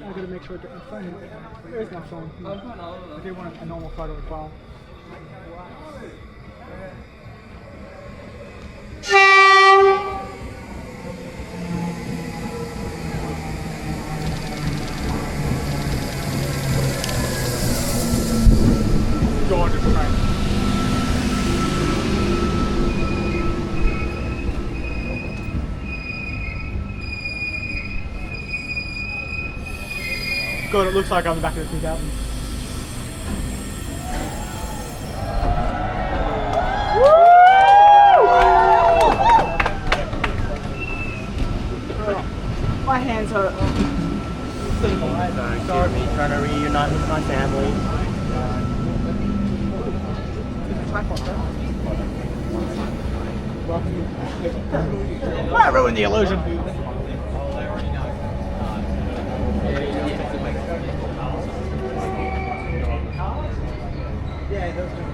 I gotta make sure I get my phone. Where's my phone? I do want a normal photo as well. Gorgeous train. God, it looks like I'm back in the 2000s. My hands are. Sorry, trying to reunite with my family. Might ruin the illusion. Yeah, those are good.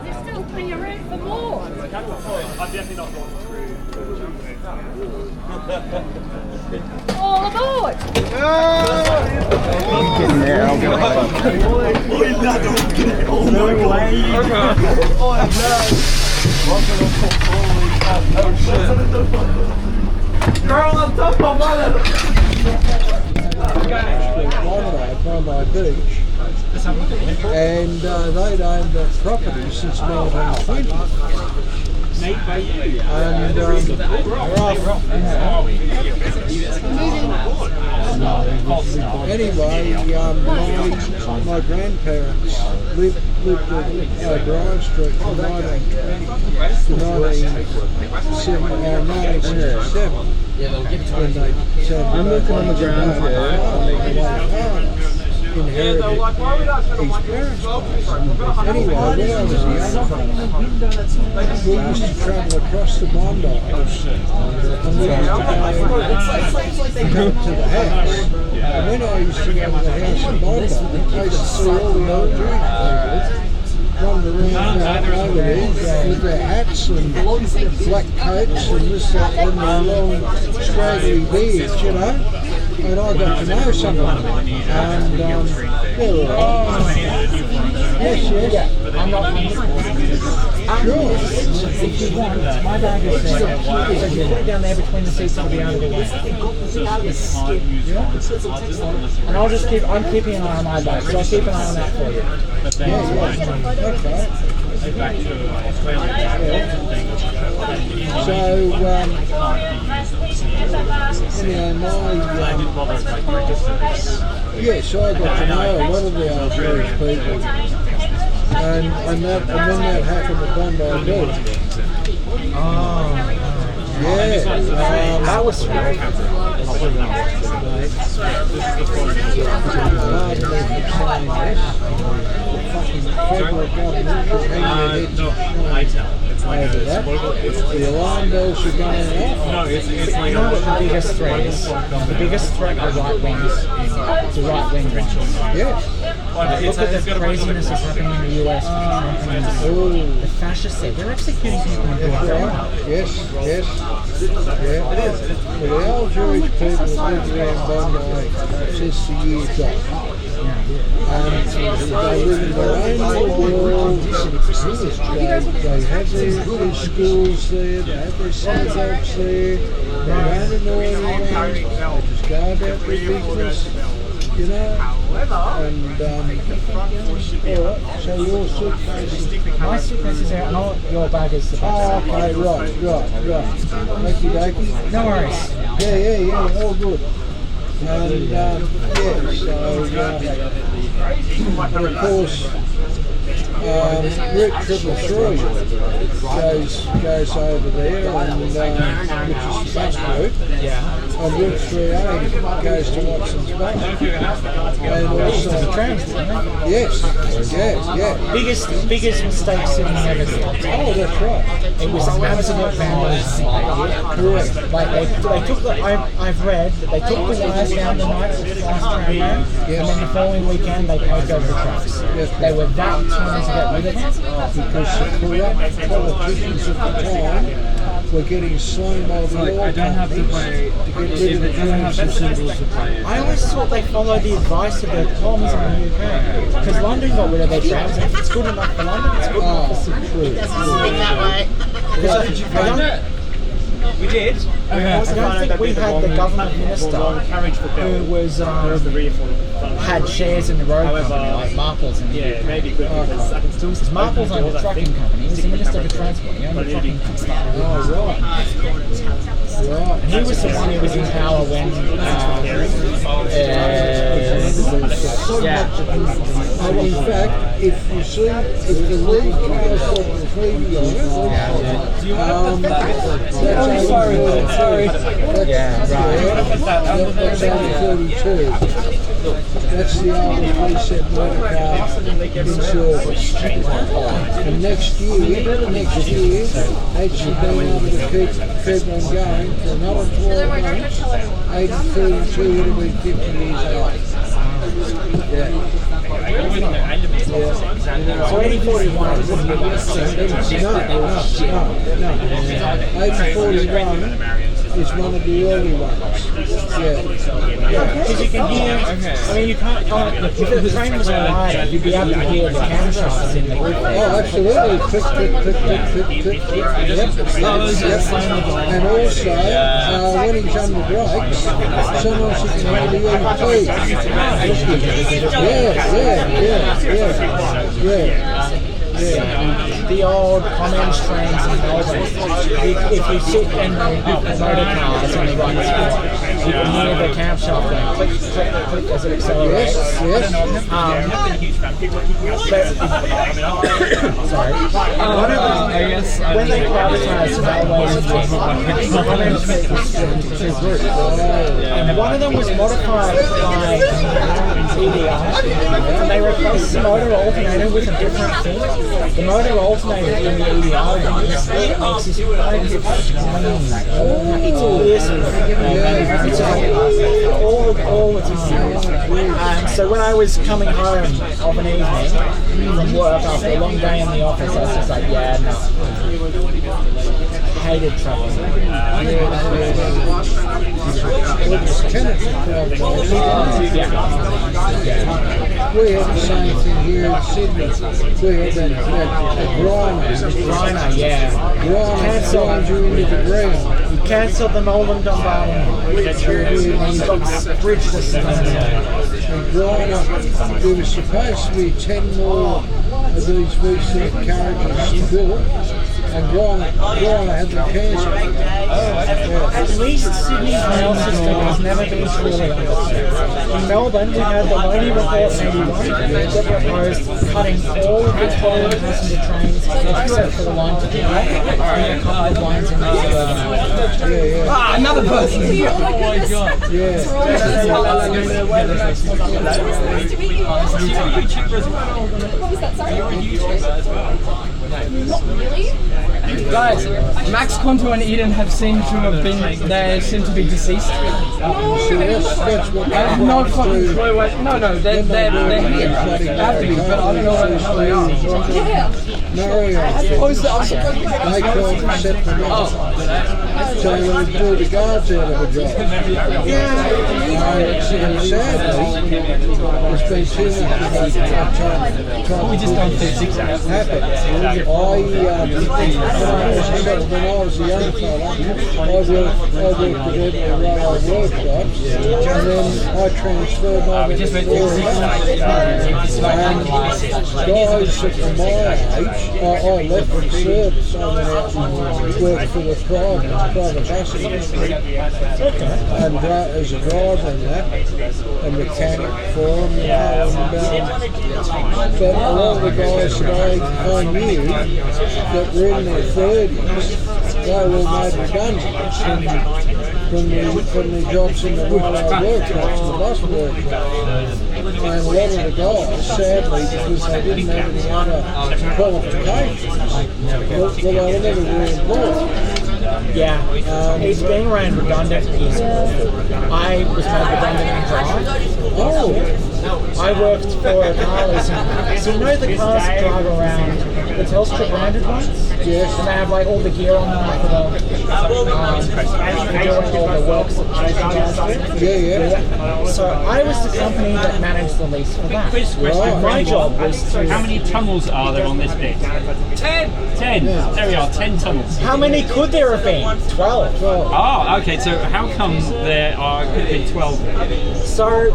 There's still plenty of room for more. I've definitely not gone through the jumping. All aboard! I'm getting there. I'll get no way. Girl, I'm tough, my mother! From my beach, and they'd owned the property since 1920. And anyway, my grandparents lived at Drive Street from 1920 to 1967. When they said I'm looking on the ground here. Inherited his parents' place. Anyway, when I was a young fella, we used to travel across the Bondi and we used to go to the house. And when I used to go to the house in Bondi, I used to see all the old Jewish people running around over there with their hats and black coats and this, that, and their long straggly beards, you know. And I got to know some of them. And they were yes. I'm not Sure. If you want, my bag is there. So you put it down there between the seats will be under the way. And I'm keeping an eye on my bag, so I'll keep an eye on that for you. Okay. So, yes, I got to know a lot of the old Jewish people, and then that happened at Bondi Beach. Yeah, That was sweet. federal government should hang their heads over that. The alarm bells are going off. No, it's like the biggest threat is the biggest threat are right wings in the right wing branches. Yeah. Look at the craziness that's happening in the US. The fascists there, they're executing people in Guatemala. Yes. Yeah. Well, the old Jewish people have lived around Bondi since the year got. And they live in their own little world. They have their schools there, they have their synagogues there, they don't annoy anyone, they just go about their business, you know. And, alright, so your suitcase? My suitcase is out and your bag is the back. Oh, okay, right. Okie dokie. No worries. Yeah, all good. And and of course, Route 333 goes over there, and which is the bus route. Yeah. on Route 380 goes to Watson's Bay. And also, yes, yeah. Biggest mistake Sydney ever did. Oh, that's right. It was an absolute vandalism. Correct. Like they took the. I've read that they took the wires down the night that the last tram ran, and then the following weekend they paved over the tracks. Yes. They were that keen to get rid of it. Because the corrupt politicians at the time were getting slain by the oil I don't have to play. If it doesn't have some symbols to play it. I always thought they followed the advice of their comms in the UK. Because London got rid of their trams, and if it's good enough for London, it's good enough for Sydney. We did. I don't think we had the government minister who was had shares in the road company like Marples and yeah, maybe good because I can still because Marples owned the trucking company. He's the minister for transport. He owned the trucking company. Oh, right. Right. And he was the one who was in power when And in fact, if you see, if the lead car's got the 3D on it, that's sorry. That's only 32. That's the old preset motor car in service. And next year, actually being able to keep on going for another 12 months, 8032 would have been 50 years old. Yeah. so 8041 is the No. 8041 is one of the early ones. Yeah. because you can hear. I mean, you can't. If the train was alive, you'd be able to hear the camshafts in the roof. Oh, absolutely. Click. Yep. And also, when he's under brakes, sometimes you can hear the The old Commons trains in Melbourne. If you sit in the motor cars and they run sport, you can hear the camshaft going click as it accelerates. Sorry. When they privatised railways and and one of them was modified by EDI, and they replaced the motor alternator with a different thing. The motor alternator in the EDI one makes this all the time. So when I was coming home of an evening from work after a long day in the office, I was just like, yeah, no. Hated travel. We have the same thing here in Sydney. We have that grinder. Grinder slides you into the ground. You cancelled the Melbourne Dunbar and you've got bridgeless things. And grinder, there was supposed to be 10 more of these V6 carriages to build. And grinder had them cancelled. At least Sydney's rail system has never been truly understood. In Melbourne, we had the Loney Report in 81 that proposed cutting all of Victorian passenger trains except for the line to Dubai and a couple of lines in the suburban area. Another person. Oh my goodness. What was that, sorry? Not really. Guys, Max, Contour and Eden have seemed to have been, they seem to be deceased. See, that's what I have no fucking clue what, no, they're here. They have to be, but I don't know where the hell they are. Yeah. Mario, Oh, so I'm surprised. they can't set them up. So they do the guards out of a job. Sadly, there's been too much of that time. We just don't do zigzags. Happen. When I was a young fella, I worked at every railway workshops, and then I transferred over to the guys at my age, I left the service, I went out and worked for the private buses, and as a driver and that, a mechanic for them, but a lot of the guys that I knew that were in their 30s, they were all made redundant from from the jobs in the railway workshops and the bus workshops. And a lot of the guys, sadly, because they didn't have any other qualifications, well, they were never re-employed. Yeah, it's being ran redundant is awful. I was made redundant in July. Oh, I worked for a car leasing company. So you know the cars that drive around, the Telstra branded ones? yes. And they have like all the gear on them for doing all the works that cars do. Yeah. So I was the company that managed the lease for that. Right. My job was to... How many tunnels are there on this bit? 10! There we are, 10 tunnels. How many could there have been? 12. Oh, okay, so how come there could have been 12? So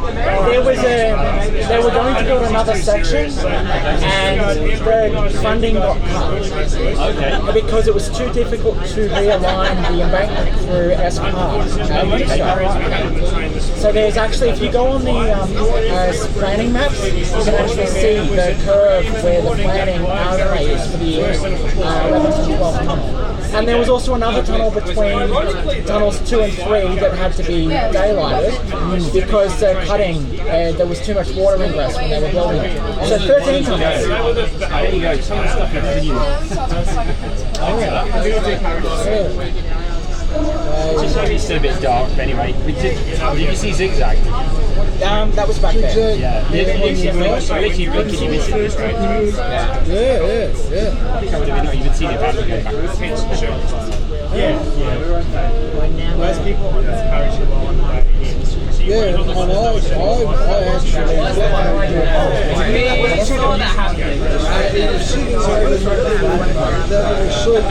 they were going to build another section and the funding got cut. Okay. Because it was too difficult to realign the embankment through S-Park. So there's actually, if you go on the planning maps, you can actually see the curve where the planning outlay is for the 11th and 12th tunnel. And there was also another tunnel between tunnels 2 and 3 that had to be daylighted because cutting, there was too much water ingress when they were building it. So 13 tunnels. There you go, some of the stuff you have to It's still a bit dark, but anyway. Did you see Zigzag? That was back there. Yeah. Literally blinking, you miss it straight. Yeah. I think I would have not even seen it if I hadn't go back. Most people encourage you on Yeah, and I actually saw that happening. it was sitting there in the that was sort of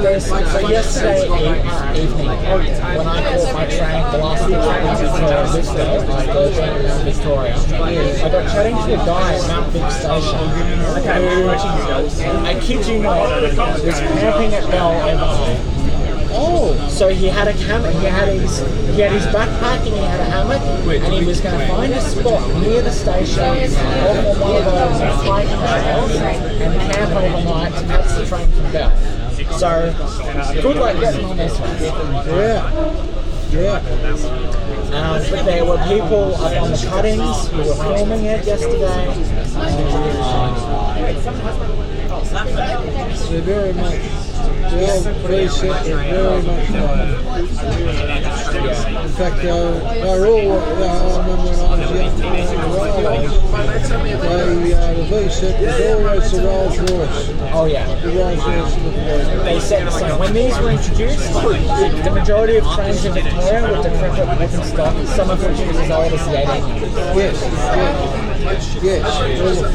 that's all right. So yesterday evening, when I caught my train, the last train to Victoria, I got chatting to a guy at Mount Vic Station who, I kid you not, was camping at Bell overnight. Oh, so he had a hammock. He had his backpack and he had a hammock, and he was going to find a spot near the station off one of those hiking trails and camp overnight to catch the train from Bell. So good luck getting on this one. Yeah. But there were people up on the cuttings who were filming it yesterday. They're very much. They're very much in fact, they're all, I remember when I was young, the V-set was always the Rolls Royce. Oh yeah. The Rolls Royce of the fleet. They said the same. When these were introduced, the majority of trains in Victoria were decrepit wooden stock, some of which was as old as the 1800s. Yes. Well, the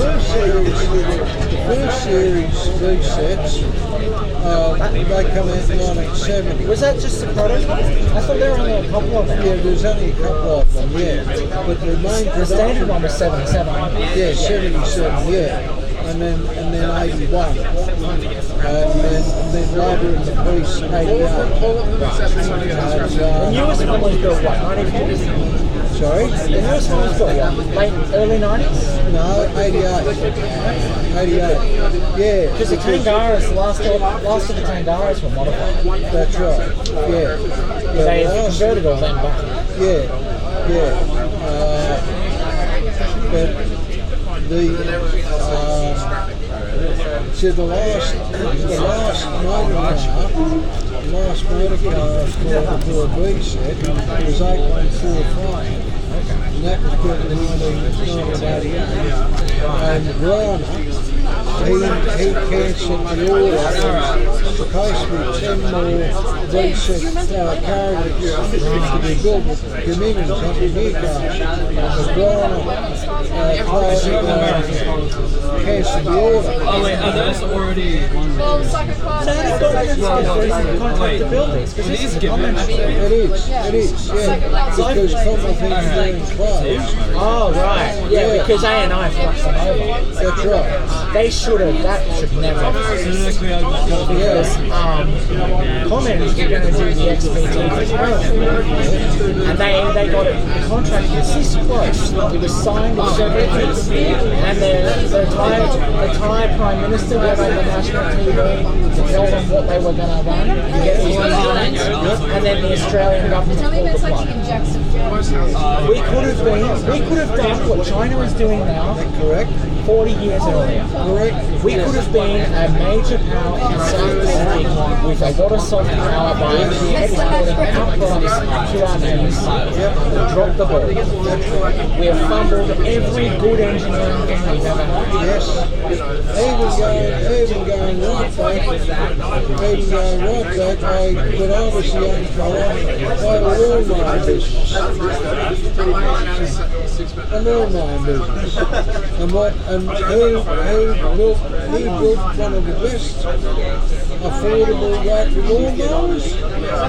first series V-sets, they come out in 1970. Was that just a prototype? I thought there were only a couple of them. Yeah, there's only a couple of them, yeah. But the main The standard one was 77. yeah, 77, yeah. And then 81. And then later in the piece, 88. The newest one was built what, 94? Sorry? The newest one was built what, early 90s? No, 88. 88. Yeah. Because the Tangaras, the last of the Tangaras were modified. That's right. Yeah. They converted all them back. Yeah. But the last motor car for a V-set was 814. And that was built in 1988. And Grana, he cancelled the order. It's supposed to be 10 more V-set carriages to be built with Dominions up in Newcastle. But Grana cancelled the order. Oh wait, are those already ones? Well, the second class. So how did government contract to build these? Because this is a government. It is, yeah. Because Commonwealth Engineering closed. Oh, right. Yeah, because A&I flushed them over. That's right. They should have. That should never have happened. Because Commons were going to do the XPT for Thailand, and they got a contract this close. It was signed in 70s, and the Thai Prime Minister went on the national TV to tell them what they were going to run to get these contracts, and then the Australian government pulled the plug. We could have done what China is doing now. Correct. 40 years earlier. Correct. We could have been a major power in South Pacific with a lot of soft power by exporting our products to our neighbours. Drop the ball. We have fumbled every good engineering thing we've ever had. Yes. Even going right back, when I was a young fella, I had a lawnmower business. And who built one of the best affordable lawnmowers?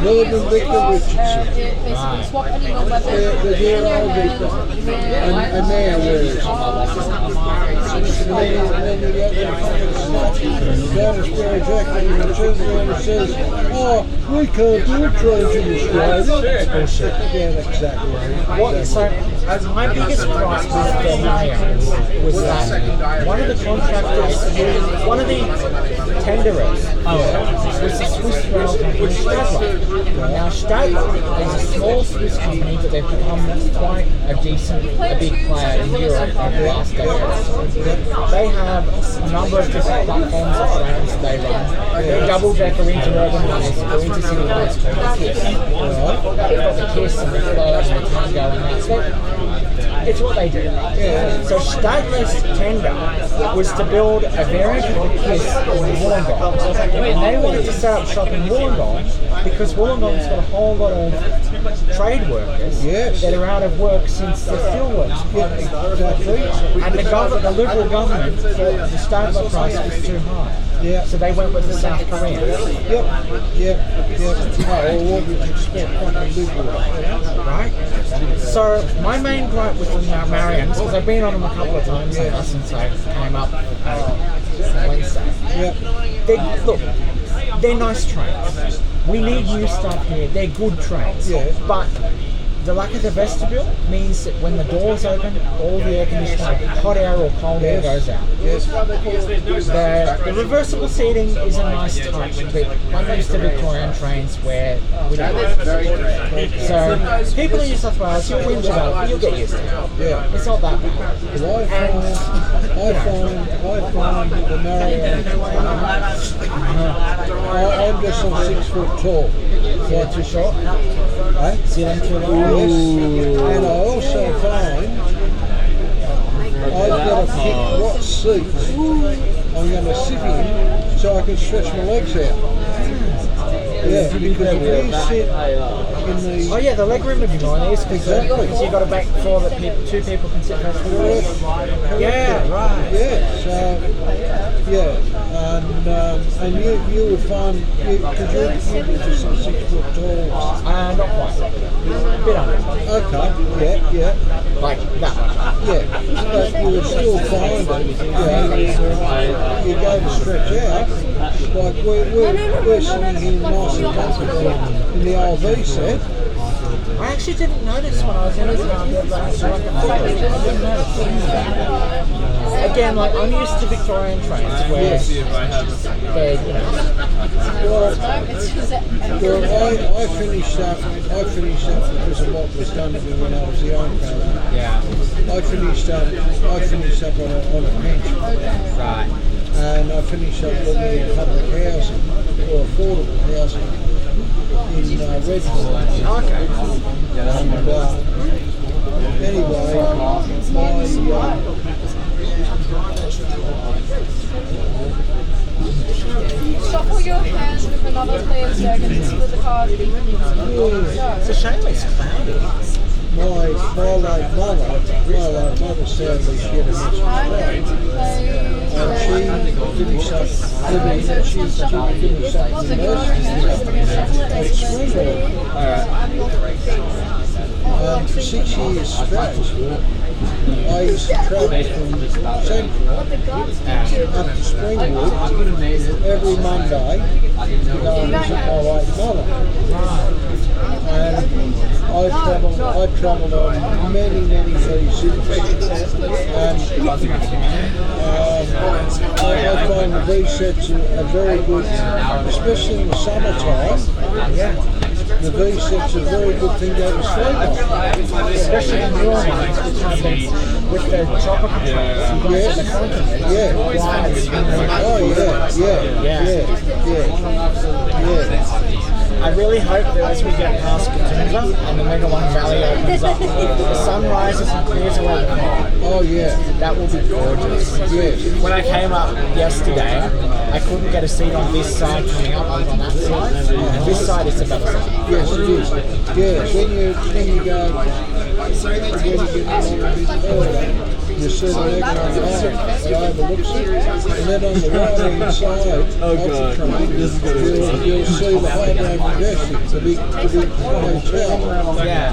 Northern Victor Richardson. The dear old Victor. And now where is it? And then you get down to Square Jack and he turns around and says, oh, we can't do trains in Australia. Bullshit. Yeah, that's exactly right. So, my biggest gripe with the Mariyung was that one of the contractors, one of the tenderers, was the Swiss rail company Stadler. Now, Stadler is a small Swiss company, but they've become quite a big player in Europe over the last decade. They have a number of different platforms of trains they run. Double-decker interurban lines or intercity lines called the KISS. They've got the KISS and the Flow and the Tango and that. So it's what they do. So Stadler's tender was to build a variant of the KISS in Wollongong. And they wanted to set up shop in Wollongong because Wollongong's got a whole lot of trade workers that are out of work since the steelworks. And the Liberal government thought the Stadler price was too high. So they went with the South Korean. What would you expect from the Liberal? Right? So my main gripe with the Mariyungs, because I've been on them a couple of times now since I came up Wednesday. They're nice trains. We need new stuff here. They're good trains. But the lack of the vestibule means that when the doors open, all the air conditioning, hot air or cold air goes out. The reversible seating is a nice touch, but I'm used to Victorian trains where we don't have it. So people in New South Wales, you'll whinge about it, but you'll get used to it. It's not that bad. I find the Mariyung. I'm just on 6 foot tall. Yeah, too short. See them too long. And I also find I've got to pick what seat I'm going to sit in so I can stretch my legs out. Because if you sit in the... Oh yeah, the leg room would be more nice because you've got a back floor that two people can sit face to face. Yeah, right. And you would find, because you're just 6 foot tall. Not quite. A bit under. Okay, Like that much. But you would still find it, you go to stretch out, like we're sitting here nice and comfortable in the RV set. I actually didn't notice when I was in it around there, but I didn't notice. Again, like I'm used to Victorian trains where they're, I finished up because of what was done to me when I was a young fella. I finished up on a pension. Right. And I finished up living in public housing or affordable housing in Redford. Okay. Anyway, Shuffle your hands with another clear second so that the cars be It's a shame it's cloudy. my late mother sadly she had a miscarriage. And she finished up living in And for 6 years straight, I used to travel from Central up to Springwood every Monday to go and visit my late mother. And I travelled on many V6s, and I find the V6s are very good, especially in the summertime. The V6s are a very good thing to have a sleep on. Especially in your minds, with the tropical trails, you go to the continent. I really hope that as we get past Katoomba and the Mega One Valley opens up, the sun rises and clears away the fog. Oh yeah. That will be gorgeous. Yes. When I came up yesterday, I couldn't get a seat on this side coming up, I was on that side, and this side is the better side. Yes, it is. Yes, when you go, when you get along a bit further, you see the Mega One Valley that overlooks it, and then on the right-hand side of the train, you'll see the Hydro Majestic, the big hotel. Yeah.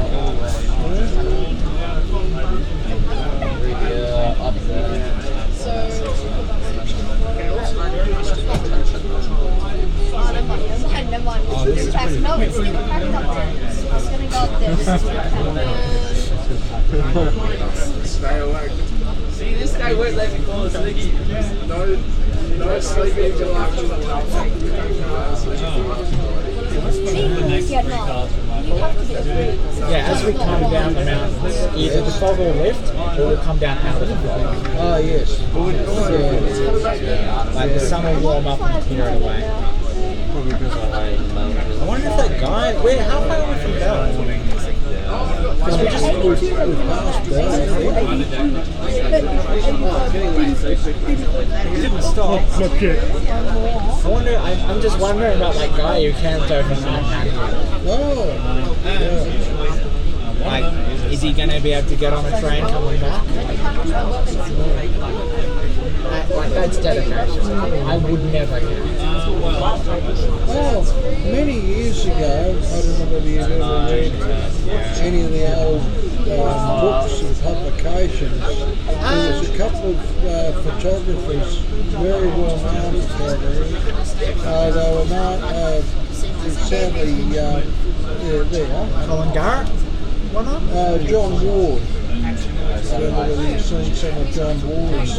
Never mind. No, it's in the back up there. It's going to go up there. Stay awake. See, this guy won't let me fall asleep. No sleeping till after the You have to be afraid. Yeah, as we come down the mountains, either the fog will lift or we'll come down out of the fog. Oh yes. Like the sun will warm up and clear it away. I wonder if that guy, how far are we from Bell? Because we passed Bell. He didn't stop. I wonder, I'm just wondering about that guy who camped over Manhattan. Oh. Yeah. Like, is he going to be able to get on a train coming back? That's dedication. I would never camp. Well, many years ago, I don't know whether you've ever read any of the old books and publications. There was a couple of photographers, very well known photographers. They were not sadly there. Colin Garrett? What up? John Ward. I don't know whether you've seen some of John Ward's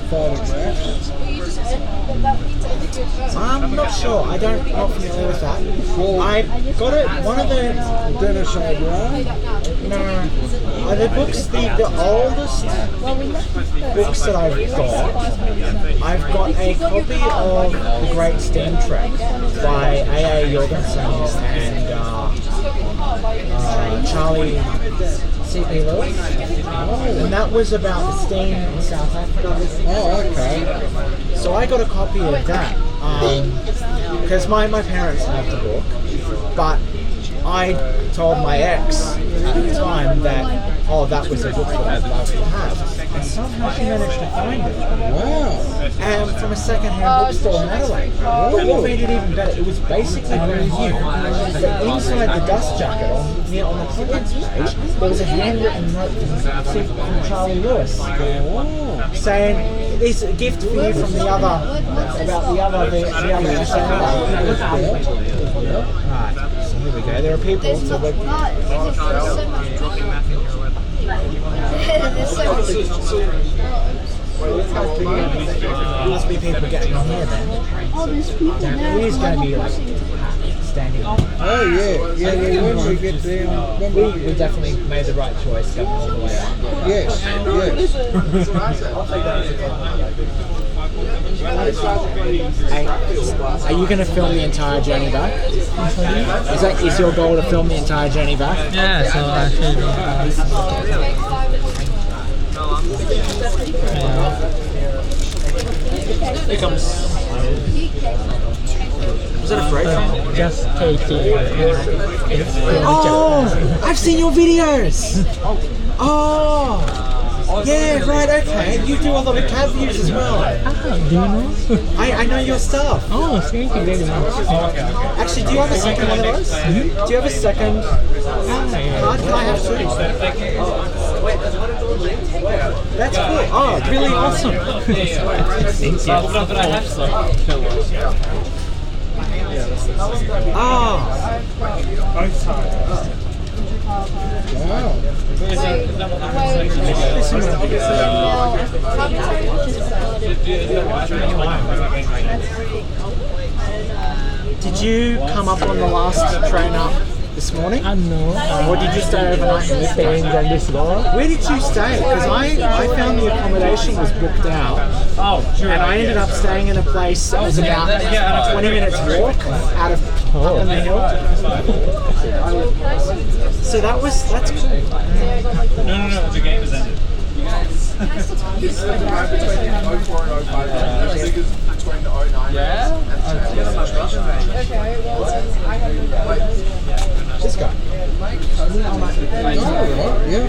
photographs. I'm not sure. I don't not familiar with that. Well, I got it. One of the Dennis O'Brien. no, the books. The oldest books that I've got a copy of The Great Steam Trek by A.A. Jorgensen and Charlie C.P. Lewis. And that was about the steam in South Africa. Oh, okay. So I got a copy of that because my parents have the book, but I told my ex at the time that that was a book that I'd love to have, and somehow she managed to find it. Wow. From a second-hand bookstore in Adelaide. But what made it even better, it was basically brand new. But inside the dust jacket, on the contents page, there was a handwritten note from Charlie Lewis saying, "This is a gift for you from the other, about the other Right, so here we go. There are people. So must be people getting on here then. Oh, there's people there. He's going to be like standing on. Oh yeah, when we get down, We definitely made the right choice coming all the way up. yes. Are you going to film the entire journey back? Is your goal to film the entire journey back? Yeah, so Here comes. Was that a freight train? just taking Oh, I've seen your videos. Oh, Yeah, right, okay. You do a lot of cab views as well. Do you know? I know your stuff. Oh, thank you very much. Actually, do you have a second one of those? Do you have a second card? Can I have two? That's cool. Oh, it's really awesome. Oh. Wow. Did you come up on the last train up this morning? No. Or did you stay overnight? Stay in the Lisbon. Where did you stay? Because I found the accommodation was booked out. And I ended up staying in a place that was about 20 minutes walk out of up on the hill. So that's cool. No, the game is ended. This is the time between 04 and 05. Figures between 09 and Okay, well then I have This guy. Yeah.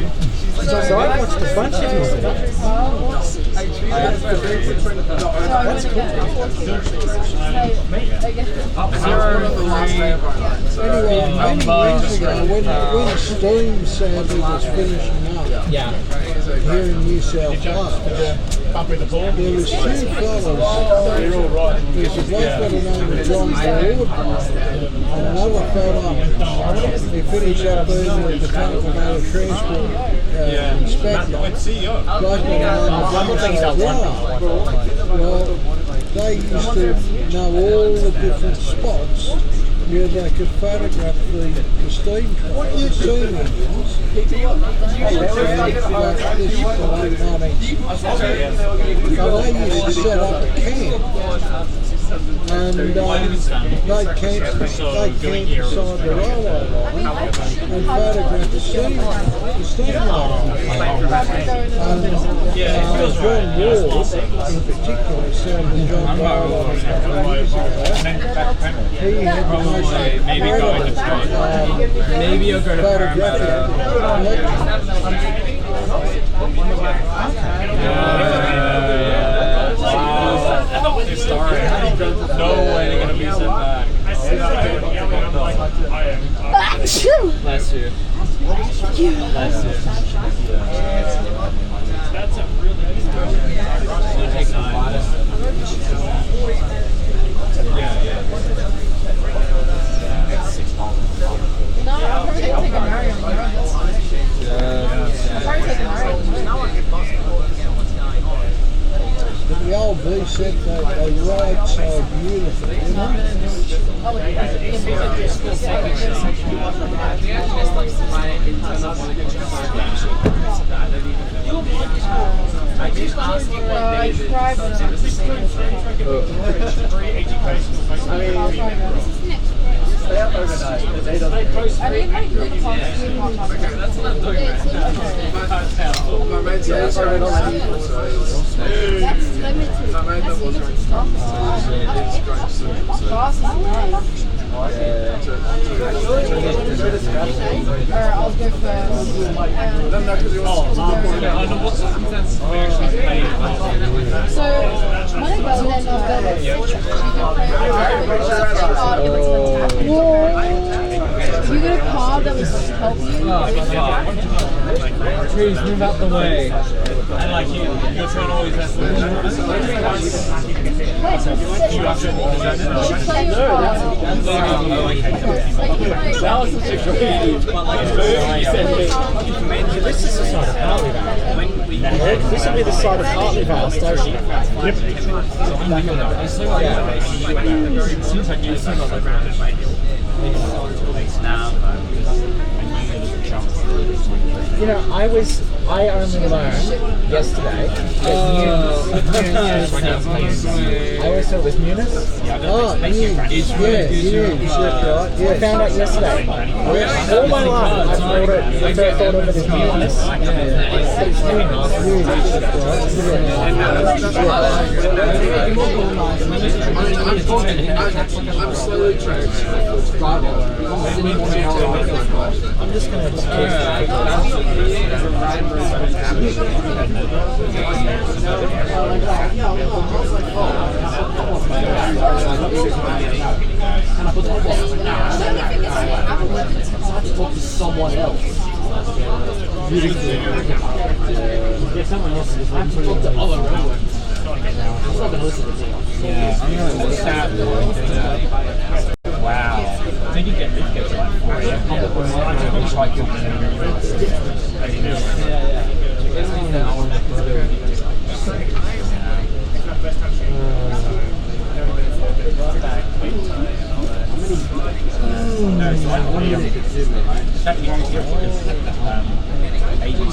So I watched a bunch of his videos. That's cool. Anyway, many years ago, when steam sample was finishing up here in New South Wales, there was two fellas. There's a bloke by the name of John Ford and another fella. He finished up being the Department of Motor Transport inspector. Bloke by the name of John Ford. Well, they used to know all the different spots where they could photograph the steam engines. This is the late 1960s. So they used to set up a camp. And they'd camp beside the railway line and photograph the steam line. And John Ward, in particular, John Ward, he had the most Maybe you'll go to photographic No way they're gonna be sent back. Bless you. Bless you. That's a really good No, I'll probably take a Mariyung. I'll probably take a Mariyung. the old V set, they ride so beautiful, you know? That's limited. That's limited stock. Or I'll go for so when I go then I'll go with you get a car that will help you. Please move out the way. And like you're trying to always have to. This is the side of Hartley Vale. This will be the side of Hartley Vale station. You know, I only learned yesterday that I always thought it was Munis. Oh, yeah, that's right, yeah. I found out yesterday. All my life I thought of it as Munis. But it's Munis. I'm slowly trying. I'm just going to Talk to someone else. Yeah, someone else is I have to talk to other railways. I'm not gonna listen to them. Yeah, I'm gonna look at wow. I think you get like 4 a.m.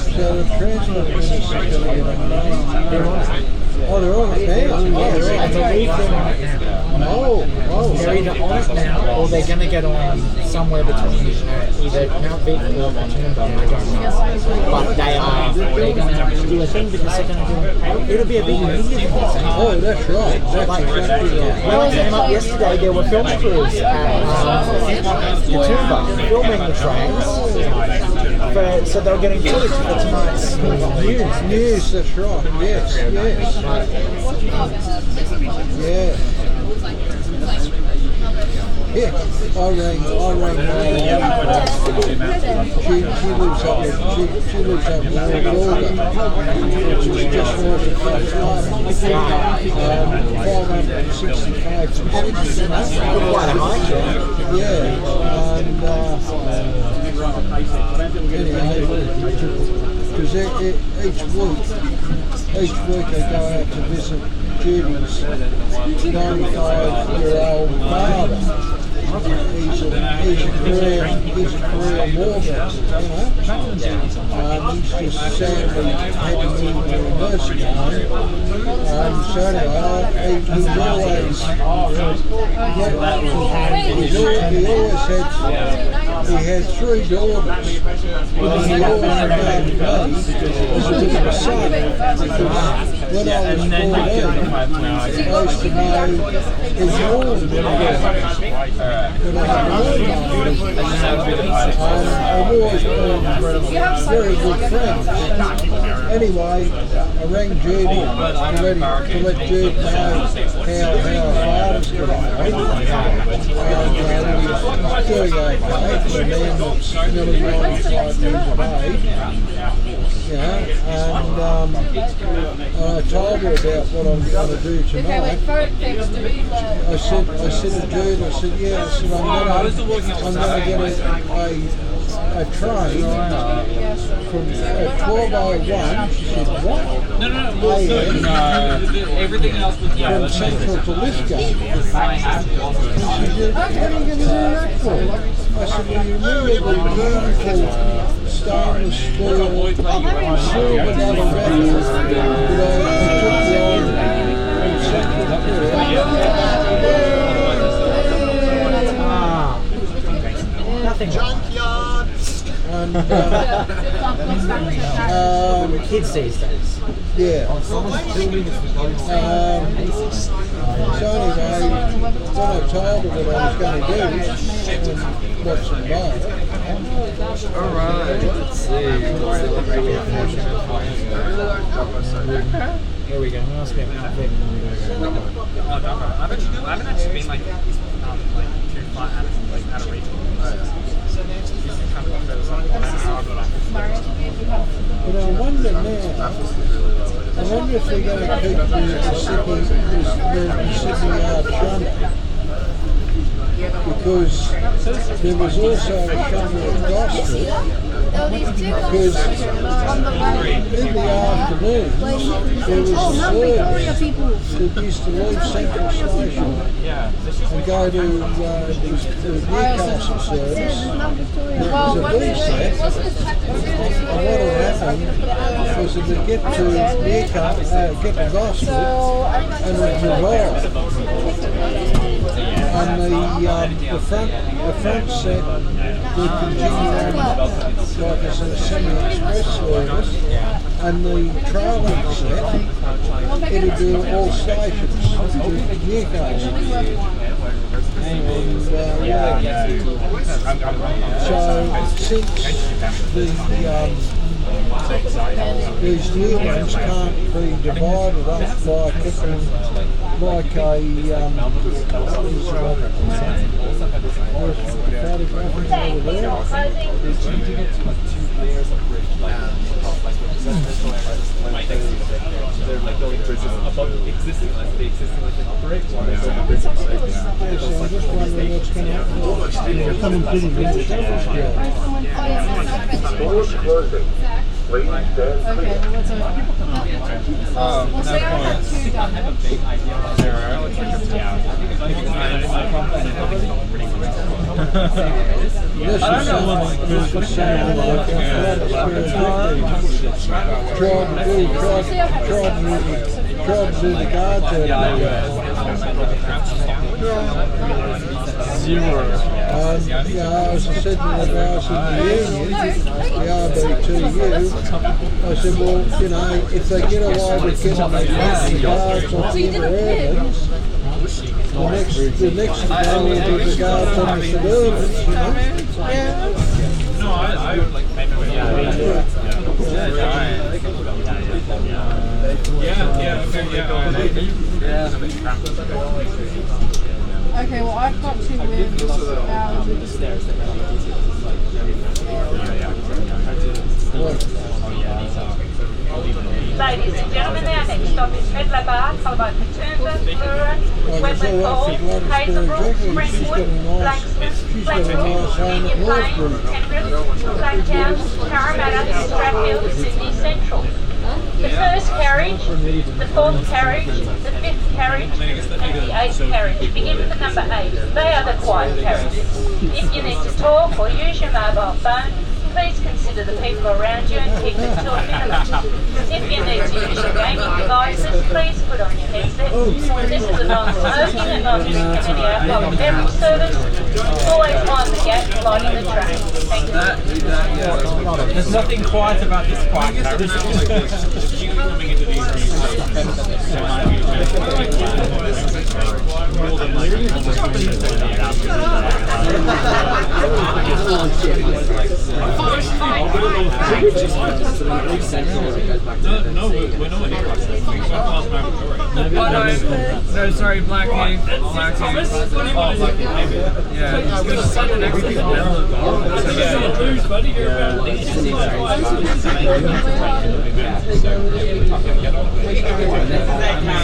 So the transport minister is going to get on now. Oh, they're on it now. I believe they're on it now. They're either on it now or they're going to get on somewhere between either Mount Beacon or Toowoomba. I don't know. But they're going to do a thing because they're going to do. It'll be a big media. Oh, that's right. That's exactly right. When I came up yesterday, there were film crews at Toowoomba filming the trains. So they were getting footage for tonight's News, that's right. Yes. Yeah. Yeah, I rang she lives up in Warburg, which is just north of Fleet 565 from Sydney. Quite a hike. Yeah, and anyway, because each week I go out to visit Judy's 95-year-old father. He's a career wargammer, he's just sadly had to move to a nursing home. So anyway, he's always had 3 daughters, but he always regarded me as a bit of a son, because when I was 14, I used to know his mom when I had I've always been very good friends. Anyway, I rang Judy to let Judy know how our father's getting on. He's doing okay for a man that's nearly 95 years of age. And I told her about what I'm going to do tonight. I said to Jude, I said, I'm going to get a train from 12:01. She said, what? No. Everything else was From Central to Lithgow. And she said, what are you going to do that for? I said, well, you remember the beautiful stainless steel silver double record that I took you on from Central to Nothing. And Kids these days. yeah. So anyway, when I told her what I was going to do, what's involved. Alright, let's see. Here we go. We must be at Mount Beacon. I haven't actually been like too far out of region. But I wonder now, if they're going to keep the Sydney Yard shunter, because there was also a shunter at Gosford, because in the afternoons there was a service that used to leave Central Station and go to the Newcastle service. There was a V-set, and what had happened was that they'd get to Newcastle, get to Gosford, and it would arrive. And the front set would continue on like as a semi-express service, and the trailing set, it would do all stations to Newcastle. So since these new ones can't be divided up like a They're like building bridges above the existing operate. So I'm just wondering what's going to happen. Doors closing. Please stand clear. We'll say I have two done. Tried to do the guard there. Zero. As I said to the guys in the union, the RBTU, I said, well, you know, if they get away with getting the guards off the Urbans, the next thing will be the guards on the Suburbans, you know? No, I would like maybe Okay, well I've got two with Ladies and gentlemen, our next stop is Medlar Bar, followed by Paterna, Flora, Wentworth Falls, Hazelbrook, Springwood, Blacksmith, Blackpool, Union Plain, Penrith, Blacktown, Parramatta, Strathfield, Sydney Central. The first carriage, the fourth carriage, the fifth carriage, and the eighth carriage begin with the number 8. They are the quiet carriages. If you need to talk or use your mobile phone, please consider the people around you and keep it to a minimum. If you need to use your gaming devices, please put on your headset. This is a non-smoking and non-drinking any alcohol beverage service. Always mind the gap lighting the train. Thank you. There's nothing quiet about this quiet carriage. No, sorry, Black Cave. Black Cave. Yeah.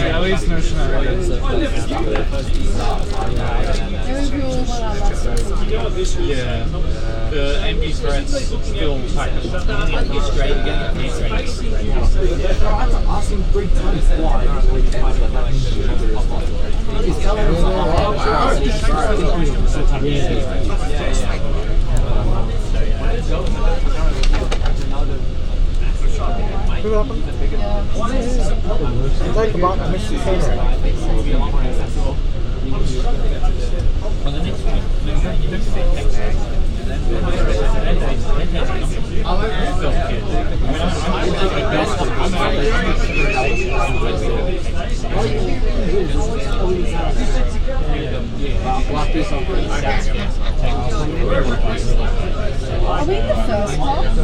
At least no shenanigans. Yeah. The MB threats still packaged. He's great again. He's great. Like about Mr. Taylor. Are we in the first class?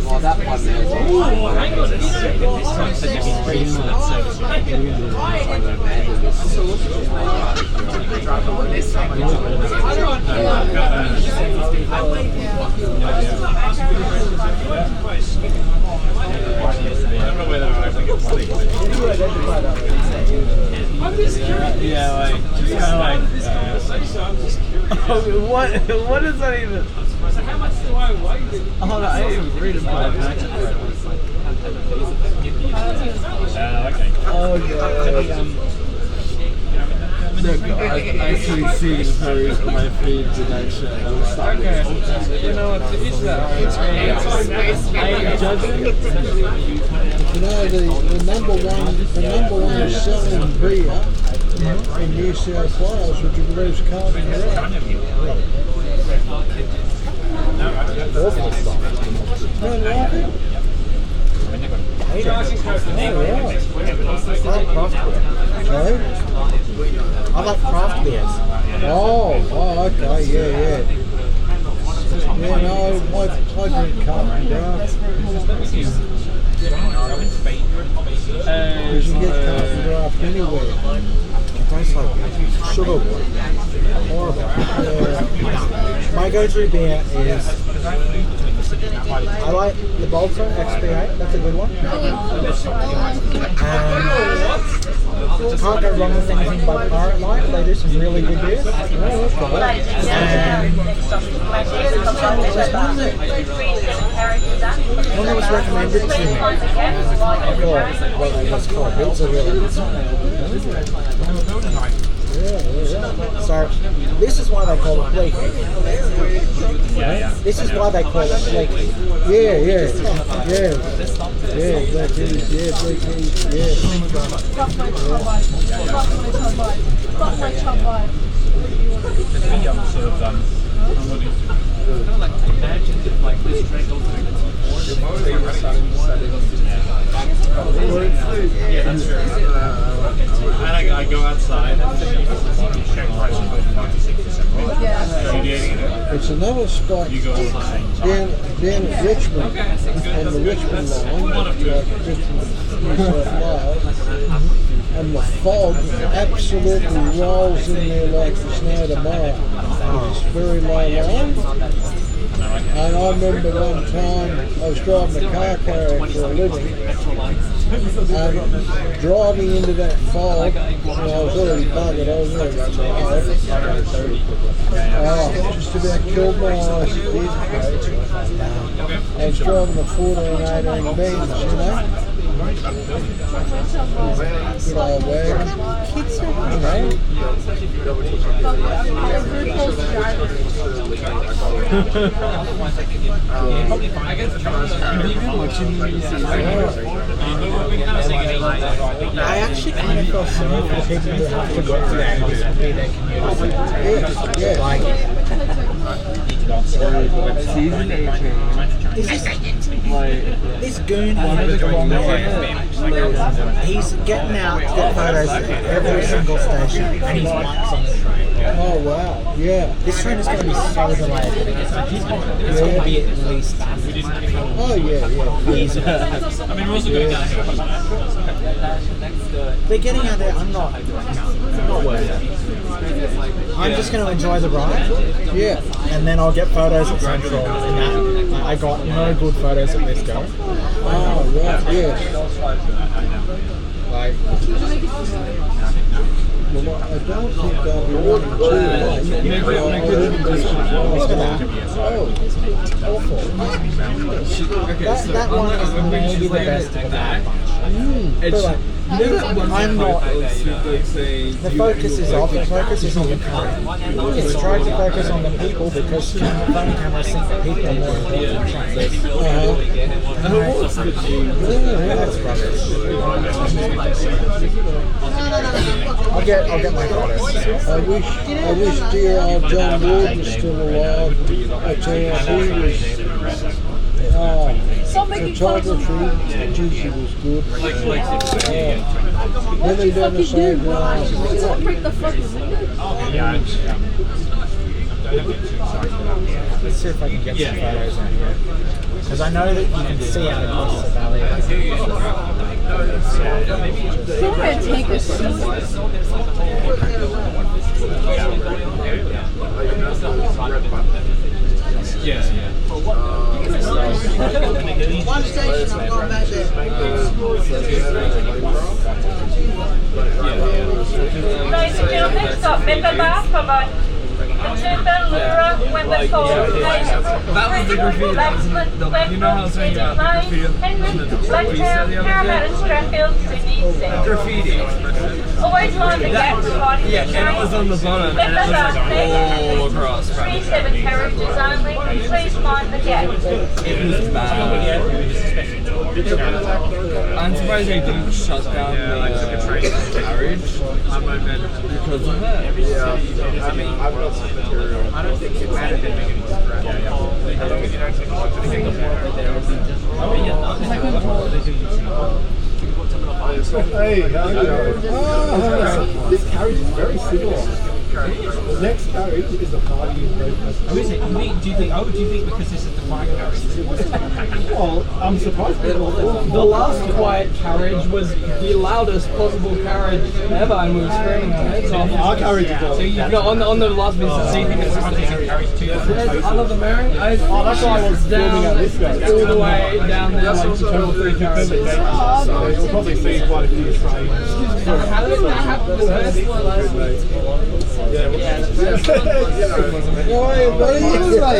Well, that one there. Yeah, like, just kind of like, what is that even? Oh, no, I didn't even read about it. Okay. Oh, God. Look, I actually see hers on my feed tonight. Okay. You know what? It's that. I judging. You know, the number one selling beer in New South Wales, which is Bruce Carlton. Awful stuff. No, like it? Sorry? I like craft beers. Oh, okay, yeah. Yeah, no, I drink craft draft. You can get craft draft anywhere. It tastes like sugar water. Horrible. Yeah. My go-to beer is, I like the Bolton XP8, that's a good one. Can't go wrong with anything by Pirate Light, they do some really good beers. One that was recommended to me, I thought, what it was called, it was a really good one. So, this is why they call it Fleet. This is why they call it Fleet. Yeah, that is, And I go outside and check prices with 46 to 70. It's another spot down at Richmond, on the Richmond line, Richmond, New South Wales, and the fog absolutely rolls in there like it's no tomorrow. It's very low line. And I remember one time I was driving a car carrier for a living, and driving into that fog, and I was already buggered, I was already tired. Just about killed my eyes, it did. I was driving a 14-18 Benz, you know. Good old wagon. You know. I actually kind of feel sorry for people who have to work for their house and be their community. Yeah. Like, this goon has the wrong way. He's getting out to get photos at every single station, and he's mics on the train. Oh wow, yeah. This train is going to be so delayed. It's going to be at least Oh yeah. easy. They're getting out there. I'm not worried. I'm just going to enjoy the ride. Yeah. And then I'll get photos at Central. And that, I got no good photos at Let's Go. Oh right, yeah. Like, Well, I don't think they'll be running too late. look at that. Oh, awful. That one is maybe the best of the bad bunch. But like, I'm not. The focus is off. The focus is on the car. It's trying to focus on the people because the phone cameras think that people are more important than trains. That's rubbish. I'll get my photos. I wish dear old John Ward was still alive. I tell you, he was. Photography, geez, he was good. Then he done the same line. Let's see if I can get some photos out here. Because I know that you can see out across the valley. We're going to take a seat. One station, I'm going back there. Ladies and gentlemen, stop Metal Bar followed. The Super Lura, when the soul You know how I was saying about the graffiti graffiti. Always mind the gap providing Yeah, and it was on the bottom and it was like all across. 37 carriages only, please mind the gap. It was bad. I'm surprised they didn't shut down the carriage because of that. Yeah, I mean, I've got some material. I don't think it mattered to make it Hey, how you doing? This carriage is very similar. The next carriage is a party in Vegas. Oh, is it? Do you think because this is the quiet carriage? Well, I'm surprised people. The last quiet carriage was the loudest possible carriage ever, and we were screaming our heads off. Our carriage is So you've got on the last bit. So you think it's just the carriage too? Under the Mary, that's why I was down all the way down there, like 2 or 3 carriages. You'll probably see quite a few trains. How did that happen? Yeah, Hey, buddy,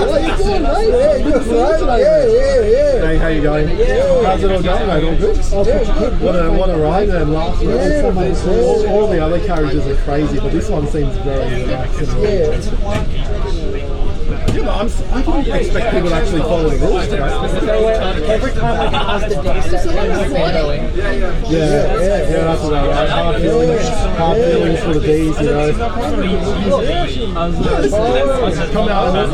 what you doing, mate? Yeah, good, right? Yeah. Hey, how you going? How's it all going, mate? All good? What a ride, man. Last night. All the other carriages are crazy, but this one seems very relaxed. I didn't expect people to actually follow the rules today. Every time we pass the day, Yeah, that's what I like. Hard feelings for the D's, you know. Come out and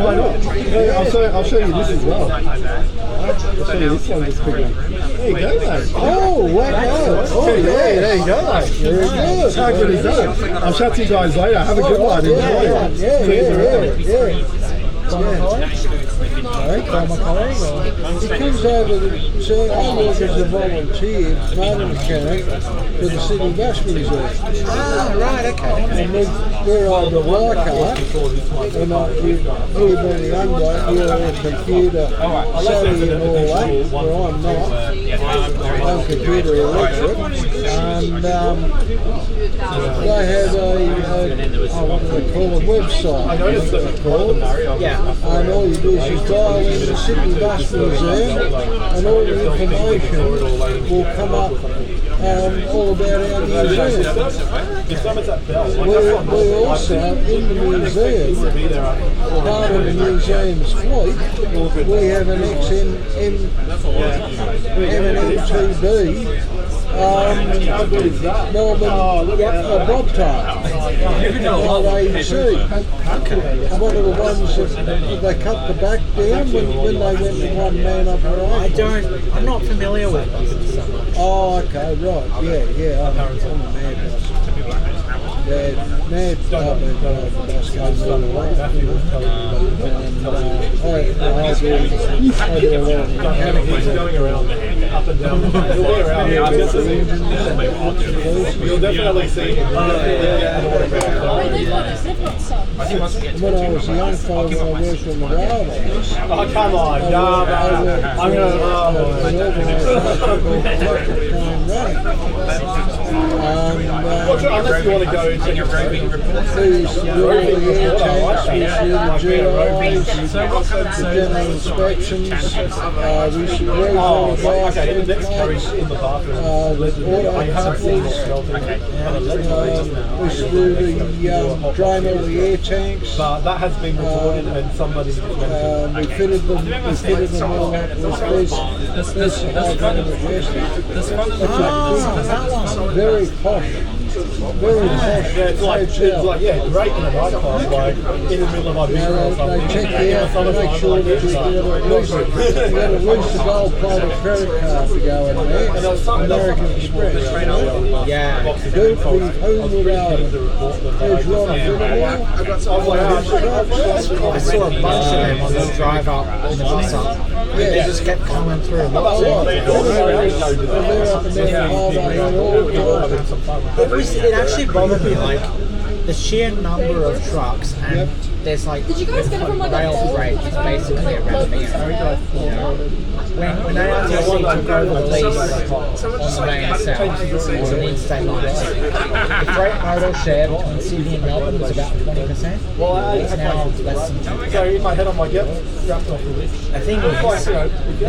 why not? I'll show you this as well. I'll show you this one just quickly. There you go, mate. Oh, wow. Oh, yeah, there you go, mate. Very good. How good is that? I'll chat to you guys later. Have a good one. Enjoy it. Yeah. He comes over, so I work as a volunteer, motor mechanic for the City Bus Museum. Ah, right, okay. And we're on the Leichhardt, and everybody under, you're on computer savvy and all that, where I'm not. I'm computer illiterate, and they had what do they call a website, I noticed that it's called and all you do is you dial in the City Bus Museum, and all the information will come up all about our museum. We also, in the museum, part of the museum's fleet, we have an M2B Melbourne Bobtail. One of the ones that they cut the back down when they went to one man operation. I'm not familiar with it. Oh, okay, right, yeah, I'm a mad boss. Mad bus goes all the way. I do a lot of mechanical going around up and down. You'll be around. You'll definitely see. When I was a young fellow, I worked on the railways. Oh, come on. I'm unless you want to go into your roving reports. General inspections. We should the next carriage in the bathroom. I haven't seen we should do the drain all the air tanks. But that has been reported and somebody we fitted them all up with this very posh. Very posh. Yeah, it's like great in the night time, like in the middle of my business or something. They check you out to make sure that you got at least a gold plated credit card to go in there. American Express. Yeah. Do for Homewood Island. There's Ron Finnemore. I saw a bunch of them on the drive up in the bus up. Yeah, they just kept coming through. They're up and down the highway all the time. It actually bothered me, like the sheer number of trucks, and there's like Did you guys get it from like rail freight is basically around me. When ARTC took over the lease on the main south, on the interstate lines, the freight modal share between Sydney and Melbourne was about 20%. It's now less than 10%. So in my head, I'm like, yep, wrapped off the list. The thing is, the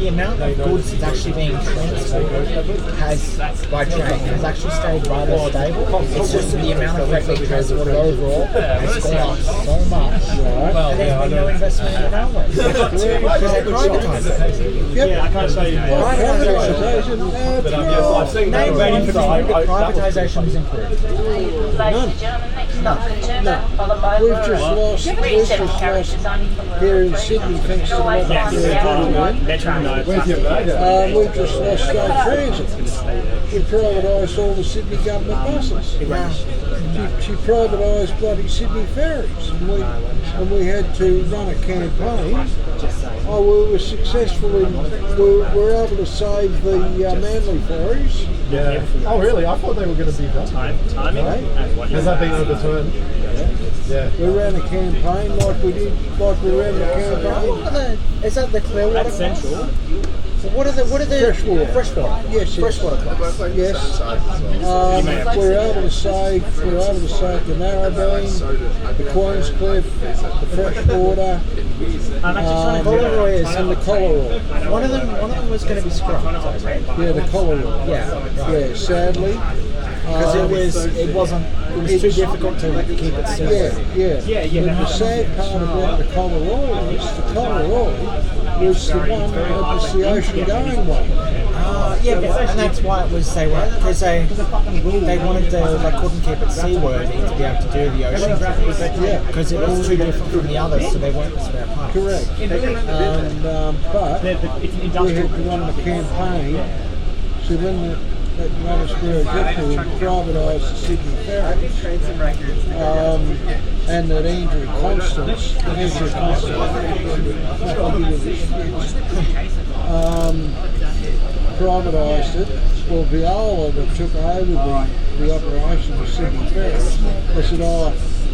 amount of goods that's actually being transported by train has actually stayed rather stable. It's just the amount of freight being transported overall has gone up so much, and there's been no investment in the railways. Because they're privatised. Yeah, I can't say Name one thing that privatisation has improved. Ladies and gentlemen, next We've just lost here in Sydney thanks to the weather. We've just lost transit. She privatised all the Sydney government buses. She privatised bloody Sydney ferries, and we had to run a campaign. We were successful in, we were able to save the Manly ferries. Yeah. Oh really? I thought they were going to be done. Timing? Has that been overturned? Yeah. We ran a campaign like we ran the campaign. Is that the Clearwater? That's central. So what are the freshwater? Yes, Freshwater class. Yes. We're able to save the Narrabeen, the Queenscliff, the freshwater, and the Collaroy. One of them was going to be scrapped. Yeah, the Collaroy. Yeah, sadly. Because it was too difficult to keep it still. Yeah. But the sad part about the Collaroy was the one that was the ocean going one. And that's why it was because they wanted they couldn't keep it seaworthy to be able to do the ocean. Because it was too different from the others, so they weren't the spare parts. Correct. And but we had to run the campaign. So when that Monastery Objective privatised the Sydney ferry, and that Andrew Constance privatised it. Well, Viola that took over the operation of Sydney ferries, they said,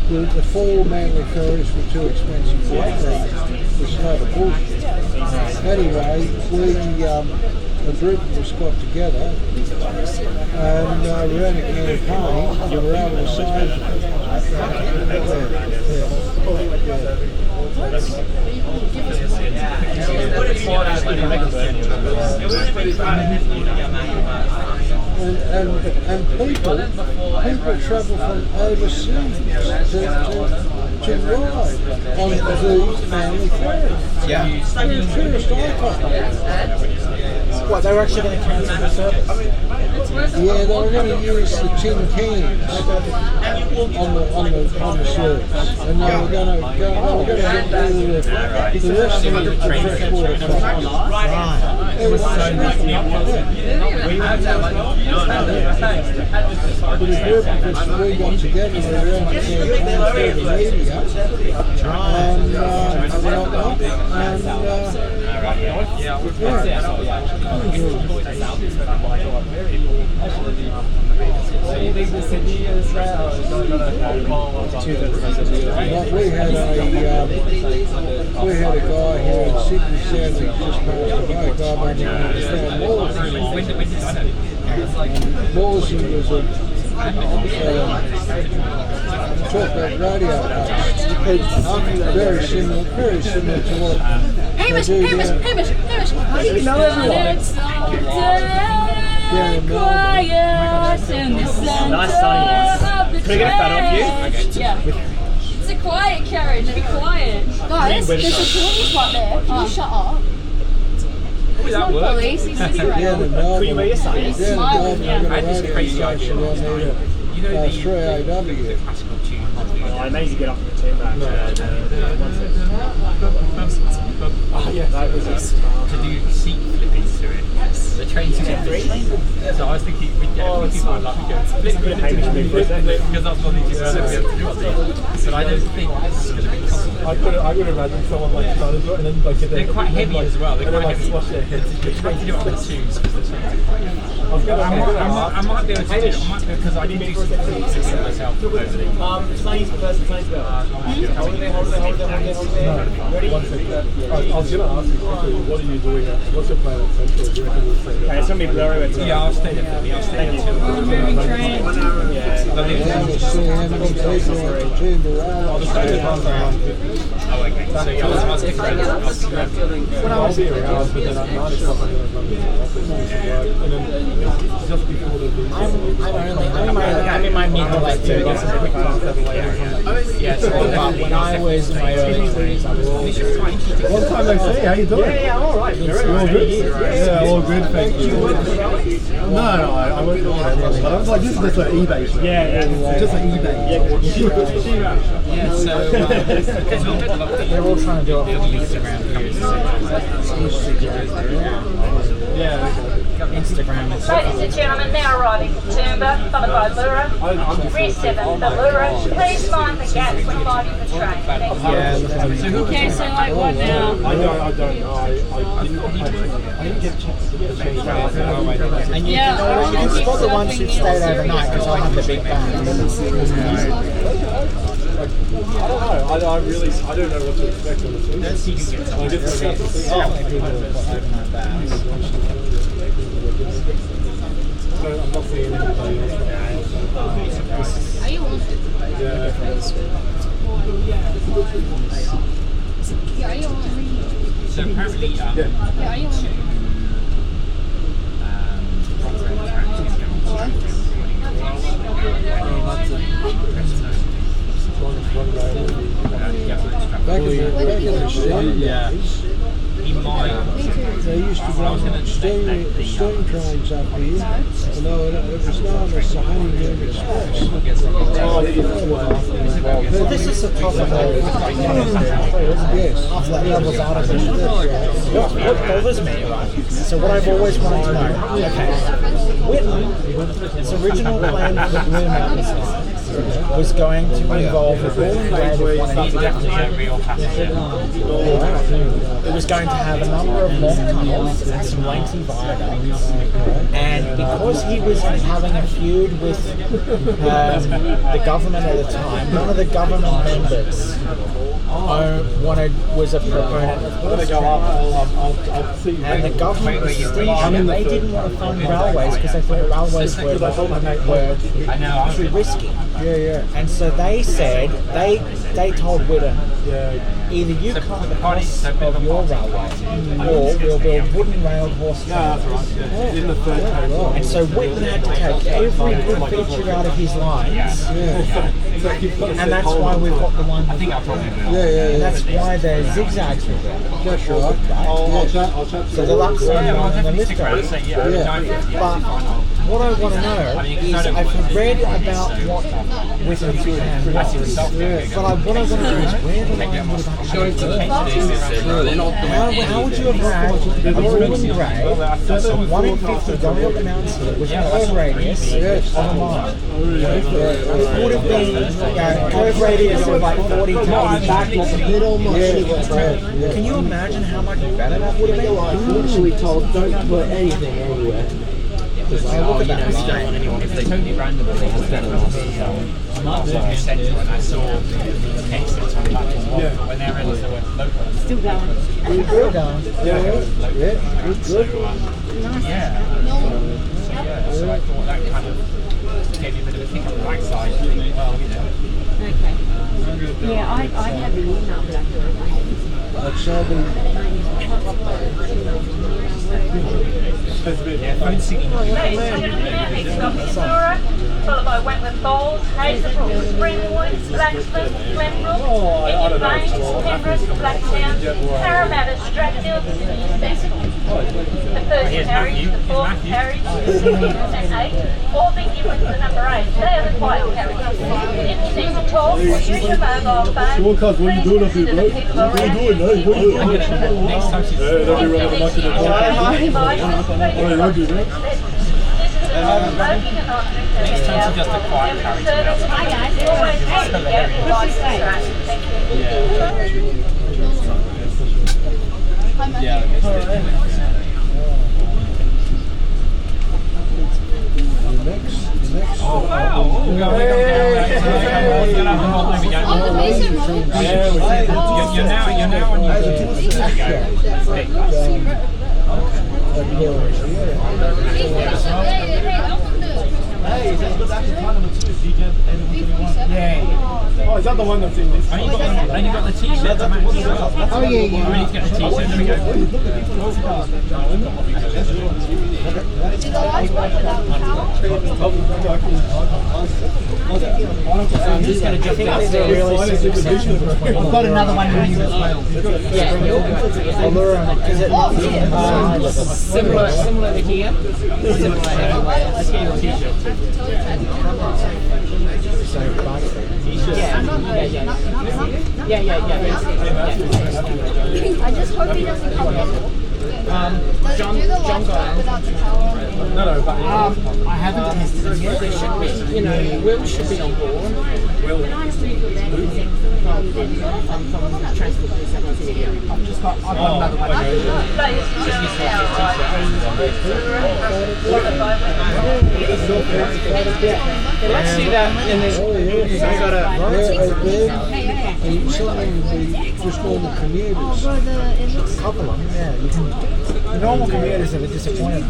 the 4 Manly ferries were too expensive to operate. It's not a bullshit. Anyway, the group was got together and ran a campaign and were able to save it. And people travel from overseas to ride on the Manly ferry. Yeah. They're a tourist icon. What, they were actually going to cancel the service? Yeah, they were going to use the tin cans on the service, and they were going to get rid of the rest of the freshwater trucks. It was but a group of us, we got together around the campaign through the media, we had a guy here in Sydney, sadly just passed away, a guy by the name of Mawson was talk about radio very similar to what Hamish, they do down. You know everyone. Quiet in the center Nice sunny. of the Can we get a photo of you? Yeah. It's a quiet carriage, be quiet. Guys, there's a police right there. Can you shut up? He's not police, he's sitting right Down now. in Melbourne, you wear your signs? He's down in smiling, Melbourne, yeah. I've got a radio station down there, 3AW. I made you get off the team back. That was to do seat flippings to it. The train's to get 3. So I was thinking we'd get people would like to go flip because that's what they just to do. But I don't think this is going to be possible. I would imagine someone like trying to do it and then like they're quite heavy as well. They're quite heavy. Swash their heads. They try to do it on the tubes because the tubes are quite heavy. I might be able to do it because I did do some flips myself. Chinese person, Chinese girl. Hold it. Ready? I was going to ask you quickly, what are you doing? What's your plan at Central? Do you reckon you'll stay there? Okay, it's going to be blurry. Yeah, I'll stay there. I'll stay there. Now we'll see how many people at the chamber are. Oh, okay. So yeah, I'll stick around. I'll be around, but then at 9 o'clock I'm going to run to the office and then just before the I'm in my mid to late 30s. Yeah, so But when I was in my early 20s, I was always Long time no see, how you doing? Yeah, all right. All good? Yeah, all good, thank you. No, I won't do that. I was like, this is just like eBay. Yeah. Just like eBay. Yeah, so They're all trying to do it. Instagram. Ladies and gentlemen, now arriving at Toomba, followed by Lura. Re-7 for Lura. Please mind the gaps when arriving the train. Thank you. Okay, so like what now? I don't know. I didn't get a chance to get a change. And you can spot the ones who've stayed overnight because I have the big band. I don't know. I don't know what to expect on the food. I guess I have to see. I'm not seeing anybody else. Are you on? Yeah. Yeah, are you on? so apparently, Yeah, are you on? Back in the days, he might. they used to run steam trains up here, and it was known as the Honeymoon Express. Well, this is the top of the Yes. after that level's artificial. What bothers me, right? So what I've always wanted to know, okay, Whitman, its original plan for the Blue Mountains line was going to involve a rolling rail of 180. It was going to have a number of long tunnels and some lengthy viaducts. And because he was having a feud with the government at the time, one of the government members was a proponent of horse trading. And the government was and they didn't want to fund railways because they thought railways were too risky. And so they said, they told Whittam, either you cut the costs of your railway or we'll build wooden railed horse trains. And so Whitman had to take every good feature out of his lines. And that's why we've got the one. I think I probably will. And that's why the zigzags were there. That's right. So the Lux and the list goes. But what I want to know is I've read about what Whittam's plan was. But what I want to know is where the line would have actually been. How would you have had a rolling grey, 1 in 50 going up the mountain with a curve radius of a mile? It would have been a curve radius of like 40 to 80 miles. Can you imagine how much better that would have been? Literally told, don't put anything anywhere. Look at that. If they totally randomly, they just did it. I saw exits on that as well. When they're ready to work local. Still going. Still going. So, so I thought that kind of gave you a bit of a kick up the backside. Well, you know. Okay. Yeah, I have an email, but I don't know. That's Ladies and gentlemen, next stop is Sura, followed by Wentworth Falls, Hazelbrook, Springwood, Blacksmith, Glenbrook, Indian Plains, Penrith, Blacktown, Parramatta, Stratfield, and East. The first carriage, the fourth carriage, the sixth and eighth, all being given to the number 8. They are the quiet carriages. If you need to talk or use your mobile phone, please consider the people around you. Next time she's Next time she's just a quiet character. You're now on your Oh, is that the one that's in this? And you got the t-shirt to match as well. Oh, yeah. We need to get the t-shirt, there we go. I'm just going to jump down. I've got another one in here as well. Yeah, is it similar to here? Let's get your t-shirt. Yeah. I just hope he doesn't come in. John got without the towel. No, but I haven't tested it yet. there should be, you know, Will should be on board. Will. From transport I've just got another one. Let's see that in this. Just normal commuters. Couple of them, yeah. You can, the normal commuters are disappointed.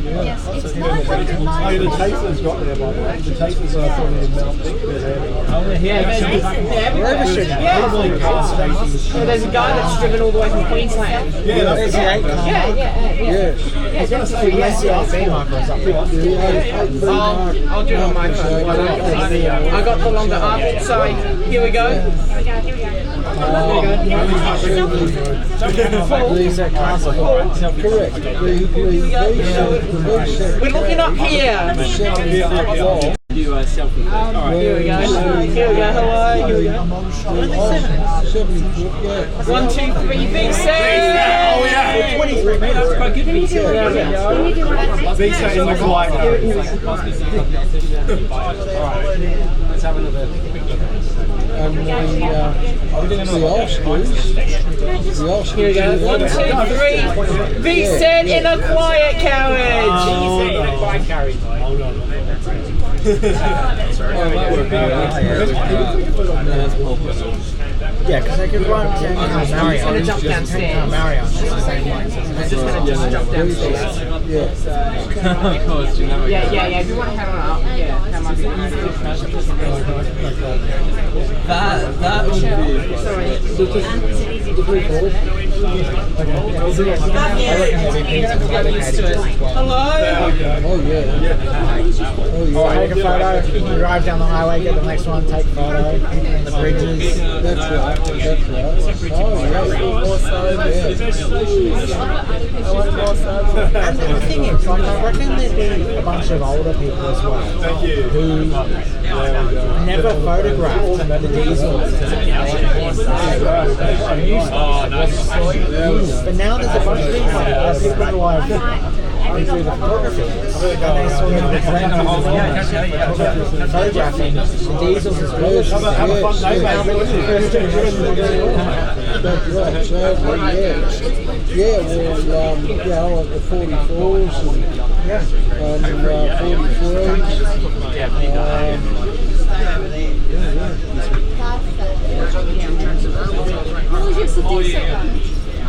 Yes, it's not The Tasers got there, by the way. The Tasers are probably in Melbourne. Yeah, there's a guy that's driven all the way from Queensland. Yeah, that's the 8 car. Yes. I'll do it on my phone. I got the longer arm, so here we go. Correct. We're looking up here. Do a selfie. Here we go. Hello. Here we go. 1, 2, 3, big set. Oh yeah. 23 meters. That's quite good. Big set. Big set in the quiet area. Alright. Let's have another quick look at this. And the Oscars. Here we go. 1, 2, 3. Big set in a quiet carriage. In a quiet carriage. Hold on. Yeah, because I could run Mario. It's going to jump downstairs. Mario. It's just going to jump downstairs. Of course, you never. Yeah. If you want to have it up, yeah, that might be That would Hello. Oh yeah. Take a photo. Drive down the highway. Get the next one. Take a photo. In the bridges. That's right. And the thing is, like, I reckon there'd be a bunch of older people as well who never photographed the diesels. But now there's a bunch of people who are do the photography. And they sort of photographing the diesels as well. Well, the 44s and 43s.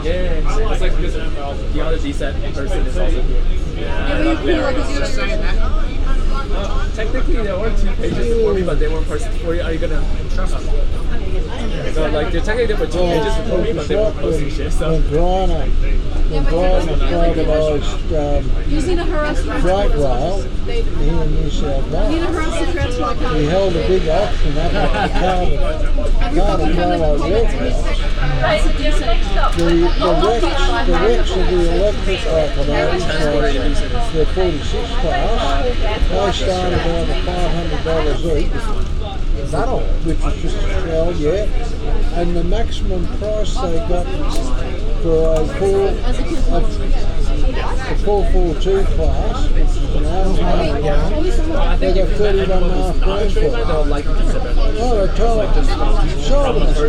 Yeah, it's like because the other decent person is also here. Technically, there were 2 pages for me, but they weren't for you. Are you gonna trust me? So, like, technically there were 2 pages for me, but they weren't posting shit. So. When Brian privatised Using a harassment freight rail here in New South Wales, he held a big auction up at the Carter Railway Warehouse. The wrecks of the electric locomotives, the 46 class, they started out at $500 each. Is that all? Which is just a shell, yeah. And the maximum price they got for a 442 class, which is an hour yarn, they got 31.5 grand for it. Oh, they told us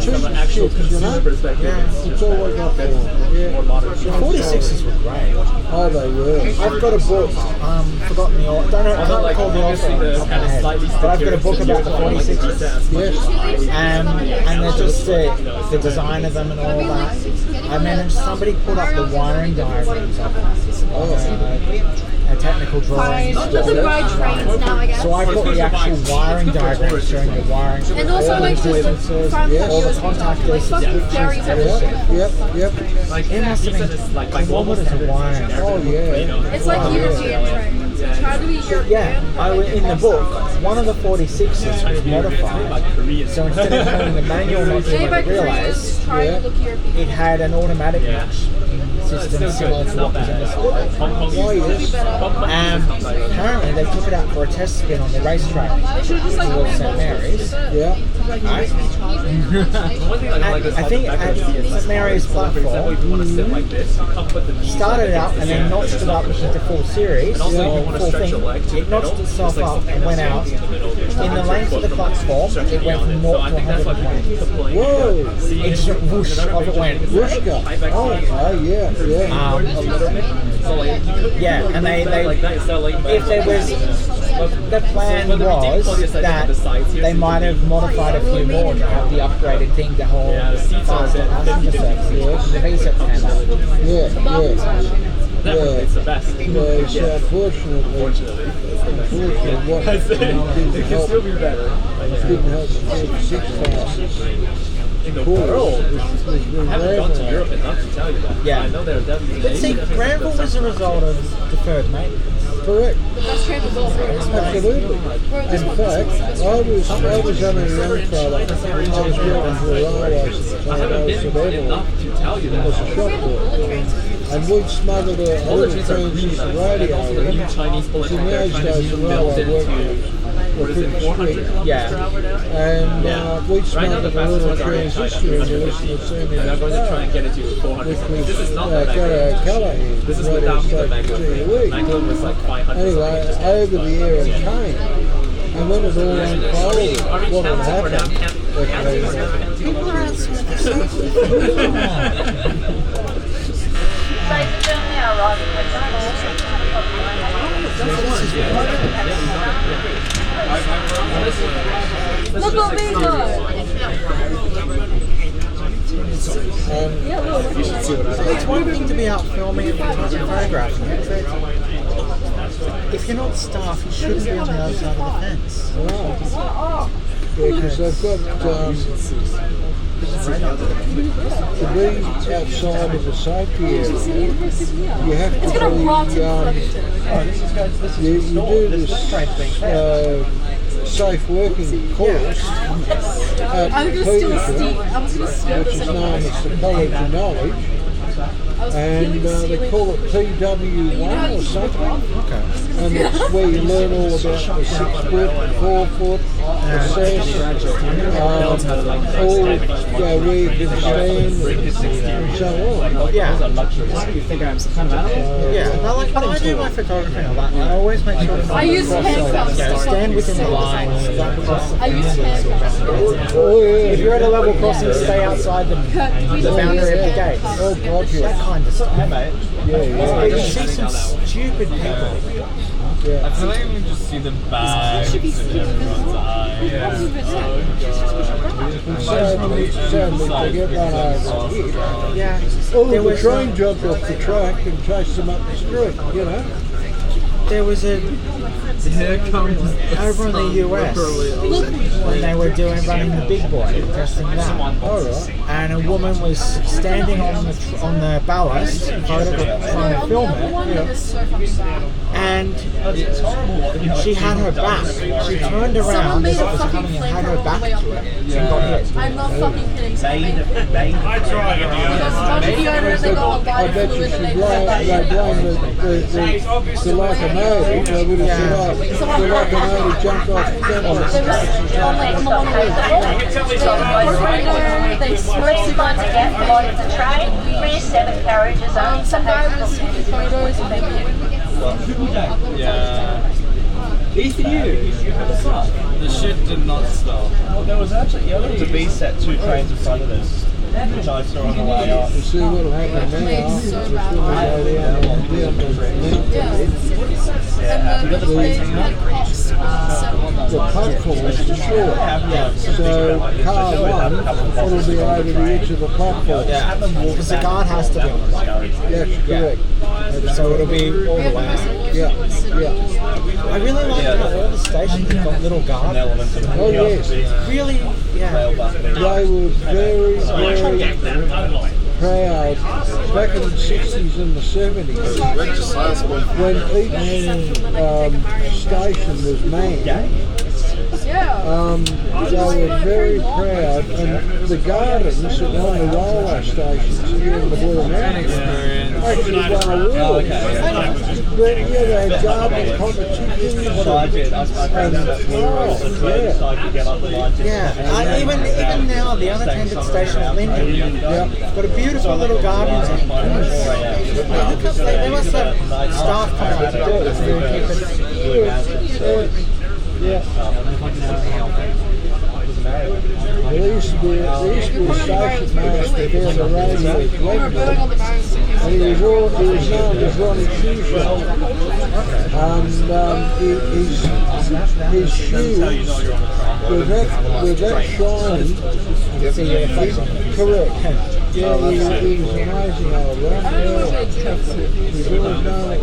cheap ships, you know? It's all we got for them. Yeah. The 46s were great. Oh, they were. I've got a book, forgotten the author, can't recall the author off the top of my head, but I've got a book about the 46s. Yes. And they're just the design of them and all that. I mean, somebody put up the wiring diagrams of them. a technical drawing. Not just the ride trains now, I guess. So I put the actual wiring diagram showing the wiring. And also all like the distances, front all the contact distances, ferries Yep. It must have been kilometers of wiring. Oh yeah. It's like European trains. Try to be European. Yeah, in the book, one of the 46s was modified. So instead of having the manual module with relays, Try to look European. it had an automatic match system similar to what was in the school. Apparently they took it out for a test spin on the racetrack towards St Mary's. Yeah. I think at St Mary's platform started out and then notched it up into full series. Full thing. It notched itself up and went out. In the length of the platform, it went from 0 to 120. Whoa! It just whoosh off it went. Whooshka. Oh yeah. Yeah, and they if there was, the plan was that they might have modified a few more to have the upgraded thing to hold faster passenger service. The V6 came out. Yeah. It's the best. Unfortunately, what It can still be better. didn't help the 6 classes. In the world, I haven't gone to Europe enough to tell you that. Yeah. I know there are definitely. But see, Granville was a result of deferred maintenance. Correct. The best train was all through. Absolutely. In fact, I was only a young fella. I was working for a railways at the I time. I haven't was been at enough to tell you that. as a shop boy. And we'd smuggled a little transistor radio in. Chinese bullet In those days, the railway workers were pretty strict. Yeah. And we'd smuggled a little transistor in to listen to Sammy And I'm going to try and get it to 400. This is not the Got Callahan. This is without the Magdalene. Magdalene was like 500. Anyway, over the air it came. And when it all unfolded, what had happened, People are Ladies and gentlemen, our arriving at Look what we got! It's one thing to be out filming and photographing. If you're not staff, you shouldn't be on the other side of the fence. yeah, because they've got to be outside of the safety area. You have to It's gonna rot in you do this safe working course at I was gonna steal Petersham, Steve. I was gonna steal which is known as the College of Knowledge. And they call it PW1 or something. And it's where you learn all about the 6 foot, 4 foot, assess, all where you can stand and so on. Yeah. You think I'm some kind of animal? Yeah. Now, like when I do my photography and all that, I always make sure to I use handcuffs. stand within the lines. I use handcuffs. Oh yeah. If you're at a level crossing, stay outside the boundary of the gates. Oh God, That yeah. kind of stuff, mate. Yeah. You see some stupid people. I feel like we just see the bags in everyone's eyes. Sadly, they get run over here. Yeah. Oh, There the was train jumped off the track and chased them up the street, you know. There was a over in the US when they were running the big boy, testing that. Alright. And a woman was standing on the ballast, trying to film it, and she had her back. She turned around as it was coming and had her back to it. She got hit. I'm not fucking kidding. I try I bet you should blame the locomotive. They would have said, oh, the locomotive jumped off the track on the They Please once again board the train. Rear 7 carriages only. some guy was taking photos and Yeah. The shit did not stop. Well, there was actually, there was a B set 2 trains in front of us, which I saw on the way up. You see what'll happen now? It's when we go down the mountain. platforms are short. So car one will be over the edge of the platform. Because the guard has to be on the right. That's correct. So it'll be all the way out. Yeah. I really like that all the stations have got little guard. Oh yes. Really, yeah. They were very, very proud back in the 60s and the 70s when each station was manned. They were very proud, and the gardens on the railway stations here in the Blue Mountains actually won awards. They had garden competitions Even now, the unattended station at Linden, got a beautiful little garden. They must have staff come out to do it. There used to be a station master down the radio at Wellington, and he was known as Ronnie Shoeshop. And his shoes were that shiny. Correct. Yeah, he was amazing old man. He's always known it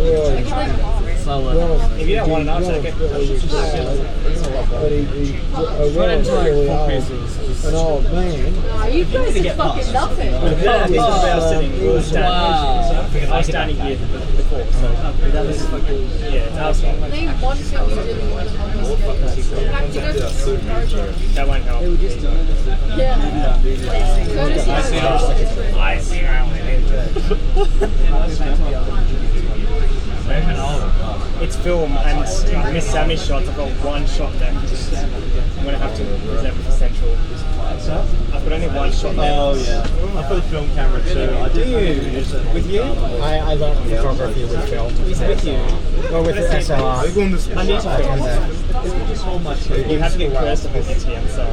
well. If you don't want to know, take it. But an old man. You guys are fucking nothing. I was standing here before, so that was fucking, yeah, that was fun. Name one thing you didn't want to That won't help. Yeah. I see around It's film, and Miss Sammy's shots, I've got one shot left. I'm going to have to reserve it for Central. I've got only one shot left. Oh yeah, I've got a film camera too. I do. With you? I learned photography with film. With you? Or with the SLR. I need to film. You have to get close to this here, I'm sorry.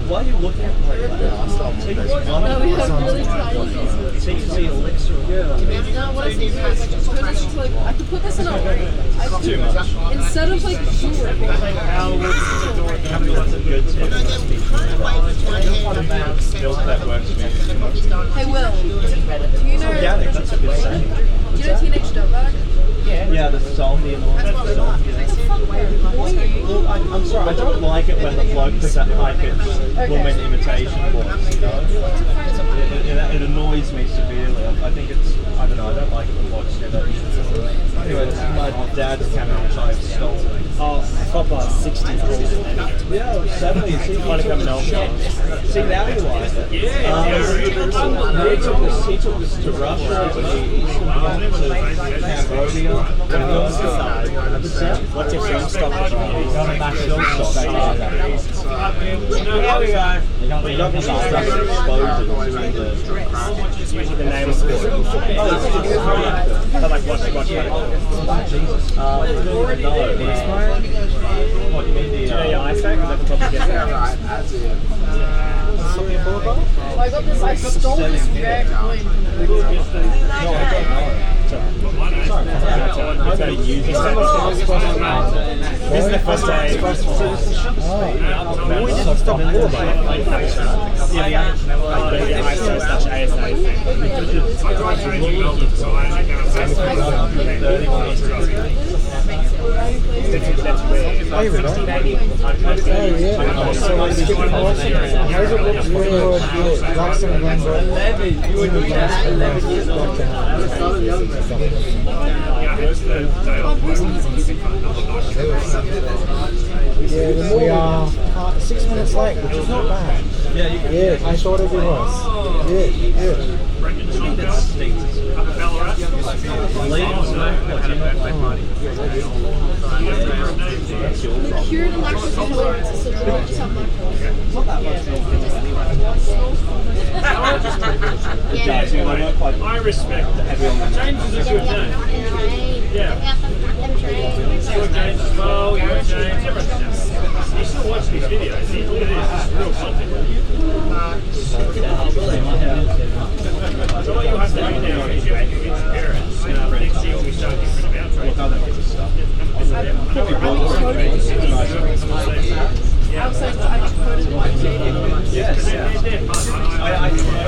Why are you looking at me like that? No, we have really tiny. No, what I think is I could put this in a ring. Too much. Instead of like jewelry. That works for me. Hey Will, do you know Teenage Dirtbag? Yeah, the song, the annoying song. I'm sorry, I don't like it when the bloke does that high-pitched woman imitation voice, you know? It annoys me severely. I think it's, I don't know, I don't like it when blokes do that. Anyway, this is my dad's camera which I've stolen. Oh, Copper 60. Yeah, 70. See, Kind of coming on. see, now you like it. He took us to Russia, he went to Cambodia. What's your film stock? Usually the name of the sport. But like watch What do you mean? Do you know your ice pack? Because I can probably get that. I got this, I stole this rare coin. No, I don't know. This is the first day. We didn't stop in War, we are 6 minutes late, which is not bad. Yeah, I thought it'd be worse. The cured electric intolerance is such a something. I respect that. James is a good name. Yeah. Good James as well, you're James, everyone does. You still watch these videos, see, look at this, it's real content. So what you'll have to do now is you'll have to convince parents next year when we start different about trades. Yes. I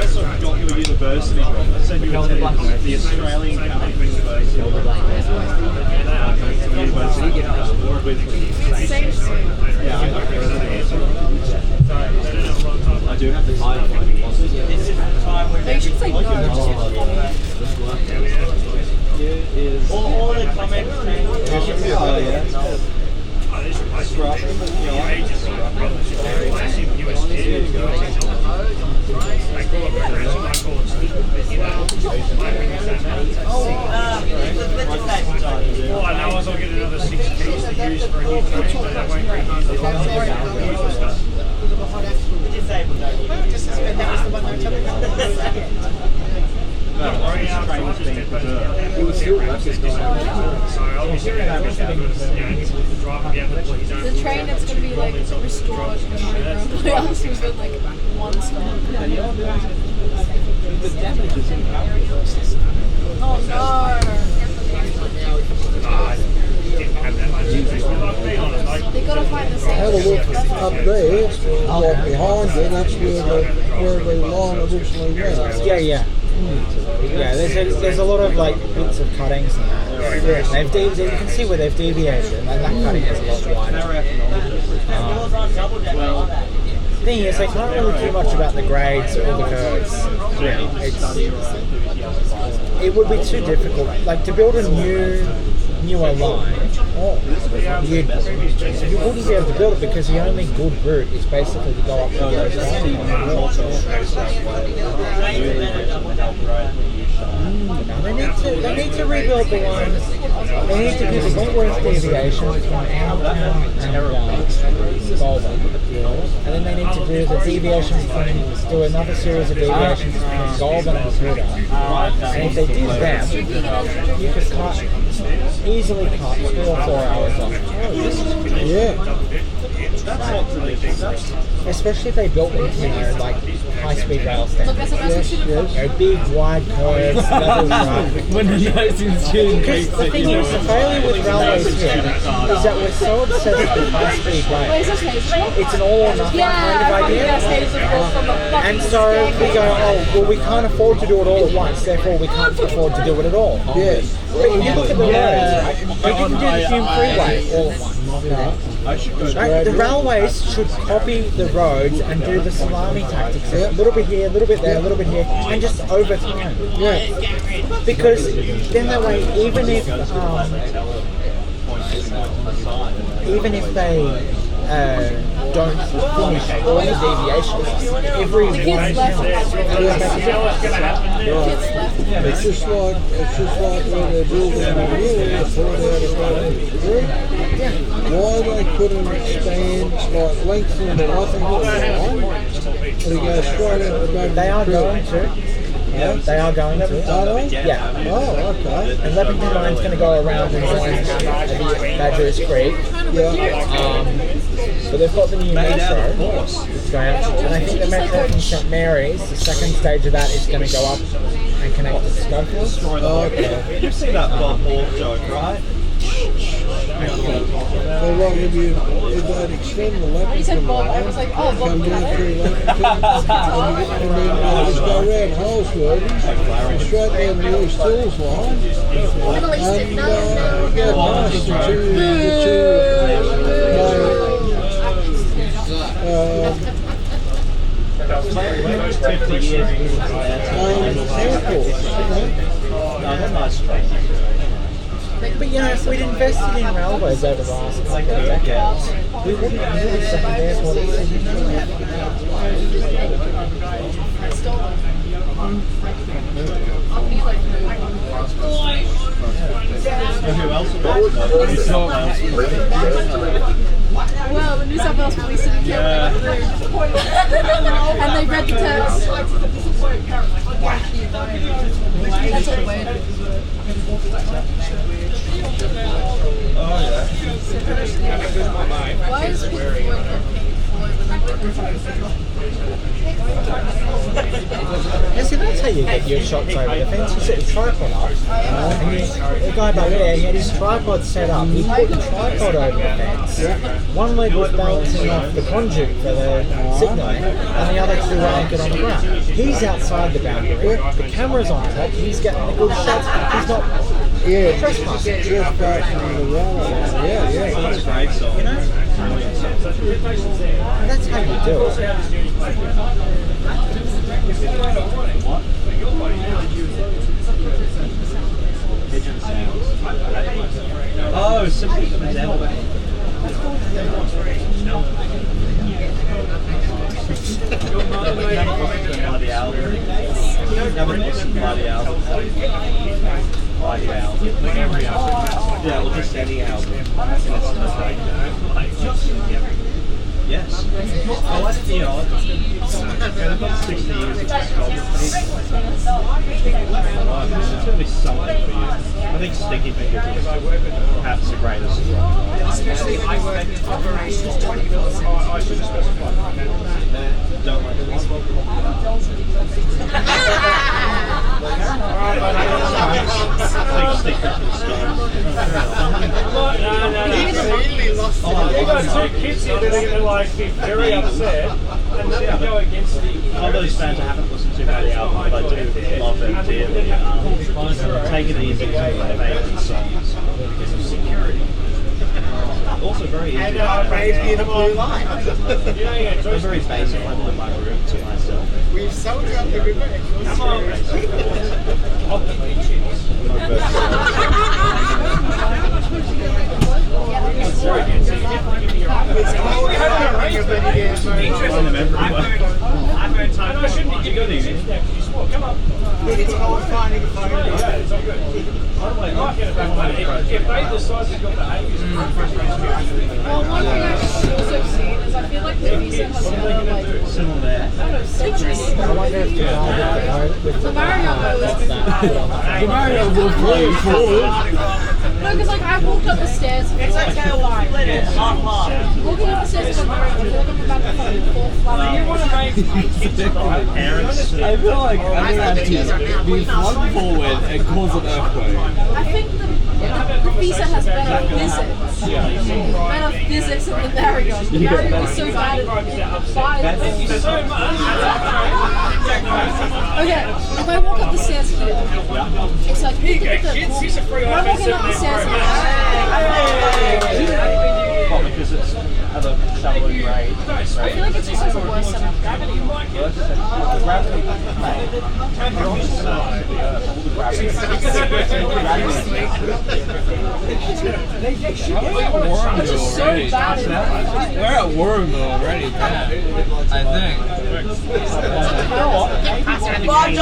also got your university wrong. I said you attended the Australian Catholic University. I do have the time. They should say no. All the comments. All I know is I'll get another 6 keys to use for a new train, but that won't bring me the usual stuff. The train that's going to be like restored and everybody else was in like one stop. Oh no! They gotta find the same. Have a look up there, like behind it, that's where the line originally went. Yeah. Yeah, there's a lot of like bits of cuttings and that. They've you can see where they've deviated, and that cutting is a lot wider. Thing is, they can't really do much about the grades or the curves. It would be too difficult. Like to build a newer line, you wouldn't be able to build it because the only good route is basically to go up the road. They need to rebuild the lines. They need to do the Wentworth deviation between Hamilton and Goulburn. And then they need to do the deviation do another series of deviations between Goulburn and Huda. And if they do that, you could easily cut 3 or 4 hours off. Yeah. Especially if they built them, like high-speed rail standards. Yes. Big, wide curves, level traffic. Because the thing is, the failure with railways here is that we're so obsessed with high-speed rail. It's an all or nothing kind of idea. And so we go, we can't afford to do it all at once, therefore we can't afford to do it at all. Yes. But if you look at the roads, they didn't do the Hume Freeway all at once. Right? The railways should copy the roads and do the salami tactics. A little bit here, a little bit there, a little bit here, and just over time. Yeah. Because then that way, even if they don't finish all the deviations, every one counts. It's just like when they're building the new airport out of 3. Why they couldn't expand, like lengthen the nothing line, and it goes straight out the back. They are going to. Yeah, they are going to. Yeah. Oh, okay. And Leppington Line's going to go around and join Badger's Creek. Yeah. But they've got the new metro going up, and I think the metro from St Mary's, the second stage of that, is going to go up and connect to Schofield. Oh, okay. You've seen that Bob Hawke joke, right? So what if they'd extend the Leppington He said Bob, I line, was like, oh, Bob come down through Leppington, and then just go around Holsworth, and straight down the East Hills line, and go past the two Most 50 years But you know, if we'd invested in railways over the last couple of decades, we wouldn't have the second airport in Sydney. Well, the New South Wales Police didn't kill me. And they read the text. That's all weird. Oh yeah. Why is Pink Floyd called Pink Floyd when they went Yeah, see, that's how you get your shots over the fence. You set the tripod up, and the guy back there, he had his tripod set up. He put the tripod over the fence. One leg was balancing off the conduit for the signal, and the other two were anchored on the ground. He's outside the boundary. The camera's on top. He's getting the good shots. He's not trespassing. Trespassing on the runway. Yeah. That's a great song. You know? That's how you do it. Pigeon sounds. Oh, simply from the devil. Bloody album. Never listened to Bloody album. Bloody album. Yeah, well, just any album. Yes. Oh, that's the odd. They've got 60 years of discography. This is going to be something for you. I think Sticky Fingers is perhaps the greatest. Especially I work in operations 24/7. I should have specified. Don't like this. Stick to the stone. No. You've got two kids here that are going to like be very upset and then go against the... All those fans I haven't listened to about the album, but I do love them dearly. Take It Easy is one of my favourite songs. Because of security. Also very easy. And Baby in a Blue Light. I'm very basic. I live in my room to myself. We've sold you up the river. Come on. I shouldn't give you these. Come on. It's called finding a phone. If they decide to go to A's, Well, one thing I've also seen is I feel like the visa has better, like, Similar there. I don't know, citrus. The Mario will play forward. No, because like I walked up the stairs. It's like tail line. Walking up the stairs from the room, I feel like I'm about to fall flat. you want to make Parents. I feel like I'm going to be flung forward and cause an earthquake. I think the visa has better physics. Better physics than the Mario. The Mario is so bad at fire. Okay, if I walk up the stairs here, it's like when I'm walking up the stairs here. Because it's at a shallow grade. I feel like it's just like a worse set of gravity. Gravity. It's just so bad. We're at Worm already, I think. $5.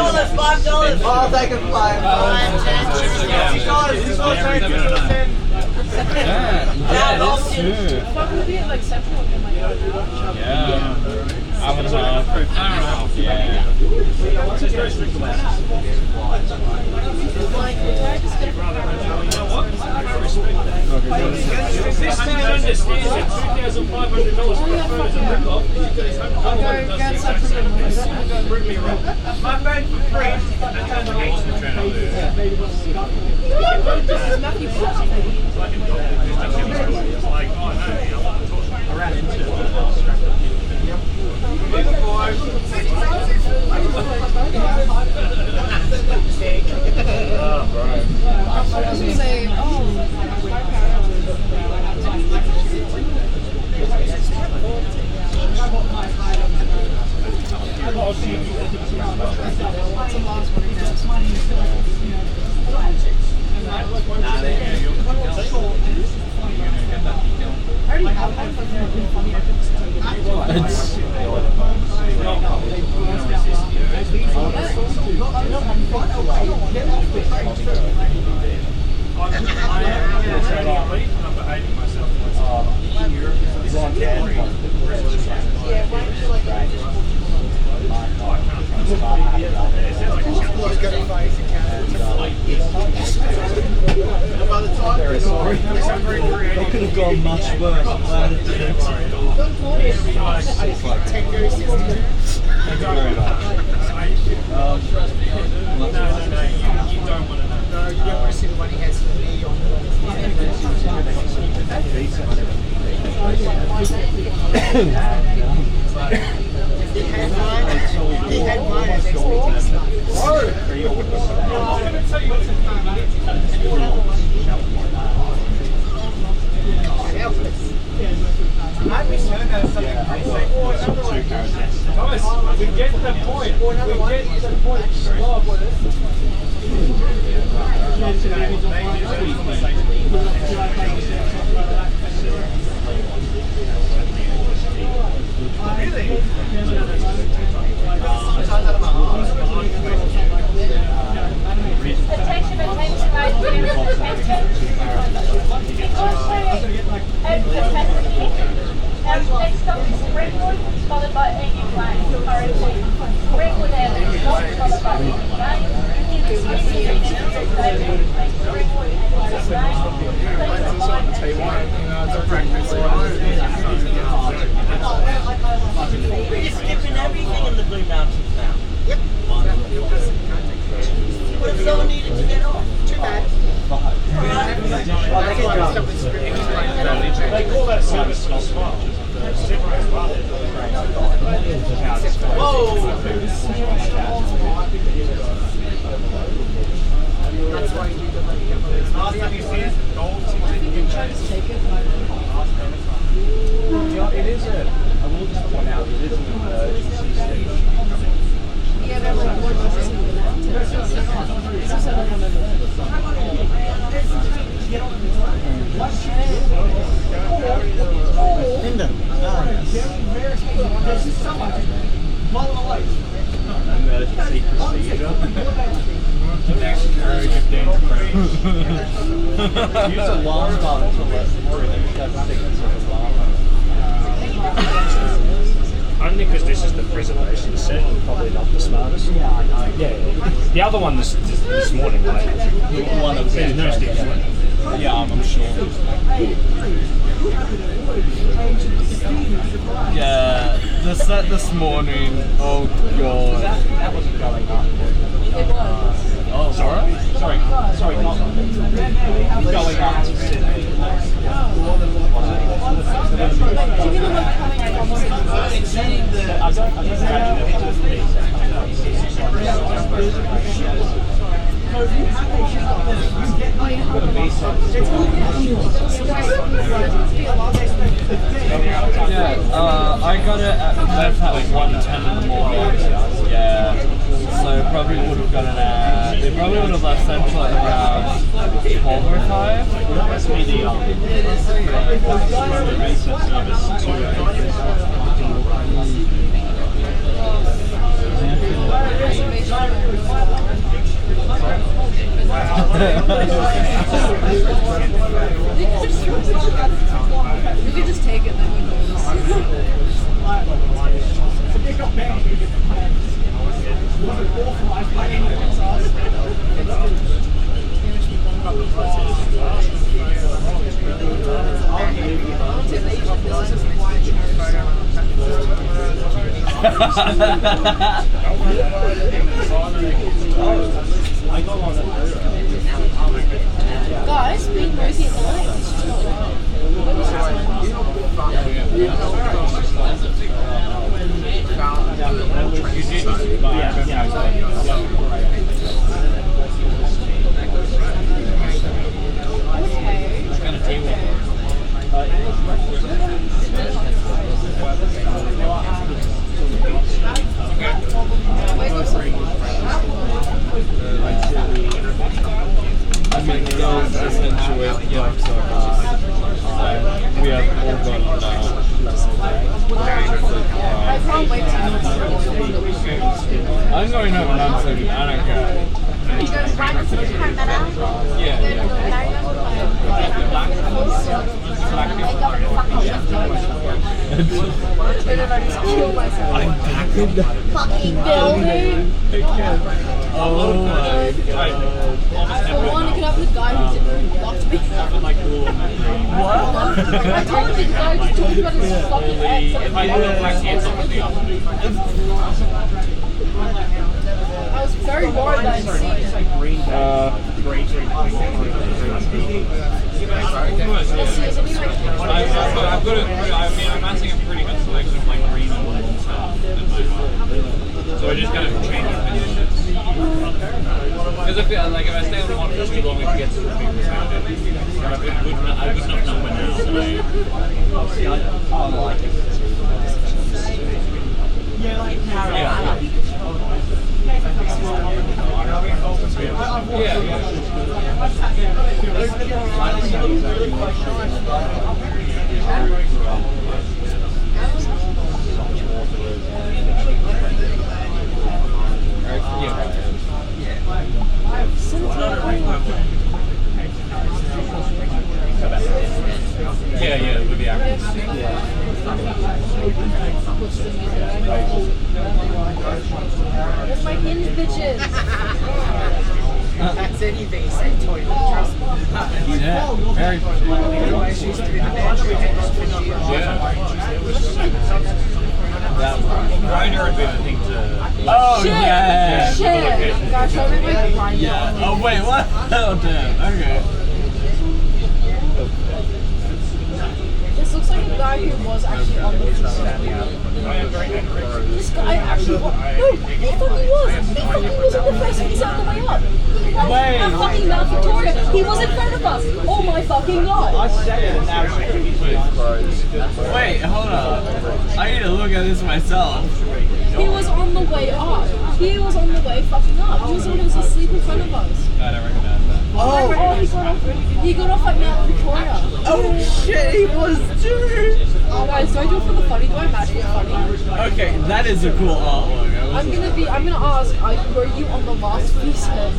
I'll take a $5. Yeah, that's true. Fucking be like central in my yard. Yeah. I'm gonna yeah. this town understands that $2,500 per phone is a rip-off. I'll go grab something. My phone for free. I ran into it. Say, That could have gone much worse. I'm glad it didn't. Thank you very much. Guys, we get the point. We get the point. Attention, attention, next stop is Springwood, followed by Emu Lane. Springwood Avenue, followed by Emu Lane. Springwood You're skipping everything in the Blue Mountains now. Yep. What if someone needed to get off? Too bad. They call that service not smart. Last time you see it, gold. I think you tried to take it. It is I will just point out, it is an emergency station. Yeah, but like one was in the mountains. Emergency procedure. Next carriage of danger. Use alarm button to let them through. Then you have sequence of alarm. Only because this is the preservation set and probably not the smartest. Yeah. The other one this morning, like, The one that was there's no sticks. Yeah, I'm sure. Yeah, the set this morning, oh god. That wasn't going up. It was. Oh, sorry, not going up to Sydney. Yeah, I got it left at like 1:10 in the morning. Yeah, so probably would have got it they probably would have left Central at around 12 or 5. That's me the We could just take it and then we know Guys, being noisy at night. We have all gone I can't wait to I'm going home and I'm sleeping. I don't care. You go right to the camera. Yeah. I'm back in the fucking building. Oh my god. I want to get up with the guy who didn't block me. What? I told the guy to talk about his fucking ex. I was very worried that I'd see him. I'm actually pretty good. collection of like green and blue stuff in my heart. So I just kind of change opinions. Because I feel like if I stay on one for too long, it gets to the big perspective. I would not know by now. So I like it. Yeah, with the actors. Where's my hinge, bitches? That's anything, say toilet, trust me. Yeah, very Grinder would be the thing to... Oh, yeah! Shit! Gosh, show me my grinder. Yeah. Oh, wait, what? Oh, damn. Okay. This looks like a guy who was actually on the This guy actually was. No, he fucking was! He fucking was on the first piece on the way up! Wait! At fucking Mount Victoria! He was in front of us! Oh my fucking god! Wait, hold up. I need to look at this myself. He was on the way up. He was on the way fucking up. He was asleep in front of us. I don't recognize that. Oh, he got off at Mount Victoria. Oh shit, he was too! Oh guys, do I do it for the funny? Do I imagine it funny? Okay, that is a cool artwork. I'm gonna ask, were you on the last piece head?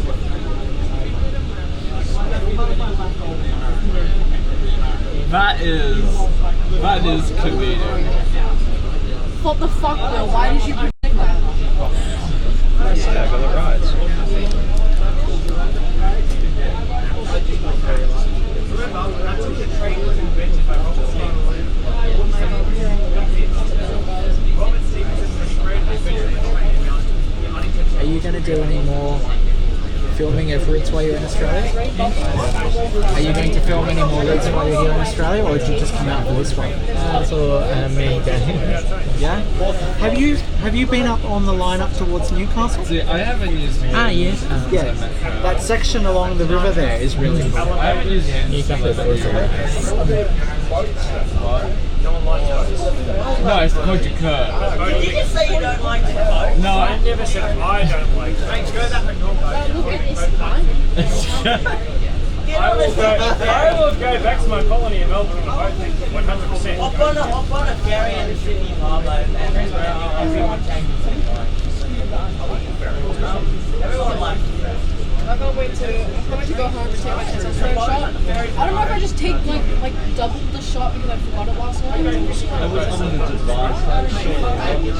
That is comedic. What the fuck, Will? Why did you predict that? Yeah, I got the rides. Are you going to do any more filming of routes while you're in Australia? Are you going to film any more routes while you're here in Australia, or did you just come out for this one? Main day. Yeah? Have you been up on the line up towards Newcastle? See, I haven't used it. Yes. Yeah. That section along the river there is really cool. I haven't used it. Newcastle is also No, it's going to curve. Did you just say you don't like to vote? No, I never said I don't like it. Thanks, go that way, Look at this guy. Get on the I will go back to my colony in Melbourne and vote 100%. Hop on a ferry in the Sydney Harbour and everyone changes their mind. Everyone likes it. I can't wait to go home and take my testosterone shot. I don't know if I just take like double the shot because I forgot it last night. I was on the device. I mean,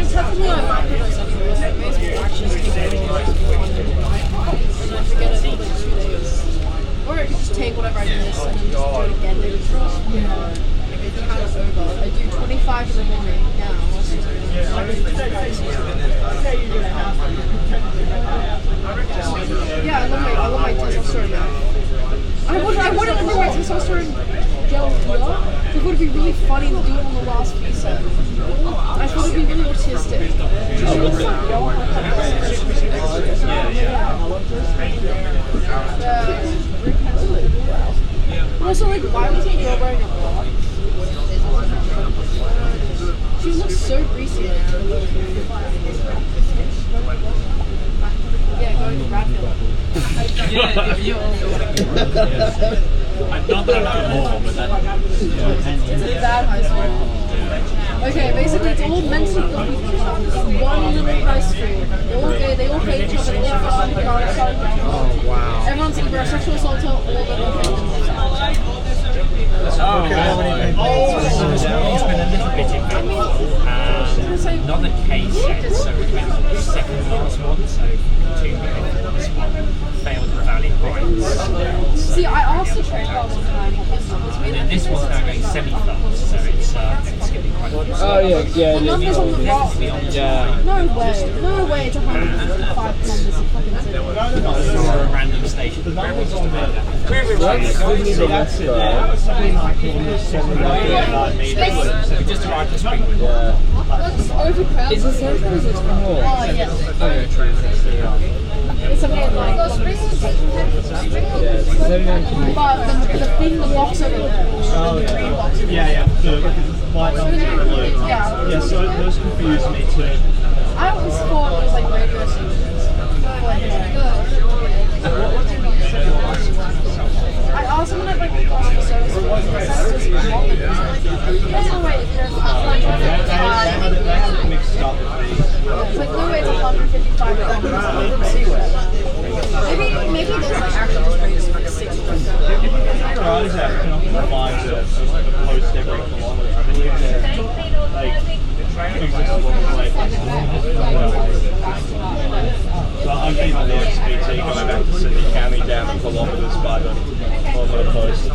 technically I microdose anyway, so it makes me actually take everything like and I forget it for like 2 days. Or I could just take whatever I miss and then just do it again later. It's kind of over. I do 25 in the morning now. Yeah, I love my testosterone now. I wouldn't bring my testosterone gel here. It would be really funny to do it on the last piece. I thought it'd be really autistic. Also, like, why was the girl wearing a bra? She looks so greasy. Yeah, going to Bradfield. Not that I'm more, but that... It's a bad high school. Okay, basically it's all mentally ill people. One little high school. They all hate each other. They all fight outside. Oh, wow. Everyone's either a sexual assaulter or they're all hate themselves. Oh, It's been a little bit involved. Not the case yet, so we went to the second last one, so 2 minutes this one failed the valid points. See, I asked the train bar one time what this was. And then this one's now going semi-fast, so it's skipping quite a lot. Oh yeah, The numbers on the rock. Yeah. No way it's 105 numbers. It's fucking silly. Or a random station. Where we just about that. We just arrived at Springwood. Is it Central or is it Springwood? Oh, yeah. It's okay, like, but the thing, the box over there. Oh, The green box. yeah. The white and blue. Yeah. Yeah, so those confused me too. I always thought it was like radio stations. I asked someone at like the customer service was like, there's no way there's 155. They had it mixed up with these. It's like, no way it's 155 kilometers. I didn't see where. Maybe there's like actually just radius like 60. Right, exactly. You can find a post every kilometre. Like, exists along the way. So I'm even the XPT going back to Sydney County down the kilometres by the posts.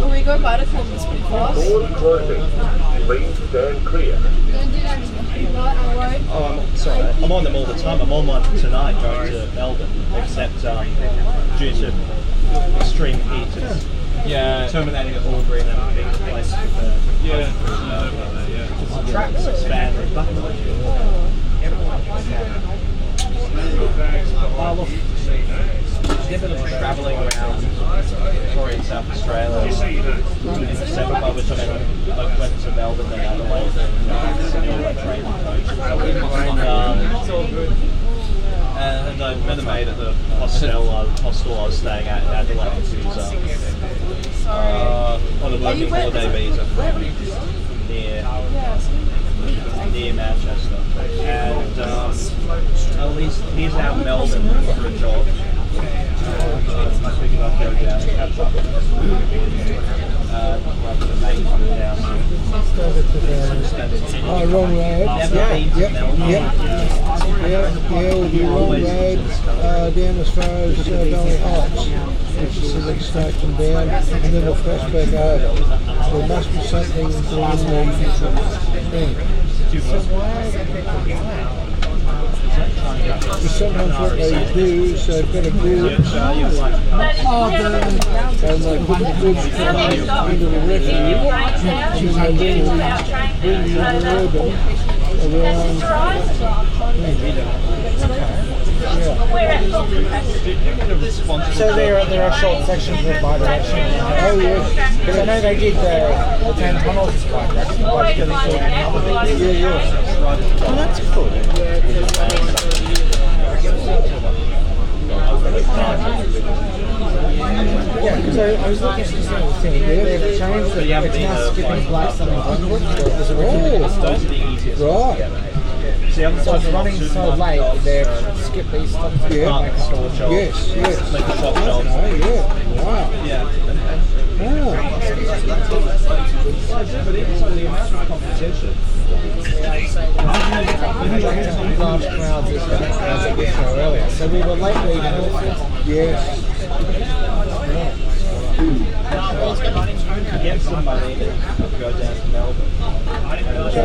Will we go by the Columbus pretty fast? Doors closing. Please stand clear. Oh, I'm sorry. I'm on them all the time. I'm on one tonight going to Melbourne, except due to extreme heat, it's terminating at Albury and then being replaced with the tracks expanded. Look, I did a bit of travelling around Victoria and South Australia in December, by which I went to Melbourne and Adelaide and Sydney all by train and coach. And I met a mate at the hostel I was staying at in Adelaide, who's on a working holiday visa from near Manchester. And at least he's out in Melbourne for a job. I figured I'd go down and catch up with the mate down Oh, wrong road. We'll be wrong road down as far as Valley Heights, which is the next station down, and then we'll cross back over. There must be something in the thing. Because sometimes what they do is they've got a goods and they put the goods into the refuge and they then bring the urban So there are short sections of bi-direction. Oh yes. Because I know they did the 10 tunnels as bi-direction. Oh, that's cool. Yeah, because I was looking at this little thing. They've changed it. It's now skipping Blackstone and Glenwood. Right. So it's running so late, they've skipped these stops and make store jobs. Yes. Like a shop job. Oh yeah. Wow. Yeah. Oh. But even so, the amount of competition. Large crowds as I did show earlier. So we were late leaving it. Yes. To get some money to go down to Melbourne. So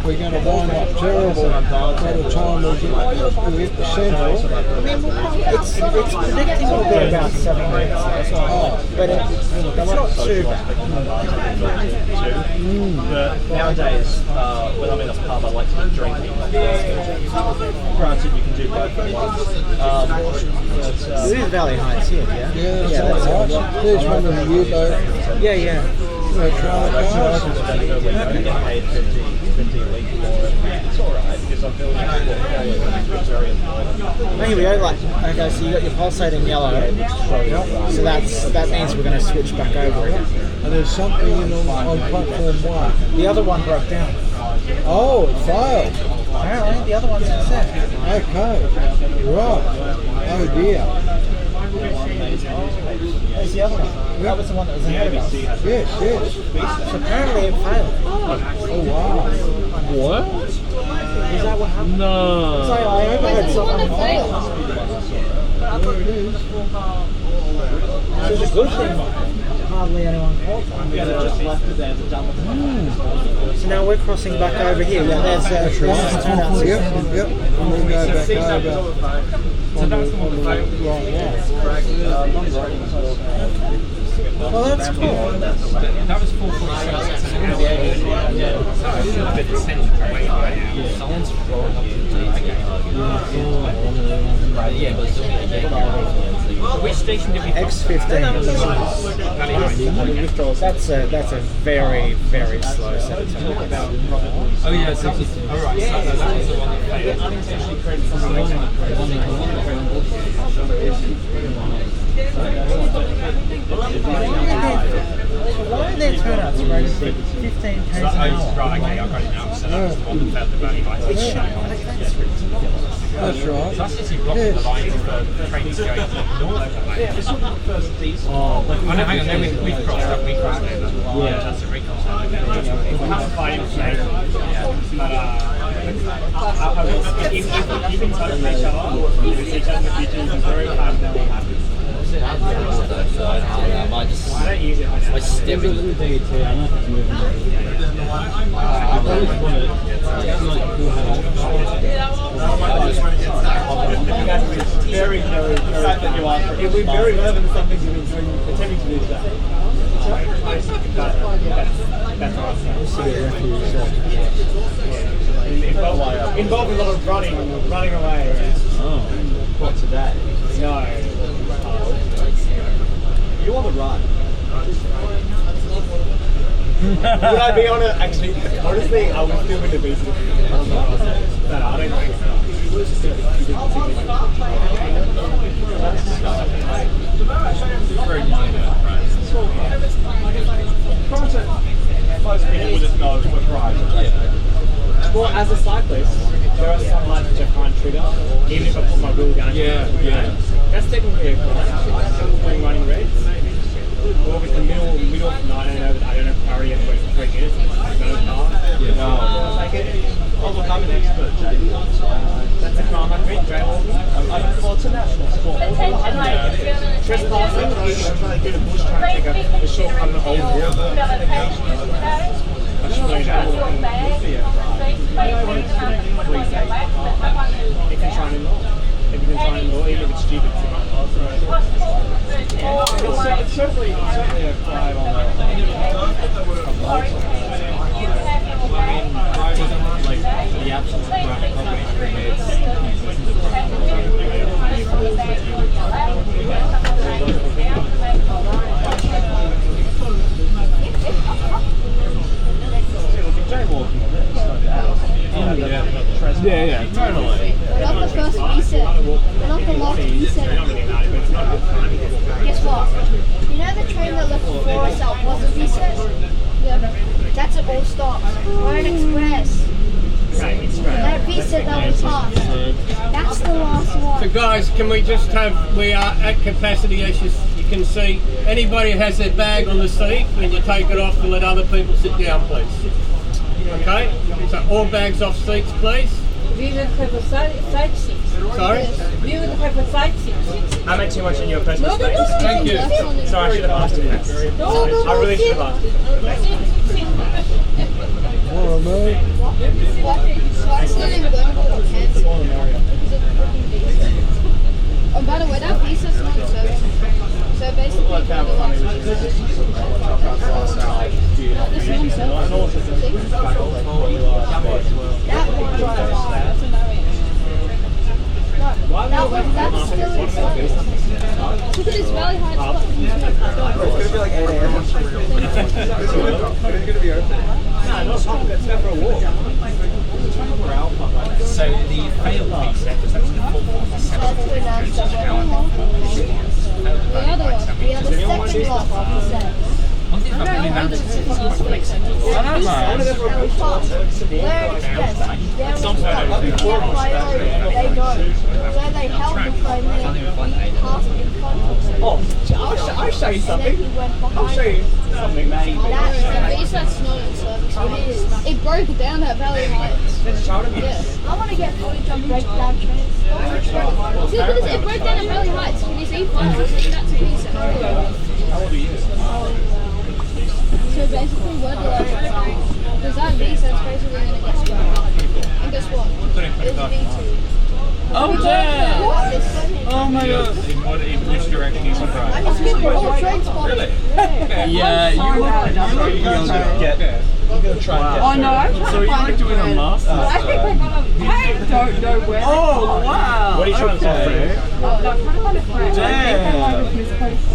we're going to wind up terrible by the time we get to Central. It's predicting will be about 7 minutes. But it's not too bad. But nowadays, when I'm in a pub, I like to be drinking. Granted, you can do both at once. This is Valley Heights here, yeah? Yeah, that's right. There's one of the U-boat. Yeah. Get paid 50 a week for it. It's alright because I'm building a portfolio, which is very important. Here we go, okay, so you got your pulsating yellow, so that means we're going to switch back over again. And there's something on platform 1. The other one broke down. Oh, it failed. Apparently, the other one's set. Okay. Right. Oh dear. There's the other one. That was the one that was ahead of us. Yes. So apparently it failed. Oh wow. What? Is that what happened? No. So I overheard someone fail. There it is. So it's a good thing. Hardly anyone called them. Yeah, they just left it there to dump it. So now we're crossing back over here. Yeah, there's turnouts. Yep. And then go back over on the right Well, that's cool. That was 447. Which station did we X15. That's a very, very slow set of turnouts. Oh yeah, so alright, so that was the one that Why are their turnouts rated 15 km an hour? Right, okay, I got it now. So that was the one that felt the valley heights. That's right. So that's actually blocking the line for the trains going north of that. Oh, no, hang on, no, we've crossed that, we crossed there. Yeah, that's a recross. We can't find information, but if we keep in touch with each other, if we see each other in the future, it's very hard to know what happens. I don't use it. I step in the very, very fact that you are. It'll be very relevant to some things you've been doing, attempting to do today. That's awesome. Involved a lot of running away. Oh. What today? No. You want to run? Would I be on it? Actually, honestly, I would still win the beast. No, I don't think so. Most people would just know we're right. Well, as a cyclist, there are some lines which I can't trigger, even if I put my wheel down. Yeah. That's technically a crime. When running reds. Or if it's the middle of the night, I don't have priority anyway for 3 minutes. No car. Oh, look, I'm an expert, Jay. That's a crime, I think. Well, it's a national sport. Trespassing, I'm trying to get a bush, trying to take a shortcut in the whole world. I should know that. If you're trying to know. If you can try and law, even if it's stupid. It's certainly a 5 on the absence of private property creates yeah, totally. We're not the first V-set. We're not the last V-set. Guess what? You know the train that left before us out was a V-set? Yeah. That's at all stops. We're an express. That V-set that we passed. That's the last one. So guys, can we just have, we are at capacity as you can see. Anybody has their bag on the seat, when you take it off to let other people sit down, please. Okay, so all bags off seats, please. We will have a side seat. Sorry? We will have a side seat. I meant too much in your personal space. Thank you. Sorry, I should have asked you that. I really should have asked you. Oh, no. Oh, by the way, that piece is not service. So basically, this one's that's still in service. Look at this valley heights. It's going to be like 8 a.m. It's going to be open. No, not long. Let's go for a walk. So the failed V-set was actually the 447. The other one, the second block of the set. One thing about Blue Mountains is it's quite flexible. They're express. They're priority. They don't. So they held the train there. He passed in front of them. Oh, I'll show you something. I'll show you something. The V-set's not in service. It broke down at Valley Heights. Yeah. I want to get footage on breakdown trains. See, look at this. It broke down at Valley Heights. Can you see? That's a V-set. How old are you? So basically, we're the lowest. Because that V-set Yeah, you're gonna get. You're gonna try and get. Oh no, I'm trying So to you're find like doing a master's. I think they're gonna. I don't know where. Oh wow! What are you trying to say? Oh, no, I'm trying to find a friend. I think they're like a misplaced.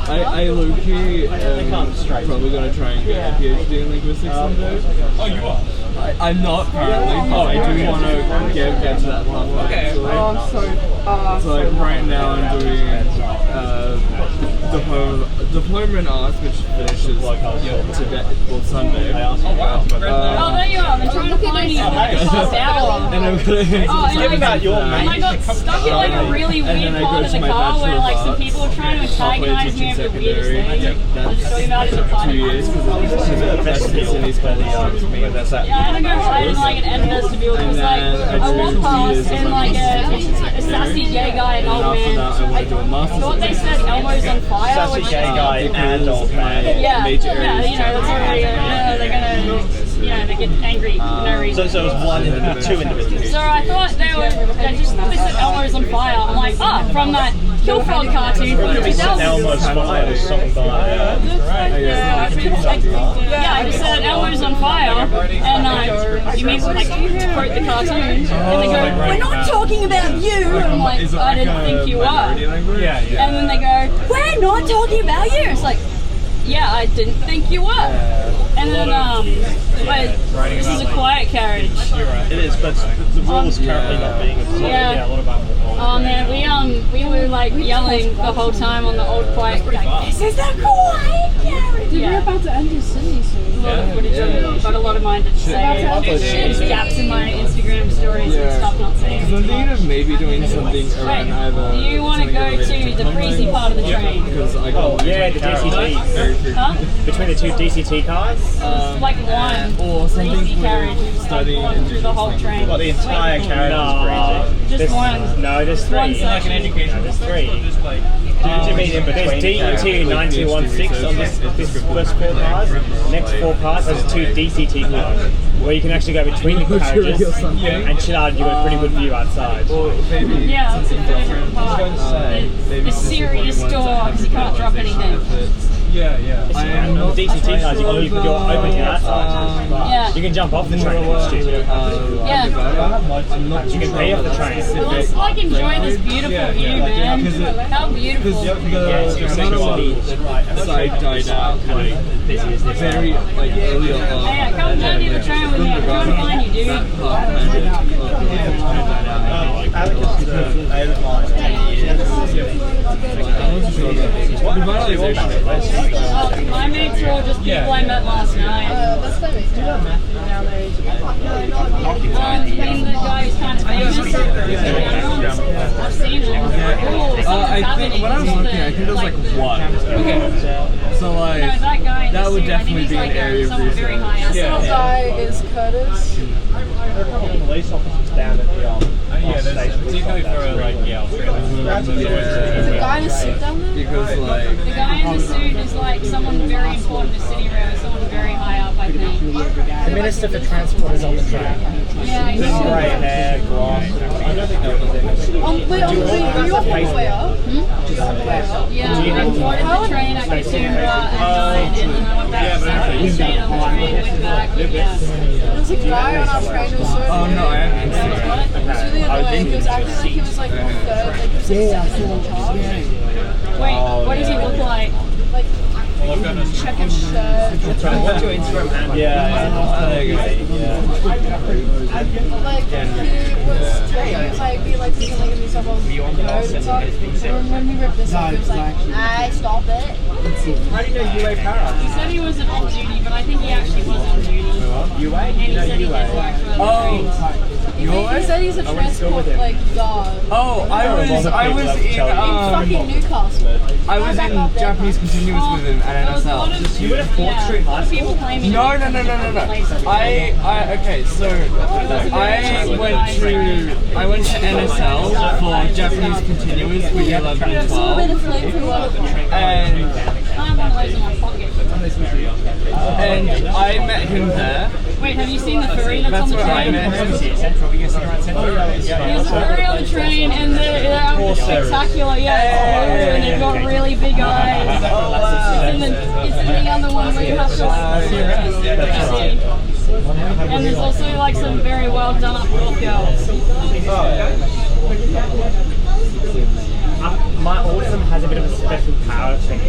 I low-key probably gonna try and get a PhD in linguistics someday. Oh, you are? I'm not currently, but I do want to get to that pathway. Okay. So, So like right now I'm doing diploma in arts, which finishes today, well Sunday. Oh wow. Oh, there you are. I've been trying to find you for the past hour. And I'm gonna Give me about your And I mate. got stuck in like a really And weird then I part go of to the my car where Bachelor like of some Arts, people were trying to halfway antagonize me teaching over the weirdest secondary. thing. I was just talking about it in the 2 party. years because That's that. Yeah, I had to go hide in like an end vestibule because like I walked past and like a sassy gay guy and old man. I thought they said Elmo's on fire. Sassy which- gay guy and old man. Yeah, yeah, you know, that's already, they're gonna, you know, they get angry for no reason. So it was two individuals. So I thought they said Elmo's on fire. I'm like, from that Kill Frog cartoon from the 2000s. Elmo's Fire was sung by. Yeah, I just said Elmo's on fire, and you mean like to quote the cartoon, and they go, "We're not talking about you." I'm like, I didn't think you were. Yeah. And then they go, "We're not talking about you." It's like, yeah, I didn't think you were. And then this is a quiet carriage. It is, but the rules currently not being observed. Yeah. Oh man, we were like yelling the whole time on the old quiet. Like, this is the quiet carriage. we're about to enter Sydney soon. A lot of footage of it, but a lot of mine didn't say it. There's gaps in my Instagram stories and stuff not saying. I'm thinking of maybe doing something around either. Do you want to go to the breezy part of the train? Because I got Yeah, the DCT. Huh? Between the two DCT cars? It's like one or something breezy carriage. studying Going through the whole train. Well, the entire carriage is breezy. Just one. No, there's three. One section. There's three. Do you mean in between? There's DT9216 on this first 4 cars. Next 4 cars has 2 DCT cars, where you can actually go between the carriages and chill out and you got a pretty good view outside. Yeah, that's the favorite part. The serious door, because you can't drop anything. Yeah. On the DCT cars, you can leave the door open to that side. Yeah. You can jump off the train if it's stupid. Yeah. You can pay off the train. Well, let's like enjoy this beautiful view, man. How beautiful. the side died out like very like early on. Hey, come journey the train with me. I'm trying to find you, dude. Alex is the mate of mine. 10 years. My mates are all just people I met last night. That's the next down there. Being the guy who's kind of famous. I've seen him. I think when I was looking, I think there was like one. Okay. So like No, that guy in the that would suit, I think definitely he's be an like area of someone very research. high up. This little guy is Curtis. There are a couple of police officers down at the there's particularly for like There's a guy in a suit down there? Because like The guy in the suit is like someone very important to City Road, someone very high up, I think. The Minister for Transport is on the train. Yeah, he's grey hair, glass. I don't think that was it. Wait, are you on the way up? Yeah, I boarded the train at Katoomba at 9 and then I went back to Sydney, stayed on the train, went back, yeah. There's a guy on our train who was so oh no, I haven't seen it. It was really annoying. He was acting like he was like on third, like he was like second in charge. Wait, what does he look like? Like checkered shirt. What's your Instagram handle? Yeah. Like he was like be like thinking like if he's someone code and stuff. And when we ripped this up, he was like, "I stop it." How do you know UA Para? He said he wasn't on duty, but I think he actually was on duty. UA? And he said he did work for the trains. He said he's a transport like guard. Oh, I was in fucking Newcastle. I was in Japanese continuous with him at NSL. You would have fought Street High School? People claiming No. Okay, so I went to NSL for Japanese continuous with 11 and 12, and I met him there, Wait, have you seen the ferry that's on the train? There's a ferry on the train, and they're spectacular. Yeah, and they've got really big eyes. And then it's the other one where you have to like see. And there's also like some very well done up rock girls. My autism has a bit of a special power thing,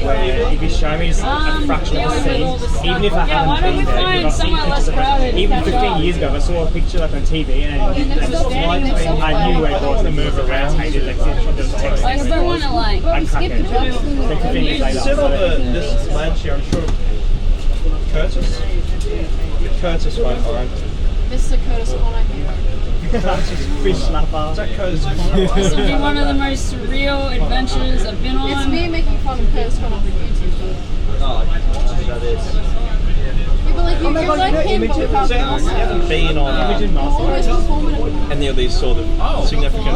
where if you show me just a fraction of a scene, even if I haven't been there, if I've seen pictures of it, even 15 years ago, if I saw a picture like on TV and I knew where it was and moved around, I did like text. I still want to like. I can't get it. Sit on this ledge here, I'm sure. Curtis? Curtis won't mind. Mr. Curtis Connor here. Fish snapper. Is that Curtis Connor? This will be one of the most surreal adventures I've been on. It's me making fun of Curtis Connor on YouTube. Oh, that is. Yeah, but like you're like him, but without the You haven't been on any of these sort of significant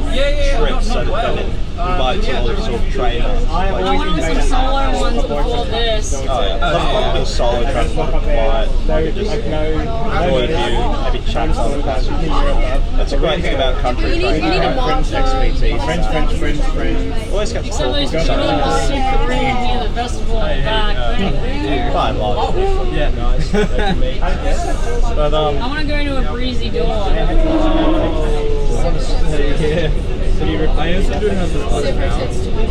trips so that they invite you all sort of trainers. I went on some solo ones before this. Oh yeah, the solo travel quiet, just enjoy the view, maybe chat to other passengers. That's a great thing about country trains. You need a master. Friends. Always get Except those children were super rude near the festival and back. Fine, like. Yeah, nice. But I want to go to a breezy door. I also do have this other now.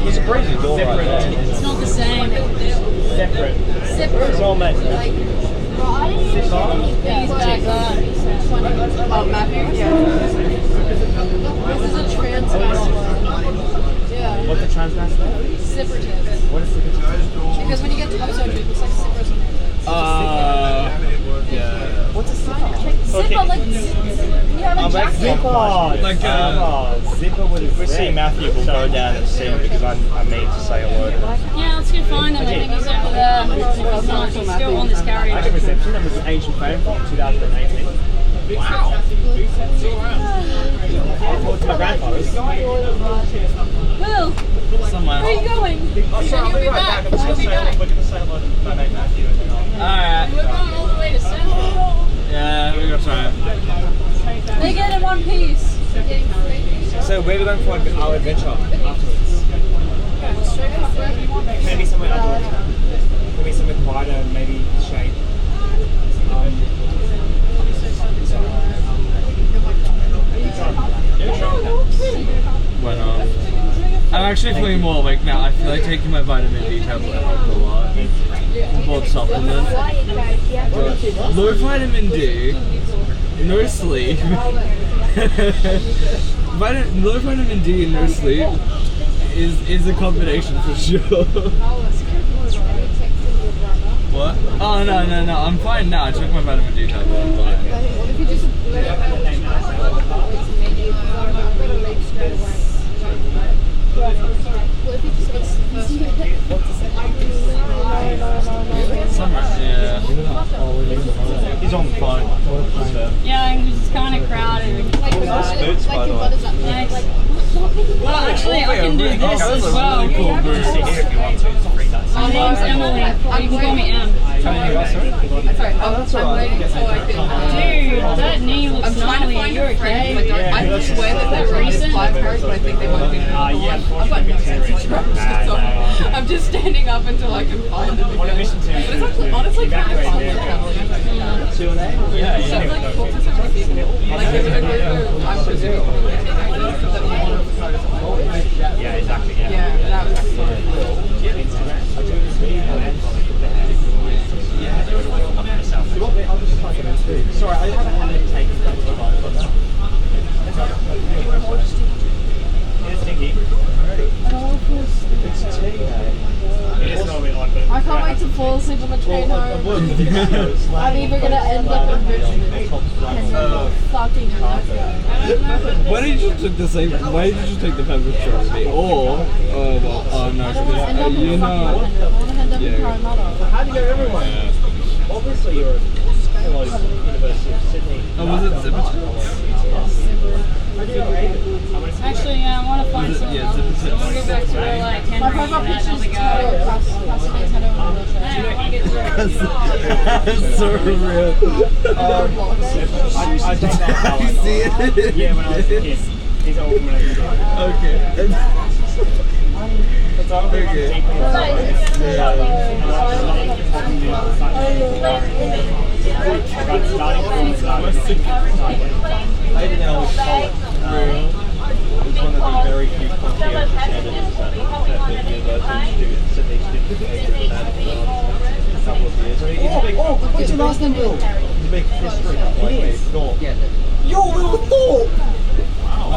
It's a crazy door right there. It's not the same. Separate. It's all meant. Bro, I didn't even get anything. He's back there. Oh, Matthew? Yeah. This is a transmaster. Yeah. What's a transmaster? Separatist. What is separatist? Because when you get to episode 2, it looks like zippers on Yeah. What's a zipper? Zipper, like, you have a jacket. Zipper with a We see Matthew will go down and see him because I need to say hello to him. Yeah, let's go find him. I think he's over there. He's still on this I got carriage. reception. That was an ancient phone from 2018. Wow. I talked to my grandfather's. Will, Somewhere. where are you going? He'll be back. We're going to say hello to my mate Matthew. Alright. We're going all the way to Central. Yeah, we're gonna try it. They get in one piece. So where are we going for our adventure afterwards? Maybe somewhere outdoors. Maybe somewhere quieter, maybe shade. Why not? I'm actually feeling more awake now. I feel like taking my vitamin D tablet helped a lot. Both supplements. Low vitamin D, no sleep. Low vitamin D and no sleep is a combination for sure. What? Oh no, I'm fine now. I took my vitamin D tablet. I'm fine. Yeah. He's on the phone. Yeah, it's kind of crowded. Nice boots, by the way. Thanks. Well, actually, I can do this as well. Really cool boots. My name's Emily. You can call me Em. Sorry, I'm waiting so I can. Dude, that knee looks I'm trying to gnarly. find You your okay? friends, but I swear that they're recent 5 cars, but I think they might be. I've got no sense of direction, so I'm just standing up until I can find them again. But it's actually honestly kind of fun with traveling. Yeah, So like talk to so many people. Like there's a group of I'm presuming Yeah, exactly. yeah, that was Sorry, I haven't had to take I can't wait to fall asleep on the train home. I'm either gonna end up in Richmond and fucking Why did you take the same? Why did you take the temperature with me? Or oh no, you know. How do you know everyone? Yeah. Obviously, you're University of Sydney. Oh, was it Zipperton? Actually, yeah, I want to find something else. I want to go back to where like Henry and that other guy. That's so real. I don't know how You see it? Yeah, when I was a kid. He's old when I was a kid. Okay. That's all okay. I didn't know what to call it. It was one of the very few concierge candidates that the university do Sydney students for that a couple of years. What's your last name, Will? It's a big history, like we thought. Yo, Will Thorpe! Oh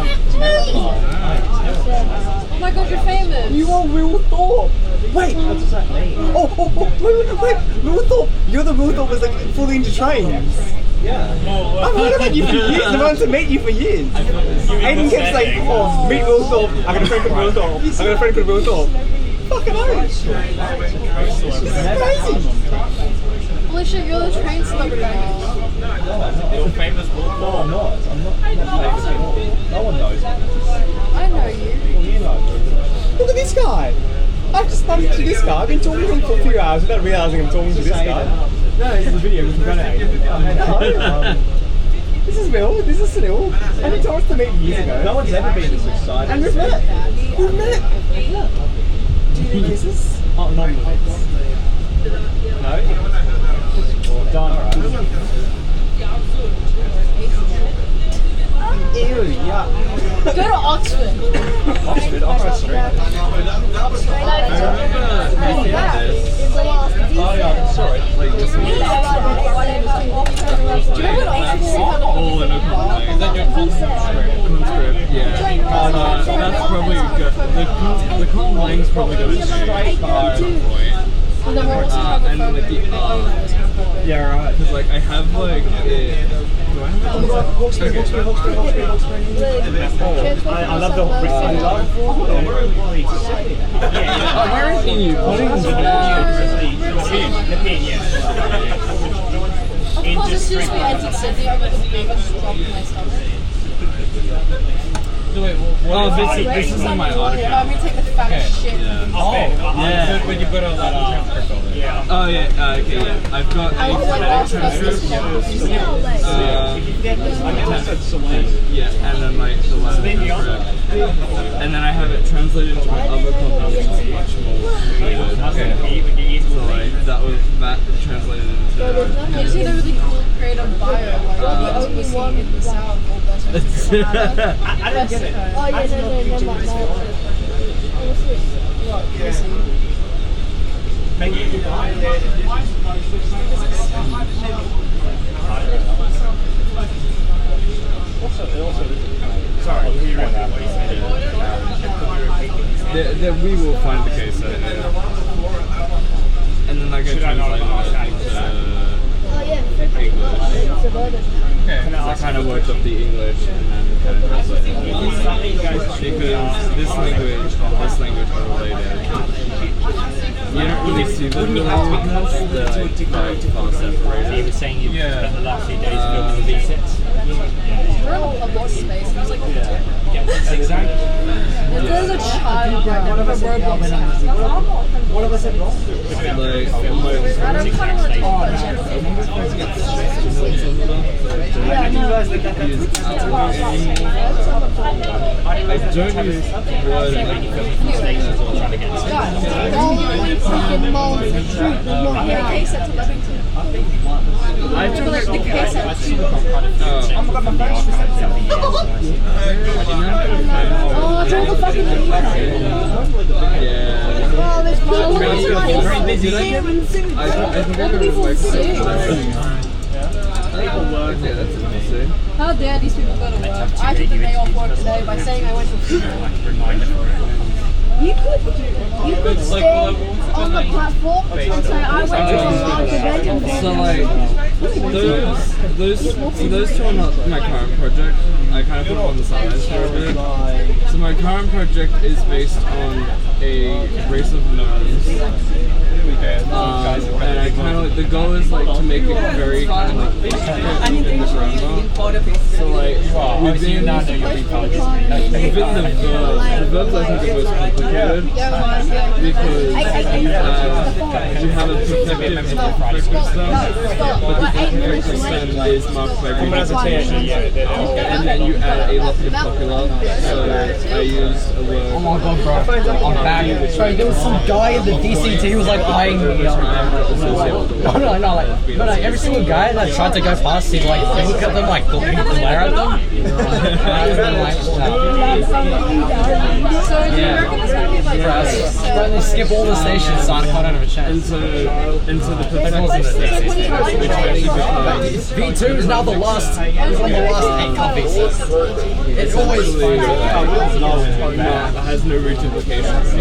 my god, you're famous! You are Will Thorpe! Wait! What does that mean? Wait! Will Thorpe! You're the Will Thorpe was like fully into trains. Yeah. I've heard about you for years. I wanted to meet you for years. Aiden kept saying, oh, meet Will Thorpe. I got a friend called Will Thorpe. I got a friend called Will Thorpe. Fucking hell. This is amazing. Holy shit, you're the train celebrity now. You're famous. No, I'm not. I'm not famous at all. No one knows me. I know you. Well, you know. Look at this guy. I've just bumped into this guy. I've been talking to him for a few hours without realising I'm talking to this guy. No, this is a video. This is Hello. This is Will. This is Sunil. And he told us to meet years ago. No one's ever been this excited. And we've met. We've met. Do you need kisses? Oh, no. No? Well, done. Ew, yeah. Go to Oxford. Oxford Street. Oh yeah, sorry. Like this one. Do you know what Oxford? All in a common way. Is that your conscript? Yeah. That's probably good. The common lang's probably going to change at some point. And then we're also And like the Yeah, right. because like I have like the. Do I have I love the I love where is he? Of course, as soon as we entered Sydney, I got the biggest drop in my stomach. This is in my autograph. I'm gonna take the fattest shit. Yeah. But you put all that on transcript. Yeah. Oh yeah. Okay. Yeah. I've got a phonetic transcript. Yeah, and then like the Latin transcript, and then I have it translated into my other copy, which is much more fluid. So like that translated into. You see the really cool creative bio, like the only one in the South. I don't get it. Oh yeah, no, never mind. Then we will find the case and then I can translate it into English. I kind of worked up the English and then kind of translated it into English. Because this language and this language are related. You don't really see them really because they're like far separated. You were saying you spent the last few days filming the V6? We're in a watch space, there's like Exactly. There's a child right now with a Roblox. What have I said wrong? I don't kind of want to talk about I don't use word I took like the case at oh, it's all the fucking yeah. Oh, there's people How dare these people go to work? I took the day off work today by saying I went to You could stay on the platform and say I went to a large event and so like those two are not my current project. I kind of put them on the side for a bit. So my current project is based on a race of gnomes. And I kind of like the goal is like to make it very kind of like intricate in the grammar. So like obviously you now know your V card. Within the verbs I think it was complicated because you have a perfective stuff, but the imperfective stem is marked by green and then you add a locative copula, so I used a word. Oh my god, bro. I'm back. Sorry, there was some guy in the DCT who was like eyeing me up. No, every single guy that tried to go past, he'd like look at them, like glare at them. They skip all the stations, so I can't have a chance. Into the perfective stem. V2 is now the last, one of the last 8 copies. It's always it has no root implications.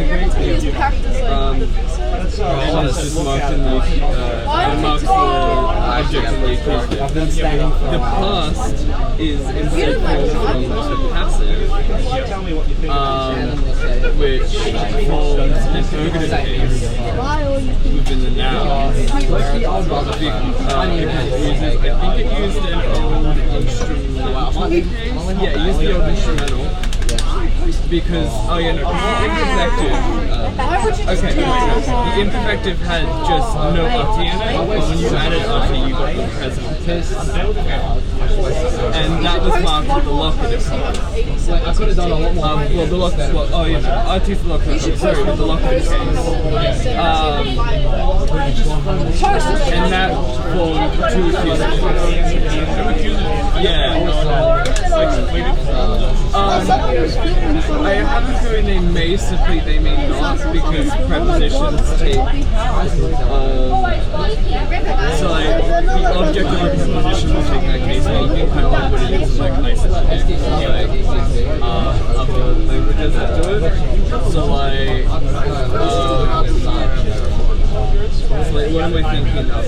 It's just marked in the marked for adjectively acoustic. The past is instead called from the passive, which forms an ergative case within the noun. I think it used an old instrumental case. Yeah, it used the old instrumental. Because, the imperfective had just no RT in it, but when you added RT you got the present tense. And that was marked with the locative. I could have done a lot more. Well, the locative, RT's the locative, sorry, but the locative case. And that formed 2 accusations. Yeah. I have a feeling they may supply, they may not, because prepositions take, so like, the object of a preposition will take that case, but you can kind of like put it into like isolated, other languages that do it. So like, what am I thinking of?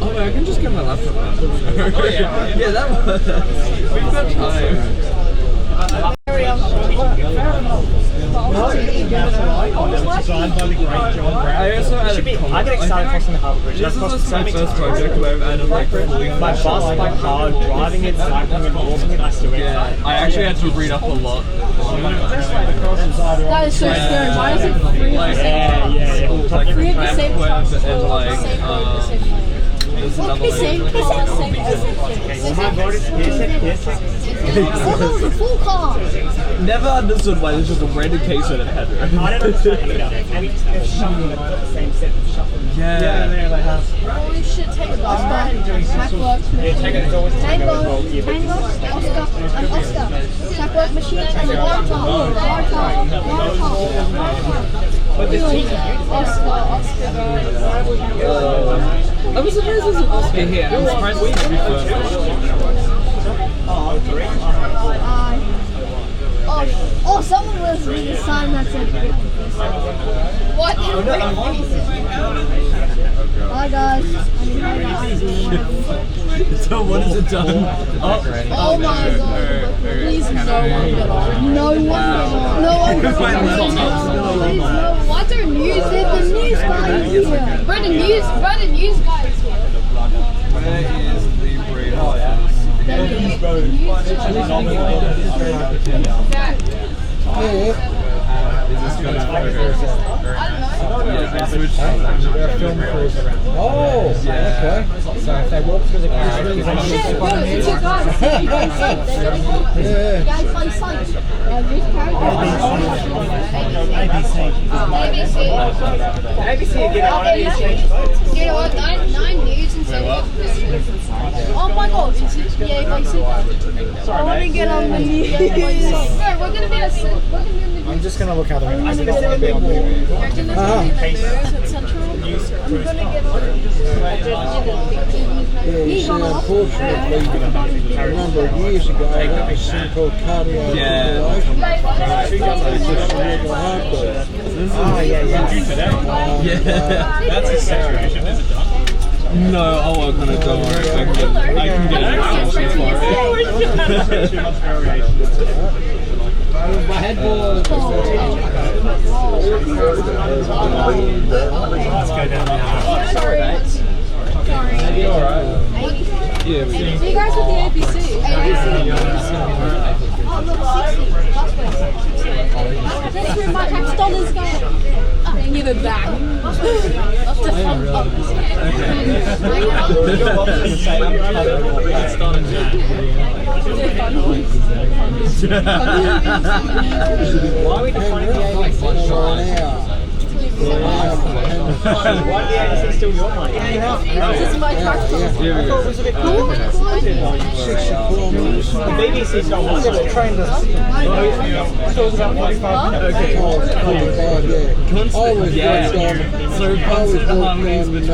Oh, I can just get my laptop out. Oh, yeah, that was. We've got time. I also added I get excited crossing the harbour bridge. This is my first project where I've added like fully my bus, my car, driving it, cycling and walking it, I still get excited. I actually had to read up a lot. That is so scary. Why is it 3 of the same? Like 3 of the same and like there's another full car. Never understood why there's just a random case on a header. I don't understand either. And they've shuffled the same set of shuffling. Yeah, they have. Holy shit, take it. Tackwork machine. Tango, Oscar, and Oscar. Tackwork machine and water. But the team Oscar. I was surprised there's an Oscar here. I'm surprised we didn't refurbished. Oh, someone was reading a sign that said what? Hi guys. So what has it done? Oh my god. Please no one get on. No one get on. Please no. Why don't news? The news guy is here. Brendan news guy is here. Where is the brain office? Oh, okay. So if they walk through the car, ABC get on it. You know what? 9 news and 7. Oh my god, is it? Yeah, I want to get on the news. Bro, we're going to be on the I'm just gonna look out the window. I'm gonna get on the news at Central. I'm gonna get on Yeah, you see, unfortunately, a number of years ago, there was something called cardiac fibrillation. That's a situation, is it done? No, I'll work on it, don't worry. I can get an extension for it. My headboard. Let's go down now. Sorry. Alright. Yeah, So you guys with the ABC? ABC. Oh, look, 60. That's where my tax dollars go. Give it back. That's the fun part. Why are we defining the ABC? Why the ABC still your money? This is my tax dollars. I thought it was a bit cool. The BBC's not one of the train I thought it was about 45 minutes. Okay. Always Yeah. So constant harmonies between.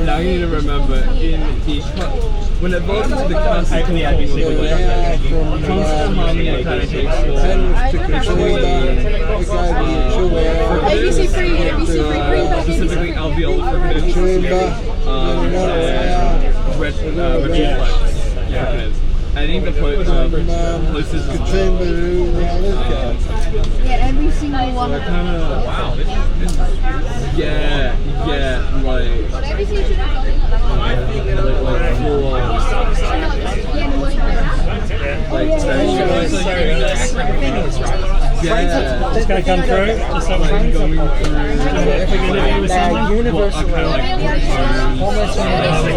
Now you need to remember in the when it goes into the constant harmony mechanics ABC free, specifically alveolar fricative I think the closest yeah, every single one. Wow, this is yeah, like ABC should have Just going to come through. Just so They're almost universally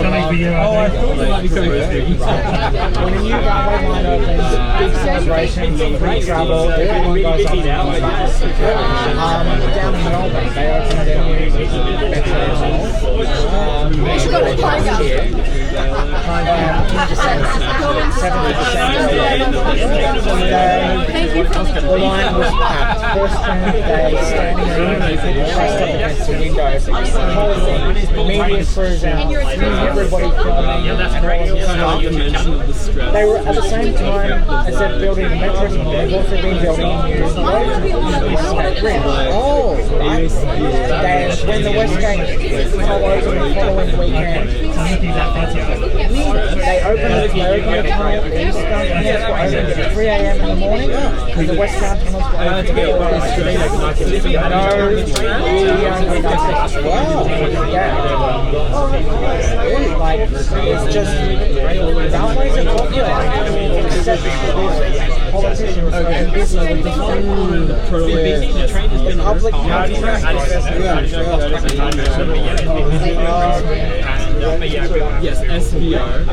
coming for you. Oh, I thought you might be coming. When a new runway line opens, big celebration, free travel, everyone goes up and down in Melbourne, they open their new We should go to Tiger. Thank you for the line was packed. First train day, standing room, pressed up against the windows. The whole thing, media crews out, everybody filming, and all of the stuff. They were at the same time as they're building the metro, they've also been building new roads rim. Oh, right? When the West Gate follows on the following weekend, they open the tunnel east, tunnels were opened at 3 a.m. in the morning, and the westbound tunnels were opened at 4 Like, it's just, railways are popular, except politicians are busy with the public yes, SVR.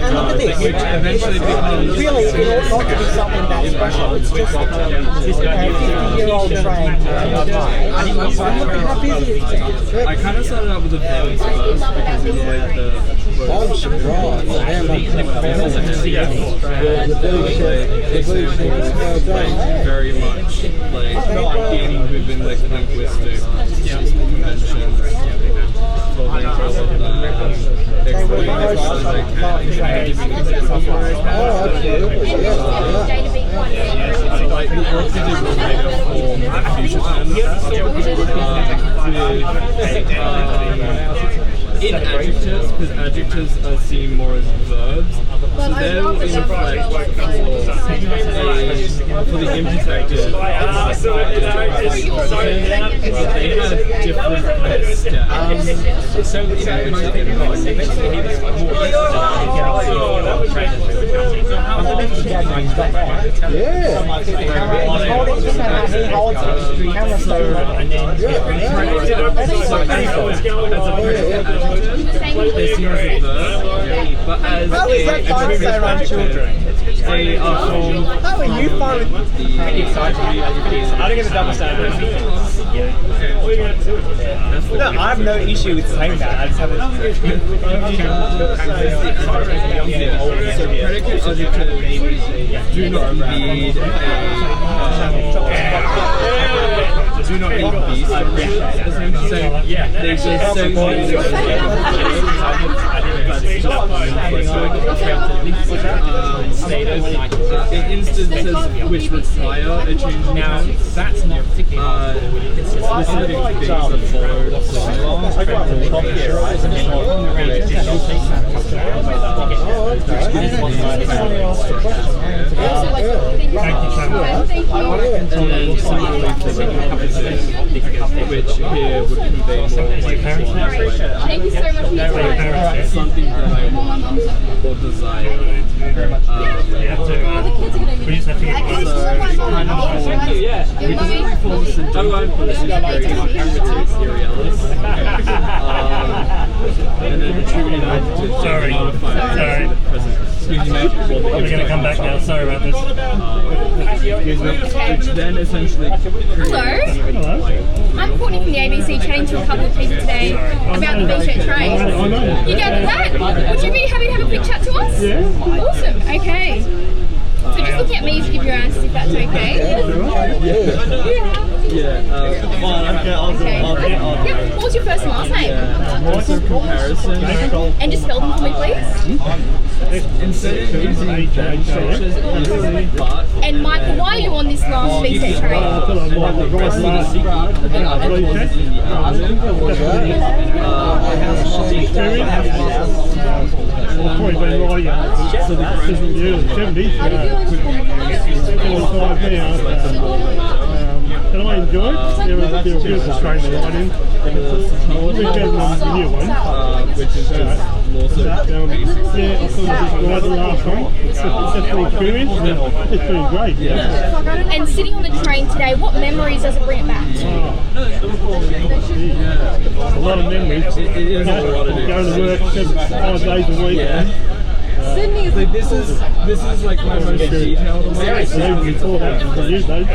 And look at this. Eventually becomes Really, it ought not to be something that special. It's just a 50-year-old train. Look how busy it is. I kind of started out with the Vans first because it's like the. I'm surprised. Very much like gaining within like linguistic conventions. Following all of that. Like the orchided form future in adjectives, because adjectives are seen more as verbs, so they'll inflect for the imperfective. They have different kind of stats. So they see as a verb, but as how is that fun to say around children? They are formed. How are you fun with pretty excited? I don't get a double standard. No, I have no issue with saying that. I just have So predicate adjectives do not need do not need B structures. They just say in instances which require a change in Now, that's not particularly specific things that follow the which here would convey more Thank you so much for your time. something that I want or desire. We just have to get and then attributing that to modify excuse me, We're going to come back now, sorry about this. which then essentially Hello. I'm Courtney from the ABC, chatting to a couple of people today about the V-shaped train. You go to that? Would you be happy to have a quick chat to us? Yeah. Awesome. Okay. So just looking at me to give your answers, if that's okay. Okay. Yep. What was your first and last name? comparison. And just spell them for me, please. Instead of using And Michael, why are you on this last V-shaped train? I've probably been riding since the early 70s. 45 now. And I enjoy it. They're a beautiful train to ride in. We've got the new one. Which is just more so yeah, I thought I just ride the last one. It's the experience. It's been great. Yeah. And sitting on the train today, what memories does it bring it back to? A lot of memories. It is a lot of Going to work 5 days a week. Like this is like my most detailed one. Even before that, for you, Dave.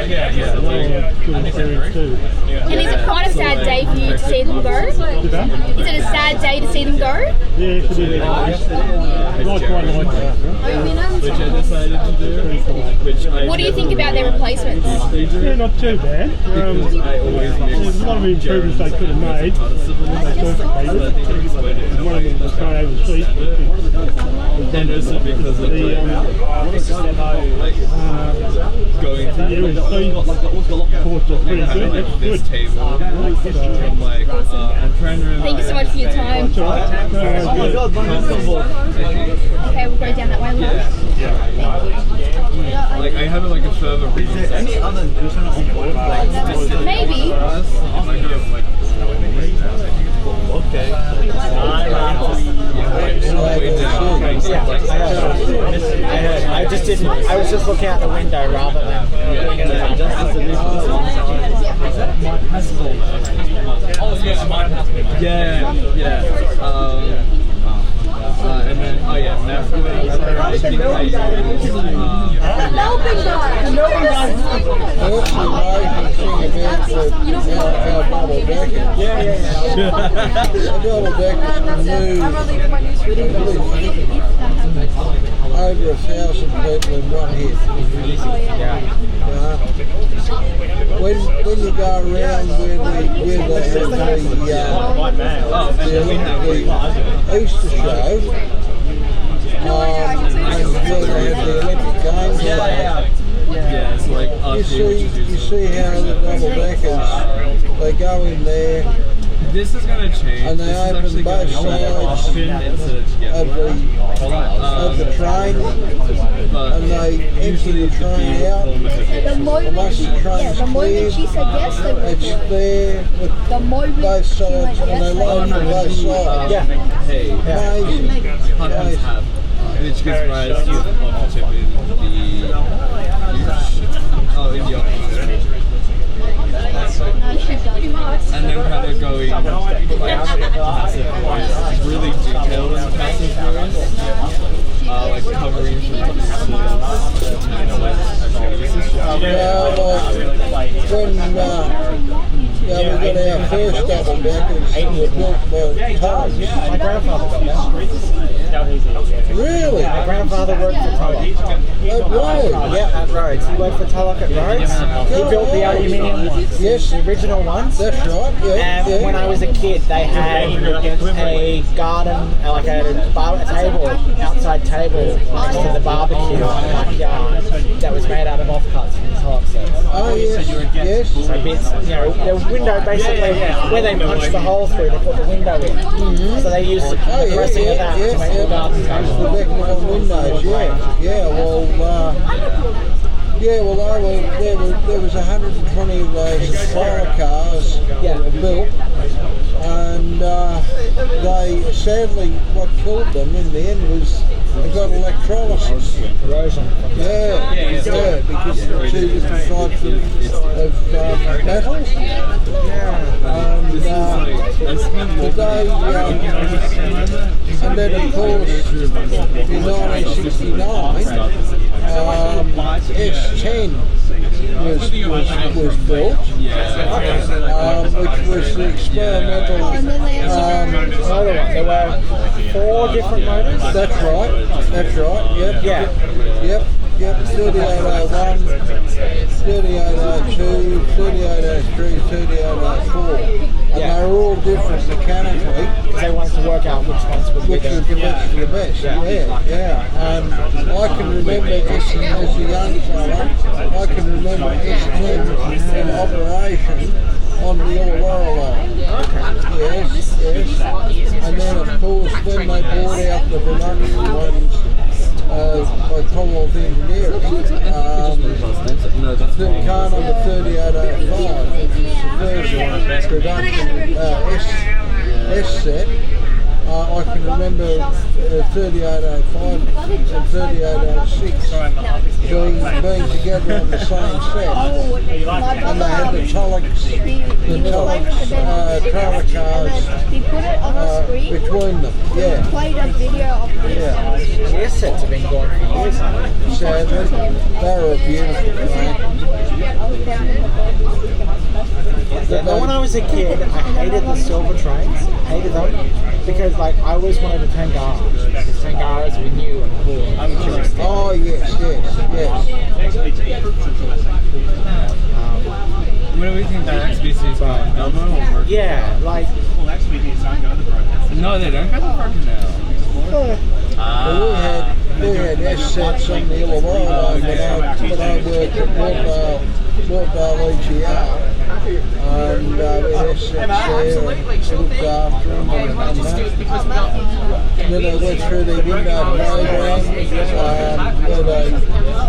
Good experience too. And is it quite a sad day for you to see them go? Is it a sad day to see them go? Yes, it is. Not quite like that. Which I decided to do. What do you think about their replacements? Yeah, not too bad. There's a lot of improvements they could have made. They talked about it. One of them was going over the street. And also because of the going to ports are pretty good. That's this good. table. I'm trying to remember. Thank you so much for your time. Okay, we'll go down that way. Like I have like a further reason. Is there any other nutrition on board? Maybe. Okay. I just didn't. I was just looking out the window rather than doing it. Yeah. And then, oh yeah, navigation. I think I use double deckers. Double deckers over 1,000 people in one hit. When you go around where they have the Easter show, and where they have the Olympic Games, it's like you see how the double deckers, they go in there. This is going to change. And they open both sides of the train, and they empty the train out. And once the train's cleared, it's there with both sides, and they load on both sides. Amazing. Which gives rise to the opportunity in the opposite. And then kind of going like passive voice, really detailed in passive voice, like covering from we got our first double deckers built by Tugs. Really? My grandfather worked for Tulloch. At Rhodes? Yeah, at Rhodes. He worked for Tulloch at Rhodes. He built the aluminium ones. Yes. The original ones. That's right, yeah. And when I was a kid, they had a garden, like a table, outside table next to the barbecue in the backyard that was made out of offcuts from the Tulloch sets. Oh, yes, yes. So bits, the window basically, where they punched the hole through to put the window in. Mm-hmm. So they used the dressing of that to make the garden table. The decorative windows, yeah. There was 120 of those trailer cars built, and they sadly, what killed them in the end was they got electrolysis. Corrosion. Yeah, because of the two different types of metals. And then of course in 1969 S10 was built, which was the experimental motor one. There were 4 different motors. That's right, yep. 3801, 3802, 3803, 3804. And they were all different mechanically. Because they wanted to work out which ones would be the best. Yeah. I can remember as a young fella, I can remember S10 in operation on the Illawarra line. Yes. And then of course when they brought out the Vermont ones by Commonwealth Engineering, that car number 3805, which was the first production S set. I can remember 3805 and 3806 being together on the same set, and they had the Tulloch trailer cars between them. Yeah. Played a video of this. The S sets have been going for years now. Sadly, they were beautiful. When I was a kid, I hated the silver trains. Hated them. Because I always wanted a Tangara. Because Tangaras were new and cool and futuristic. Oh yes. What do we think the next species are? Elmo or Yeah, like... No, they don't go to Parker now. We had S sets on the Illawarra line when I worked at Mortdale EGR. And we had S sets there and looked after them and then they went through the window program where they,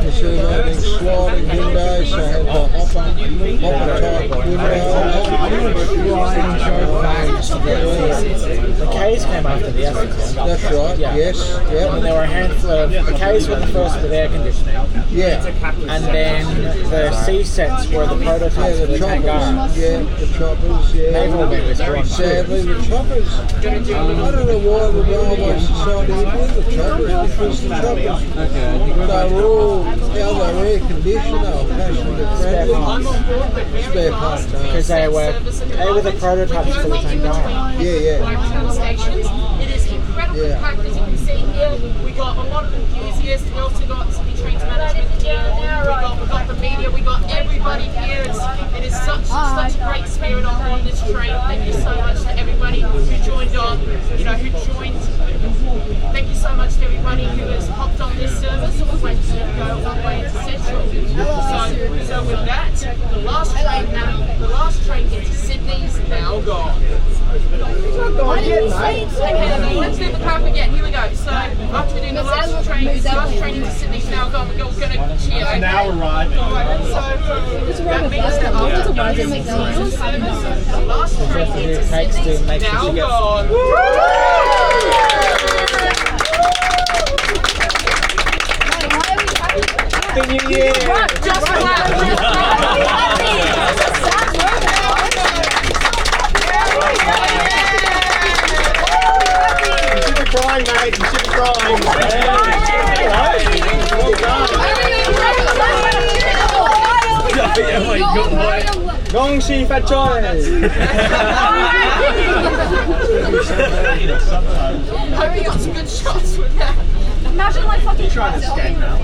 instead of having sliding windows, they had the hopper type windows. The K's came after the S's. That's right, yes. And there were a handful of... The K's were the first with air conditioning. Yeah. And then the C sets were the prototypes of the Tangaras. Yeah, the choppers, They've all been withdrawn. Sadly, the choppers, I don't know why the Railway Society did the choppers, because the choppers, they were all, they were air conditioned, they were passenger friendly. Spare parts. Because they were the prototypes for the Tangara. Yeah. It is incredibly packed, as you can see here. We got a lot of enthusiasts. We also got Sydney Trains management here. We got the media. We got everybody here. It is such a great spirit on this train. Thank you so much to everybody who joined on. Thank you so much to everybody who has hopped on this service all the way to go all the way into Central. So with that, the last train into Sydney is now gone. Okay, let's do the clap again. Here we go. So after we do the last train into Sydney is now gone. We're going to cheer. Okay? Now we're riding. So that means that after the last train into Sydney is now gone. Happy New Year! Just clap! You should be crying, mate. You should be crying. Well done. Gong Shi Fat Choi! Hope you got some good shots with that. Imagine like fucking trying to escape now.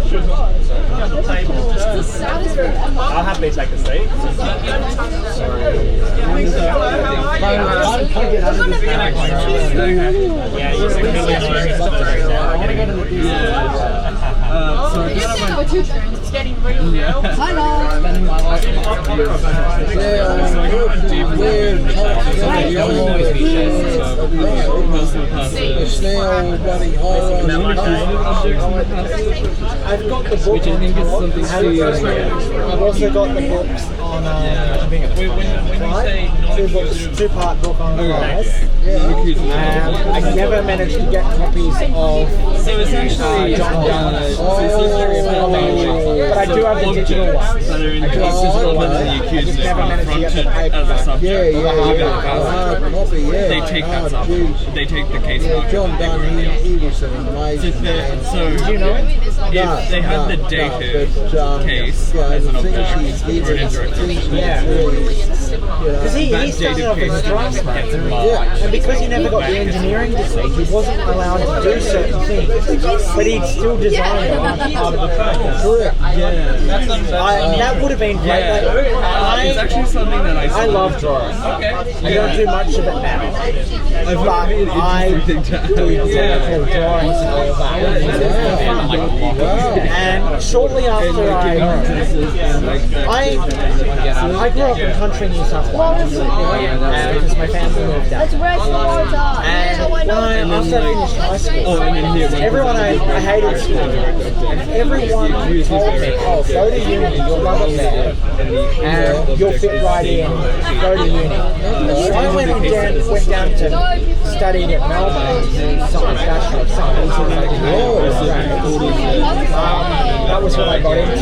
The table. The saddest thing ever. I'll happily take a seat. It's getting real now. I've got the book on I've also got the books on two-part book on Flies. I never managed to get copies of John Donne. But I do have the digital ones. I just never managed to get the paper ones. They take that up. They take the case out. John Donne, he was an amazing man. So, Do you know him? if they had the dated case as an option for an indirect Because he started off as a draftsman, and because he never got the engineering degree, he wasn't allowed to do certain things, but he'd still design part of the process. Correct. That would have been great. It's actually something that I love drawing. I don't do much of it now, but I do beautiful drawings and all that. And shortly after I grew up in country New South Wales because my family moved out. And after I finished high school, everyone I hated school, and everyone told me, "Oh, go to uni, you'll love it there, and you'll fit right in. Go to uni." So I went down to study at Melbourne, science bachelor of science. That was what I got into.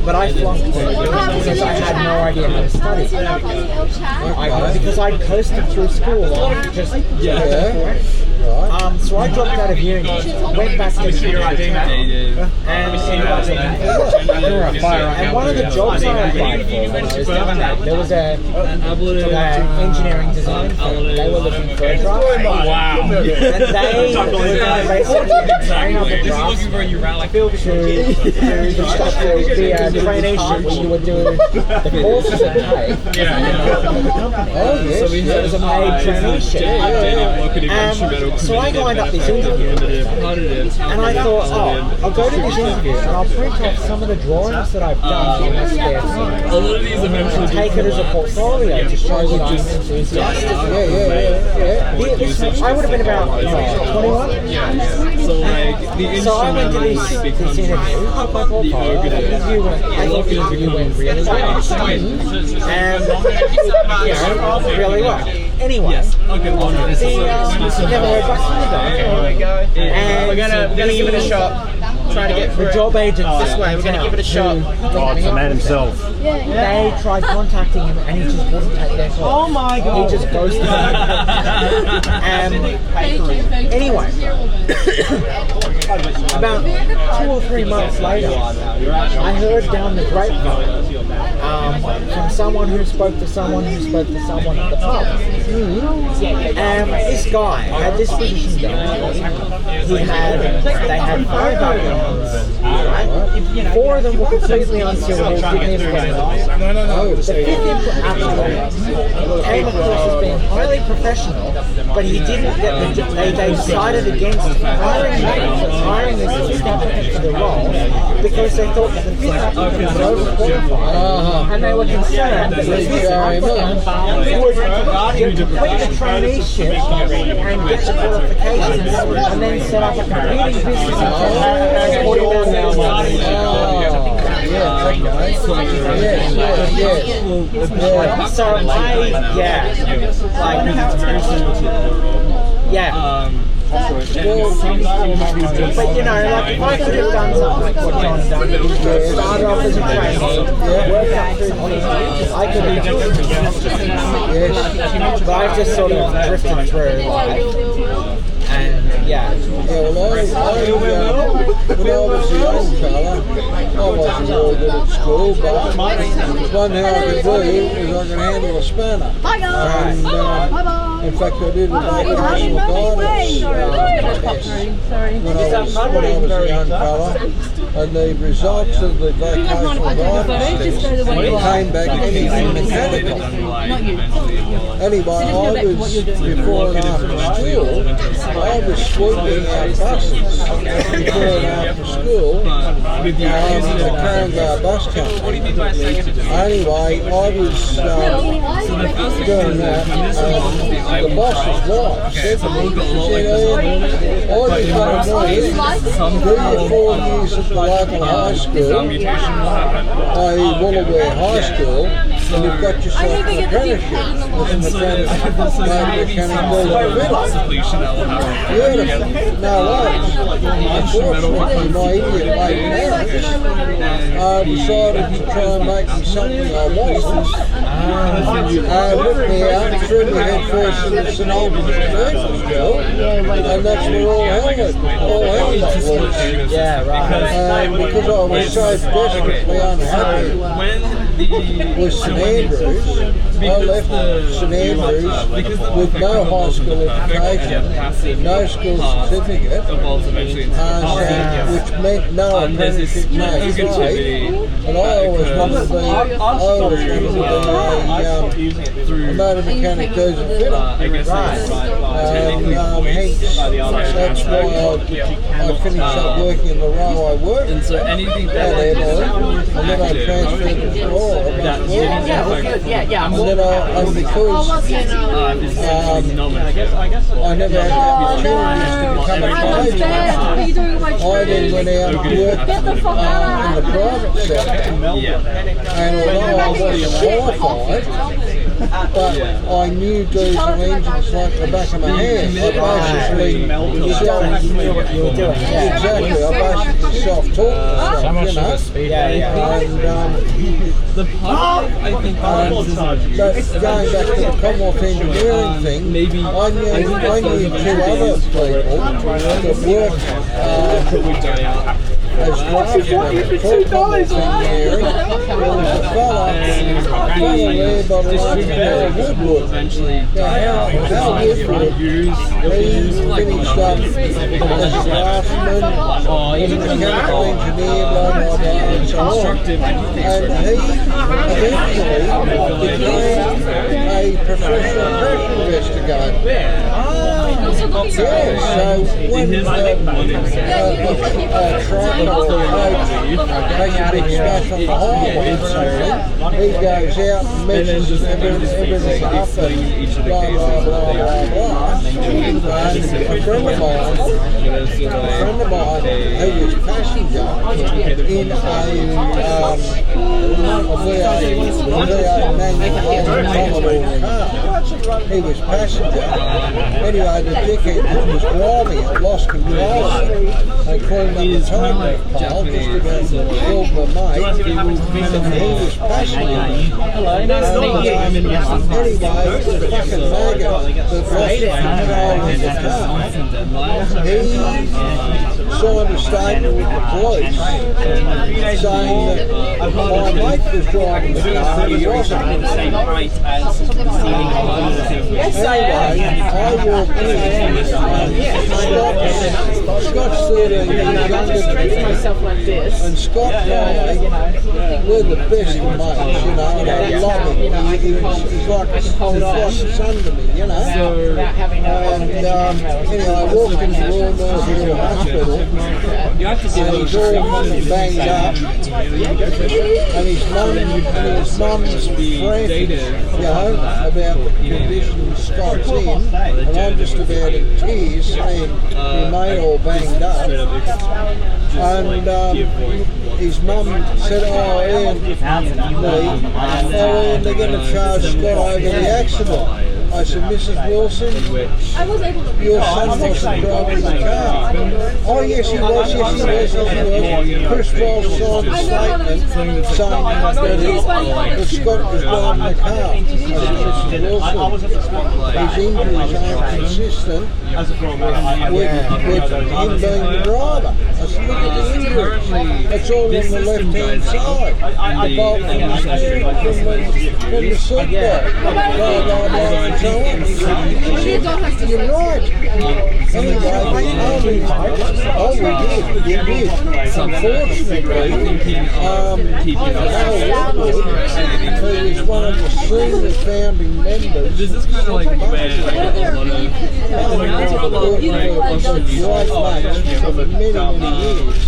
But I flunked it because I had no idea how to study. Because I'd coasted through school just so I dropped out of uni, went back to uni, and one of the jobs I applied for there was an engineering design firm. They were looking for a draftsman. Wow. And they were basically train up a draftsman to the traineeship where you would do the courses at night. So it was a paid traineeship. So I lined up this interview, and I thought, I'll go to this interview and I'll print off some of the drawings that I've done in my spare time. And take it as a portfolio to show that I'm enthusiastic. I would have been about 21. So I went to this interview. I thought the interview went really well. And really well. Anyway, never heard back from the guy. And we're gonna give it a shot. Trying to get the job agent this way. We're gonna give it a shot. It's the man himself. They tried contacting him and he just wouldn't take their call. Oh my god. He just ghosted them. Anyway, about 2 or 3 months later, I heard down the grapevine from someone who spoke to someone who spoke to someone at the pub. And this guy had this position going. They had 5 applicants. Right? 4 of them were completely unsuitable, didn't even get it. The 5th applicant came across as being highly professional, but he didn't get the job. They decided against hiring this applicant for the role because they thought that the 5th applicant was overqualified, and they were concerned that the 5th applicant would complete the traineeship and get the qualifications and then set up a competing business and but you know, like if I could have done something like what John's done, started off as a trainer, worked up through the I could have done it. But I've just sort of drifted through life. And Yeah. Yeah, well, when I was a young fella, I wasn't very good at school, but one thing I could do is I could handle a spanner. And in fact, I did it at the National Guidance when I was a young fella. And the results of the vocational guidance test came back anything mechanical. Anyway, I was, before and after school, I was sweeping our buses before and after school the Carangar bus company. Anyway, I was doing that, and the boss's wife said to me, I was 4 years at the local high school, i.e. Wollaware High School, and you've got yourself an apprenticeship with an mechanical Beautiful. No worries. Unfortunately, my idiot late parents decided to try and make me something I wasn't. Ripped me out, threw me head first in the St Albans Commercial School, and that's where all hell was. Yeah, right. Because I was so desperately unhappy with St Andrews, I left St Andrews with no high school education, no school certificate, which meant no apprenticeship, no trade, and I always wanted to be a motor mechanic diesel fitter. Hence, that's why I finished up working in the railway work at Airborne, and then I transferred to Aurora. And because I never had the opportunity to become a tradesman, I then went out and worked in the private sector. And although I wasn't qualified, but I knew diesel engines like the back of my hand. I basically self-taught myself, you know. The part I think going back to the Commonwealth engineering thing, maybe I knew 2 other people that worked as draftsmen for Commonwealth engineering. There was a fella there by the name of Hal Woodward. Hal Woodward, he finished up as a draftsman, as a mechanical engineer, blah blah blah, and so on. And he eventually became a professional crash investigator. So when a truck or a coach makes a big smash on the highway, he goes out and measures everything up and blah blah blah blah blah. And a friend of mine, who was passenger in a V8 manual car. He was passenger. Anyway, the dickhead that was driving it lost control of it and called up the telegraph pole just about to kill my mate, and he was passenger. Anyway, the fucking maggot that lost control of the car, he signed a statement with the police saying that my mate was driving the car and he wasn't. Anyway, I walked in, Scott's 13 years younger than me, and Scott and I, we're the best of mates, you know, and I love him. He's like a son to me, you know. And anyway, I walked into Royal North Hill Hospital, and he's all banged up, and his mum's frantic, you know, about the condition Scott's in, and I'm just about in tears saying your mate all banged up. And his mum said, oh Ian, they're going to charge Scott over the accident. I said, Mrs. Wilson, I was able to your son wasn't driving the car. Oh, yes, he was, yes, he was, yes, he was. Chris Walsh signed a statement saying that Scott was driving the car. I said, Mrs. Wilson, his injuries aren't consistent with him being the driver. I said, look at the injuries. It's all on the left-hand side. The bolt from the seat belt. And so on. He said, you're right. Anyway, oh, we did. Unfortunately, who is one of the senior founding members. This is kind of like where a lot of for many years.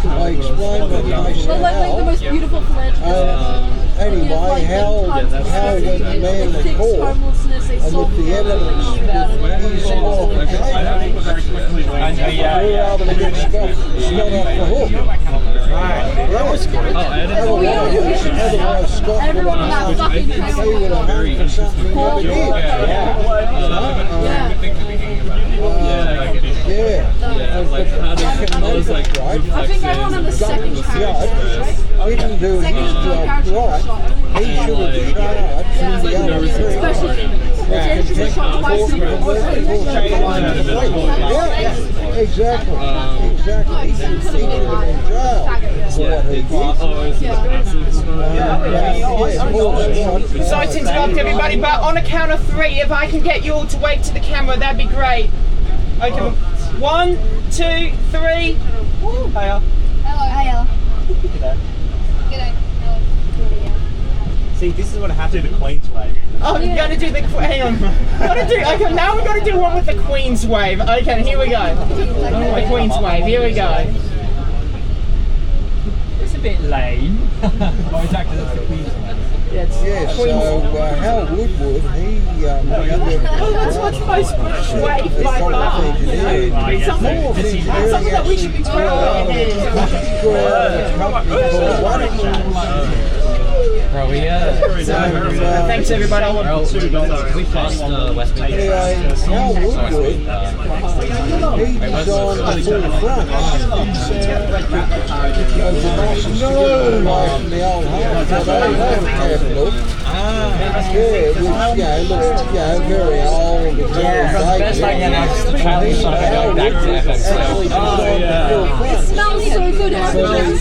I explained what they said. like the most beautiful Anyway, how when the man was caught, and with the evidence, his qualification, we were able to get Scott off the hook. That was good. Otherwise, Scott would have hung for something he never did. I think I won on the second try. He didn't do his job right. He should have charged the other three. Yeah, exactly. He should have been in jail for what he did. Sorry to interrupt everybody, but on a count of 3, if I can get you all to wave to the camera, that'd be great. Okay, 1, 2, 3. Hiya. Hello. G'day. G'day. See, this is what I have to do, the Queen's wave. Oh, you gotta do the, hang on. Okay, now we're gonna do one with the Queen's wave. Okay, here we go. The Queen's wave, here we go. It's a bit lame. Oh, exactly, that's the Queen's wave. Yeah, so Hal Woodward, that's what's the most British wave by far. Something that we should be proud of. Thanks everybody. We passed Westminster. Anyway, Hal Woodward, he designed the full front of the nicest away from the old house. So they had a cabinet. Which, looks, very old and It smells so good. It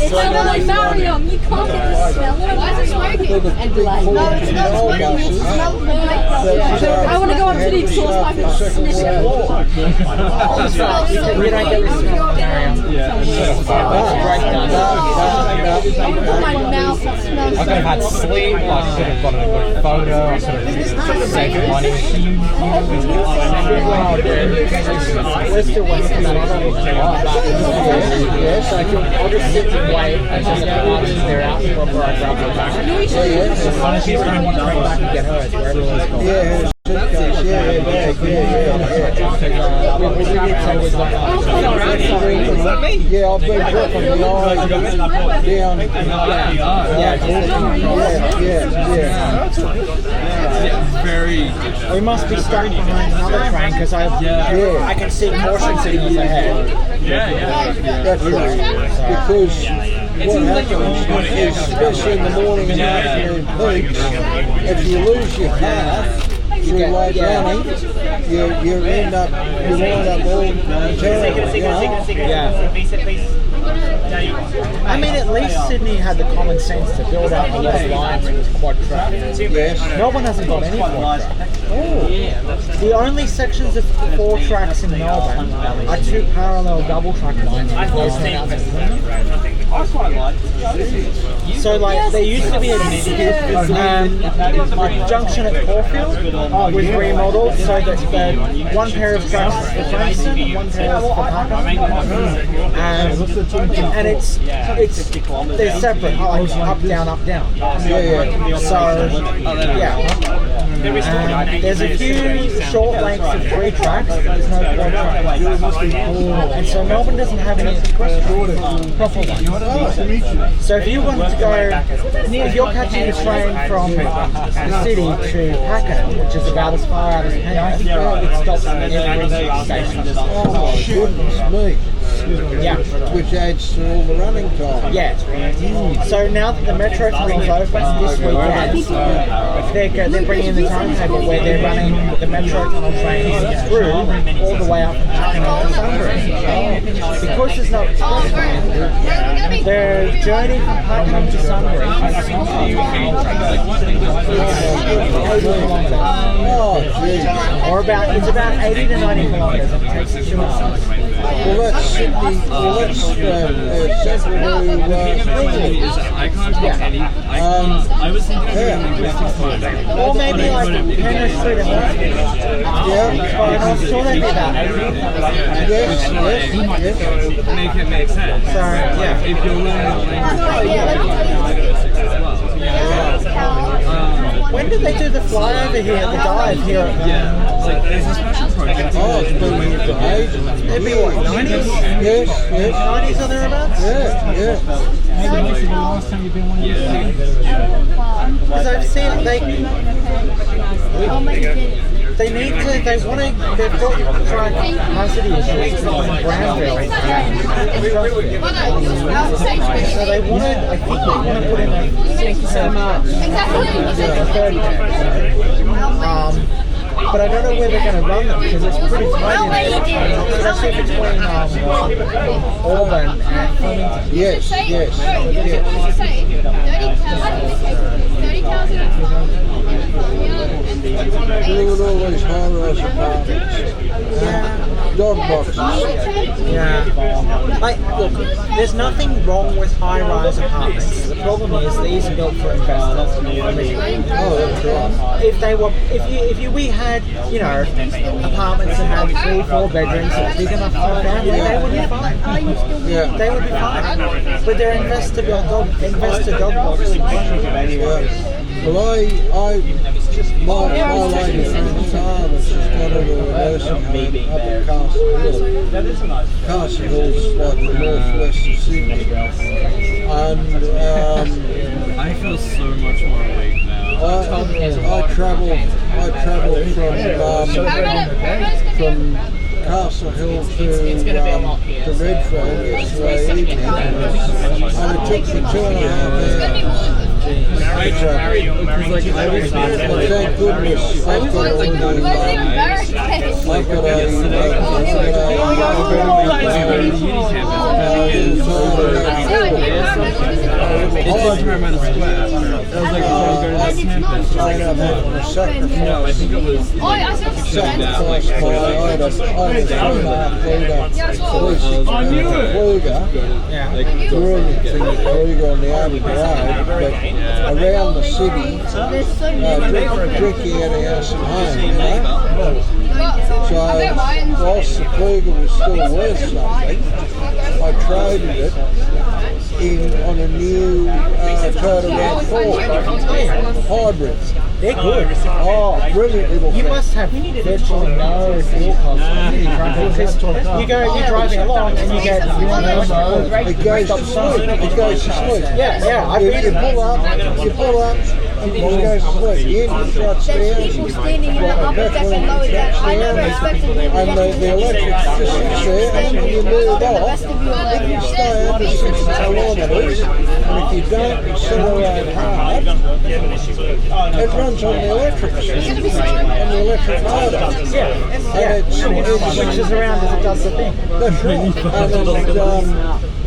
smells like Mariyung. You can't get the smell. Why is it smoking? And delay. No, it's not smoking. It smells like I want to go up to the exhaust pipe and sniff it. It smells so good. I would put my mouth. It smells so good. I could have had sleep, I could have gotten a good photo, I could have saved money. Yes, I'll just sit and wait and just clear out before I grab her back. Honestly, I don't want to bring back and get hers, wherever it's going. Yeah. Yeah, I've been dropping the eyes down. We must be starting behind another train because I can see caution signals ahead. That's right. Because what happens is, especially in the morning and afternoon peaks, if you lose your path through late running, you wind up all terrible. I mean, at least Sydney had the common sense to build out the little lines with quad track. Yes. Melbourne hasn't got any quad track. The only sections of 4 tracks in Melbourne are 2 parallel double track lines with no turnouts in between. So, like, there used to be a junction at Caulfield was remodeled so that one pair of tracks is for Frankston and one pair is for Packer. And it's they're separate, like up, down, up, down. So, yeah. There's a few short lengths of 3 tracks, but there's no 4 tracks. And so Melbourne doesn't have any proper ones. So if you want to go, if you're catching a train from the city to Pakenham, which is about as far out as Penrith, it stops at every station. Oh, goodness me. Yeah. Which adds to all the running time. Yeah. So now that the Metro tunnel's open this weekend, they're bringing in the timetable where they're running the Metro tunnel trains through all the way up to Pakenham to Sunbury. Because there's no express train, their journey from Pakenham to Sunbury is or it's about 80 to 90 kilometres. It takes 2 hours. Well, that's Sydney. Well, that's Central. I can't pick any. I was thinking or maybe like Penrith Street and Hornsby. Yeah. But I'm sure they'd be about 80. Yes. Make it make sense. So, yeah. If you're learning the language, when did they do the flyover here, the dive here? It's like there's a special project. Oh, it's been here for ages. Maybe what, 90s? Yes. 90s or thereabouts? Yeah. Maybe this is the last time you've been one of these. Because I've seen they need to, they've got track capacity issues from Granville. So they want to, I think they want to put in a 30. But I don't know where they're going to run them because it's pretty tight in there, especially between Auburn and Flemington. Yes. Look at all these high-rise apartments. Dog boxes. Yeah. Like, look, there's nothing wrong with high-rise apartments. The problem is these are built for investors. Oh, that's right. We had, apartments that had 3-4 bedrooms that were big enough for a family, they would be fine. Yeah. They would be fine. But they're investor dog boxes. Well, my lady friend's father, she's got a nursing home up at Castle Hill. Castle Hill's like the northwest of Sydney. And I feel so much more awake now. I travelled from Castle Hill to Redfern yesterday evening, and it took me 2.5 hours. Thank goodness I've got around the city, drinking at a house and home, So whilst the Kluger was still worth something, I traded it on a new Toyota RAV4 hybrid. They're good. Oh, brilliant little You thing. must have virtually no fuel costs. You're driving along and you get, It goes to sleep. Yeah, You pull up, and it goes to sleep. The engine shuts down, the petrol engine shuts down, and the electric just sits there, and when you move off, if you stay under 60 kilometres, and if you don't accelerate hard, it runs on the electric system, on the electric motor. And it switches around as it does the thing. That's right.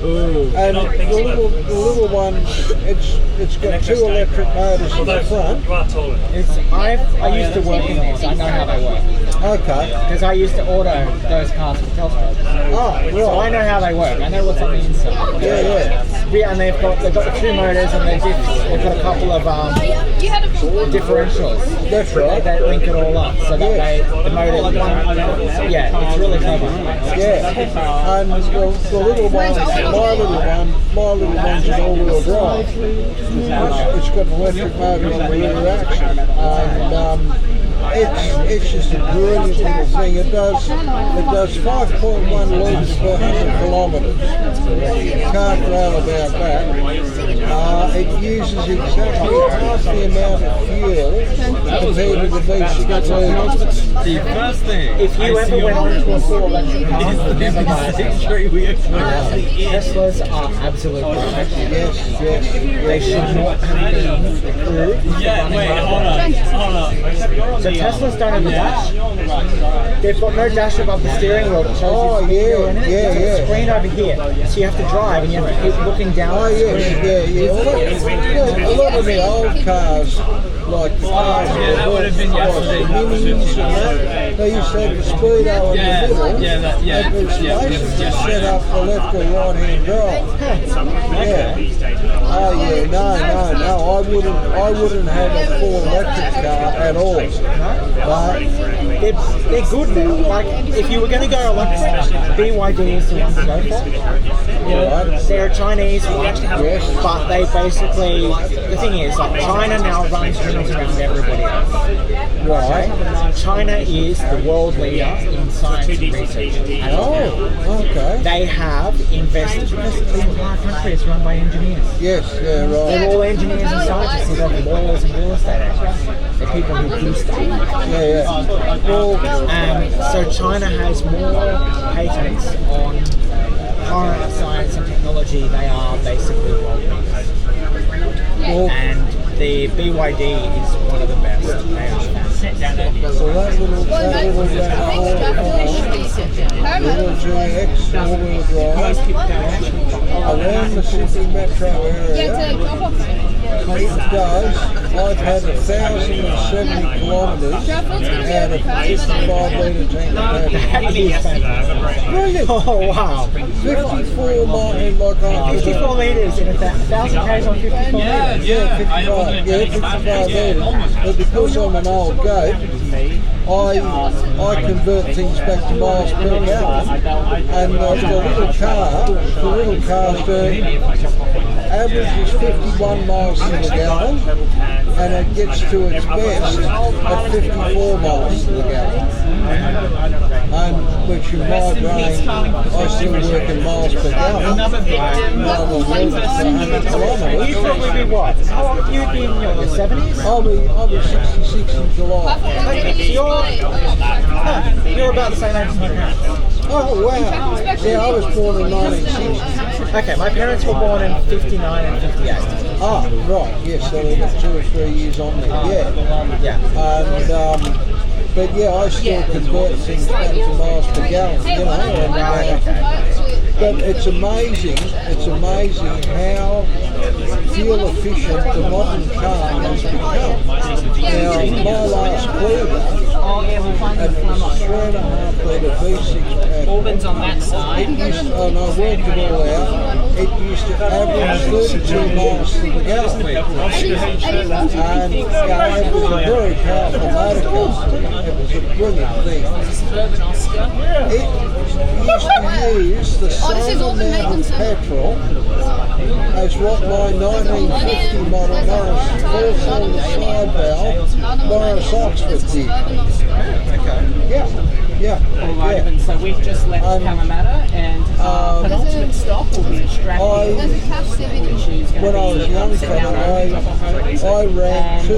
And the little one, it's got 2 electric motors in the front. I used to work in these. I know how they work. Okay. Because I used to order those cars for Telstra. Oh, right. So I know how they work. I know what's on the inside. Yeah. And they've got the 2 motors and they've got a couple of differentials. That's right. That link it all up so that the motor it's really clever. Yeah. And the little one, my little one's an all-wheel drive. It's got an electric motor on the rear axle, and it's just a brilliant little thing. It does 5.1 litres per 100 kilometres. Can't rail about that. It uses exactly half the amount of fuel compared to the V6. The first thing If you ever went on to a full electric car, never buy a Teslas are absolute garbage. Yes. They should not have been approved. Yeah, wait, hold on. So Teslas don't have a dash. They've got no dash above the steering wheel that shows you the in it. It's got a screen over here. So you have to drive and you have to keep looking down at the screen. A lot of the old cars, like the cars that would have been yesterday. Minis and that, they used to have the speedo in the middle, and it's basically set up for left or right hand drive. No, I wouldn't have a full electric car at all. But they're good now. Like, if you were going to go electric, BYD is the one to go for. They're a Chinese one, but they basically, the thing is, like, China now runs rings around everybody else. Right? China is the world leader in science and research. Okay. They have invested, because the entire country is run by engineers. Yes, right. They're all engineers and scientists. They're like lawyers and real estate agents. They're people who do stuff. So China has more patents on current science and technology. They are basically world leaders. And the BYD is one of the best. They are little GX all-wheel drive around the Sydney metro area. It does. I've had 1,070 kilometres out of 55-litre tank capacity. Brilliant. Oh wow. 54 miles, 54 litres in 1,000 k's on 54 litres. Yeah, 55 litres. But because I'm an old goat, I convert things back to miles per gallon, and the little cars do average is 51 miles to the gallon, and it gets to its best at 54 miles to the gallon. And which in my brain, I still work in miles per gallon. You probably be what? How old have you been in your 70s? I'll be 66 in July. You're about the same age as my parents. Oh wow! Yeah, I was born in 1960. Okay, my parents were born in 59 and 58. Ah, right. Yes, so they got 2 or 3 years on there. Yeah. And but yeah, I still convert things back to miles per gallon. You know. But it's amazing. It's amazing how fuel efficient the modern car has become. Now, my last Clio, and it was a 3.5 litre V6 pack. Auburn's on that side. And I worked it all out. It used to average 32 miles to the gallon. And it was a very powerful motor car. It was a brilliant thing. It used to use the same amount of petrol as what my 1950 model Morris 4-cylinder side valve Morris Oxford did. Alright, so we've just left Parramatta, and penultimate stop will be Strathfield. When I was young fella, I ran 2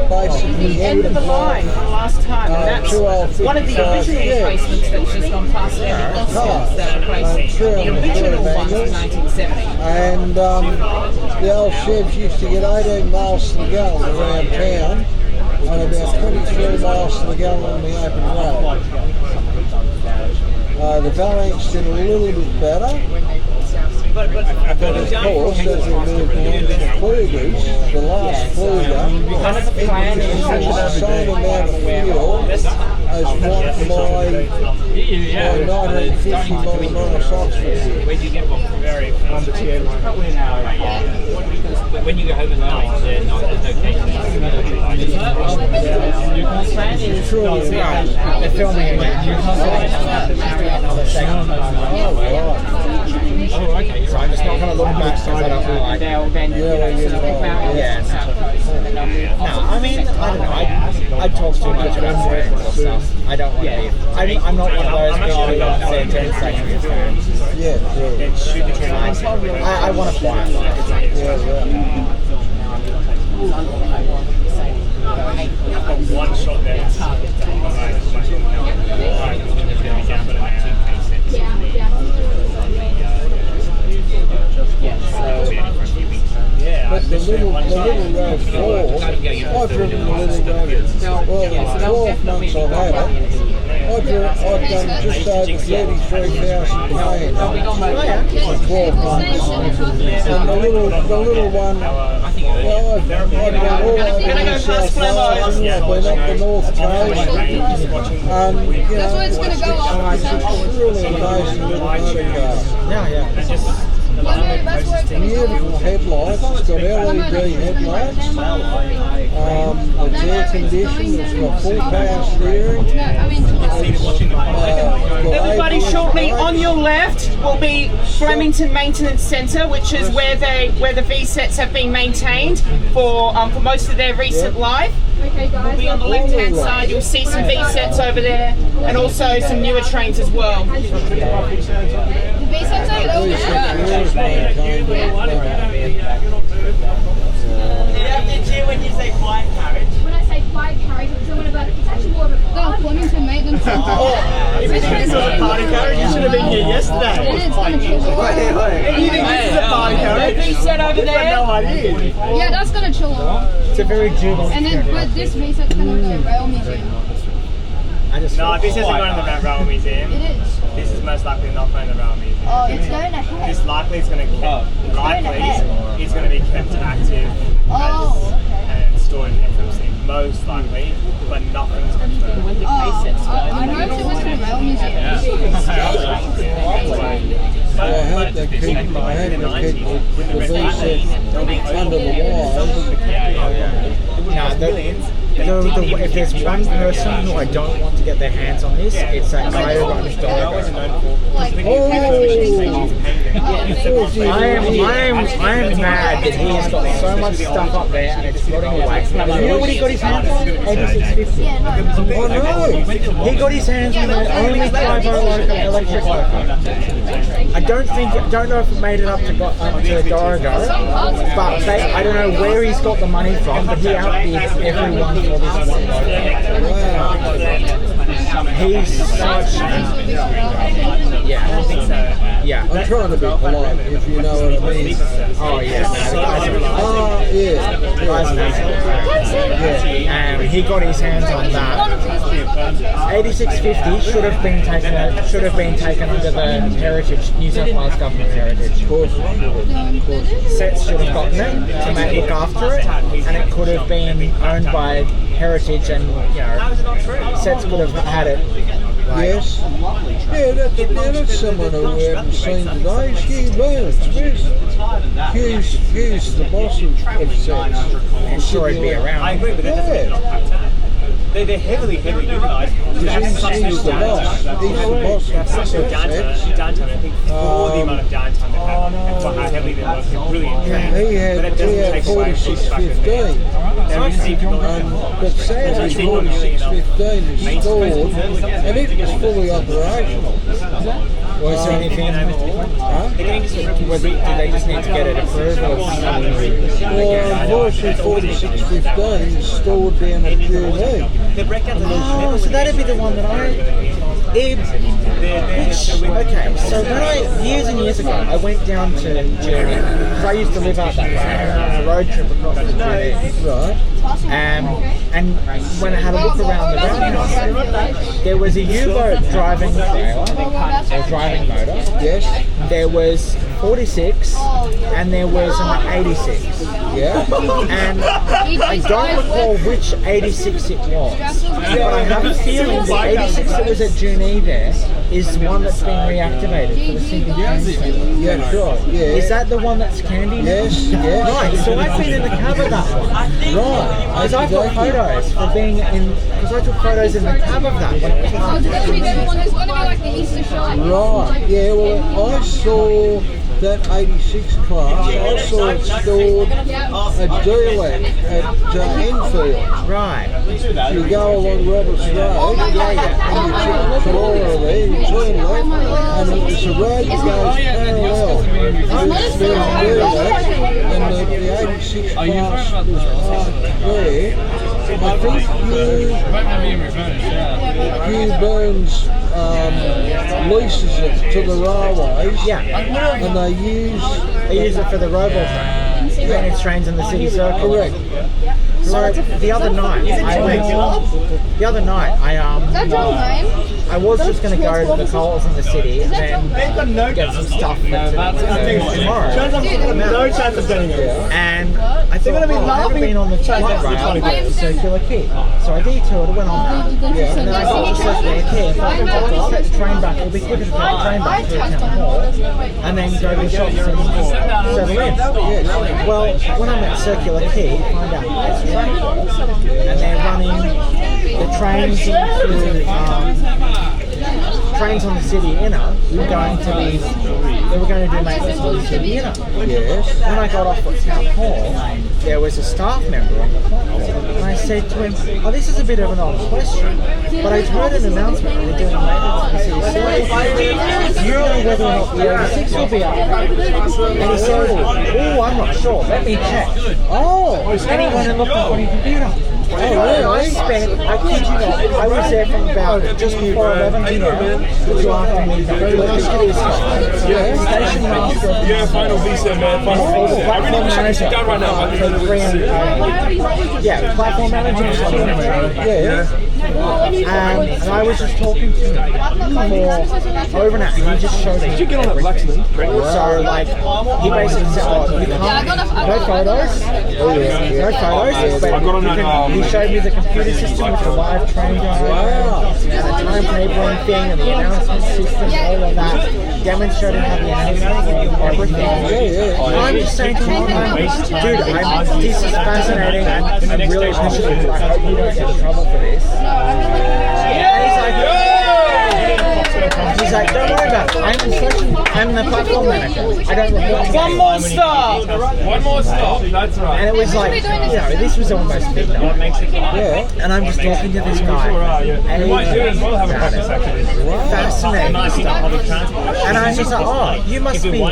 basically end of the line from last time, and that's one of the original replacements that's just gone past there. That replaced the original one from 1970. And the old Chevs used to get 18 miles to the gallon around town, and about 23 miles to the gallon on the open road. The Valiants did a little bit better, but of course, as we moved on to the Flugers, the last Fluger, it uses the same amount of fuel as what my 1950 model Morris Oxford did. Where do you get one from? Probably an hour and a half. When you go overnight, there's no cases. They're filming it. Oh, okay. So I'm just not going to look back because I don't like. They'll then Yeah. No, I mean, I don't know. I talk too much about political stuff. I don't want to be. I'm not one of those people who say 10 seconds. Yeah, I want a quiet life. One shot there. but the little road 4, I've driven the little road, well, 12 months I've had it. I've done just over 33,000 km for 12 months. And the little one, well, I've done all over the South Wales, I've been up the North Coast, and you know, it's just really amazing little motor car. Yeah. Beautiful headlights, it's got LED headlights, it's air conditioned, it's got full power steering. Everybody, shortly on your left will be Flemington Maintenance Centre, which is where the V-sets have been maintained for most of their recent life. We'll be on the left-hand side. You'll see some V-sets over there, and also some newer trains as well. The V-sets over there? Did you when you say quiet carriage? When I say quiet carriage, I'm talking about it's actually more of a Flemington Maintenance Centre. If you think this was a party carriage, you should have been here yesterday. It is, it's going to chill. If you think this is a party carriage, The V-set over I there. had no idea. Yeah, that's going to chill on. It's a very jubilant. And then with this V-set's going to go to the rail museum. No, this isn't going to the rail museum. It is. This is most likely not going to the rail museum. Oh, it's going ahead. This likely is going to it's going to be kept active and stored in FMC, most likely, but nothing's confirmed. I hoped it was for the rail museum. I had to keep the V-set under the wires. If there's one person who I don't want to get their hands on this, it's that guy who runs I am mad that he has got so much stuff up there and it's floating away. You know what he got his hands on? 8650. Oh no! He got his hands on the only 5 electric loco. I don't know if it made it up to Dorigo, but I don't know where he's got the money from, but he outbid everyone for this one loco. He's such yeah. I'm trying to be polite, if you know what I mean. Oh yeah. Yeah. He got his hands on that. 8650 should have been taken under the Heritage, New South Wales Government Heritage. Of course. Sets should have gotten it to look after it, and it could have been owned by Heritage, and Sets could have had it. Yes. Yeah, that's someone who we haven't seen today. Hugh Burns. Hugh's the boss of Sets. I'm sure he'd be around. I agree with that. They're heavily utilised. He's the boss. He's the boss of Downtime, I think, for the amount of downtime they have and for how heavily they're working, brilliant. He had 4615. But sadly 4615 is stored and it was fully operational. Was there anything? Did they just need to get it approved? Well, unfortunately 4615 is stored down at QE. Oh, so that'd be the one that okay, so when years and years ago, I went down to Germany, because I used to live out that way, on a road trip across to Germany. Right. And when I had a look around the roundhouse, there was a U-boat driving trailer, or driving motor. Yes. There was 46, and there was an 86. Yeah. And I don't recall which 86 it was. But I have a feeling the 86 that was at Junee there is one that's been reactivated for the single train. Yeah, sure. Yeah. Is that the one that's candy now? Yes, yes. Right, so I've been in the cab of that one. Right. Because I've got photos for being in, because I took photos in the cab of that when it was Oh, it's going to be the one that's going to be like the Easter show. Right, yeah, well, I saw that 86 class, I saw it stored at Deland at Enfield. Right. You go along Roberts Road, and you check the floor there, you turn left, and it's a road that goes parallel to Deland, and the 86 class was parked there. I think Hugh Burns leases it to the railways, and they use it for the robo train. Managed trains in the city circle. Correct. So the other night, I was just going to go to the Coles in the city and then get some stuff tomorrow. No chance of getting it. And I thought, I haven't been on the light rail at Circular Quay. So I detoured, went on that, and then I got to Circular Quay. If I can set the train back, it'll be quicker to take the train back to the town hall and then go to the shops and settle in. Well, when I'm at Circular Quay, I find out it's train and they're running the trains into trains on the city inner were going to be, they were going to do maintenance on the city inner. Yes. When I got off at town hall, there was a staff member on the platform, and I said to him, "Oh, this is a bit of an odd question, but I heard an announcement that they're doing maintenance on the city service. Do you know whether or not the 86 will be up?" And he said, "Oh, I'm not sure. Let me check." Oh, and he went and looked up on his computer. Oh, really? I kid you not, I was there from about just before 11 p.m. to after midnight. Station master. Yeah, final visa, man. Final visa. Platform manager. Done right now. Yeah, platform manager. Yeah. And I was just talking to him for over an hour. He just showed me. Did you get on that Blacksman? So, like, he basically said, "Oh, you can't, no photos." No photos. But he showed me the computer system with the live train going on, and the timetabling thing, and the announcement system, all of that, demonstrating how the announcement and everything. I'm just saying to him, dude, this is fascinating, and I'm really appreciative. I hope you don't get in trouble for this. He's like, "Don't worry about it. I'm the platform manager. I don't report." One more stop! One more stop. That's right. And it was like, you know, this was almost midnight. Yeah. And I'm just talking to this guy. And he's fascinating stuff. And I'm just like, "Oh, you must be." Oh,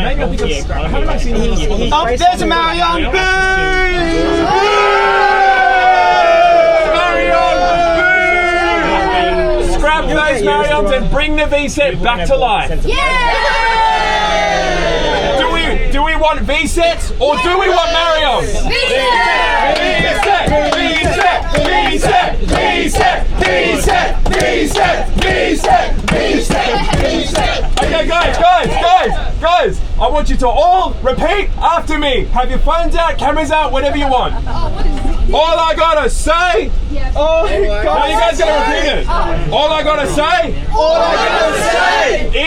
there's a Marion! Scrap those Marions and bring the V-set back to life. Do we want V-sets or do we want Marions? V-set! V-set! V-set! V-set! V-set! V-set! V-set! V-set! V-set! V-set! Okay, guys, I want you to all repeat after me. Have your phones out, cameras out, whatever you want. All I gotta say. Oh, you guys gotta repeat it. All I gotta say.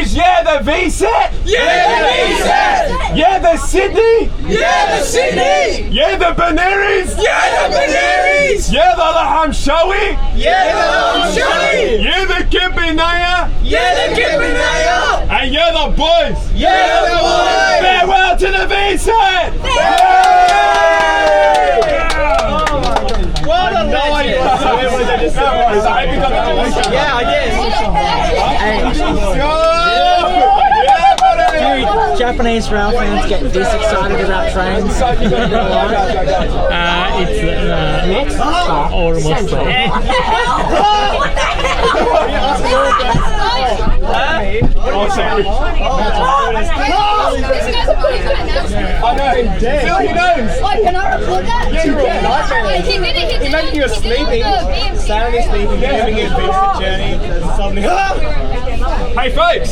Is yeah the V-set. Yeah the V-set. Yeah the Sydney. Yeah the Sydney. Yeah the Benares. Yeah the Benares. Yeah the Lahamshawi. Yeah the Lahamshawi. Yeah the Kimpinaya. Yeah the Kimpinaya. And yeah the boys. Yeah the boys. Farewell to the V-set. What a legend! Yeah, I did. Do Japanese rail fans get this excited about trains? It's almost Oh, sorry. I know. He knows. Wait, can I record that? Yeah, you're right. He did it. pretending you're sleeping. Soundly sleeping, having a basic journey. Suddenly, Hey folks!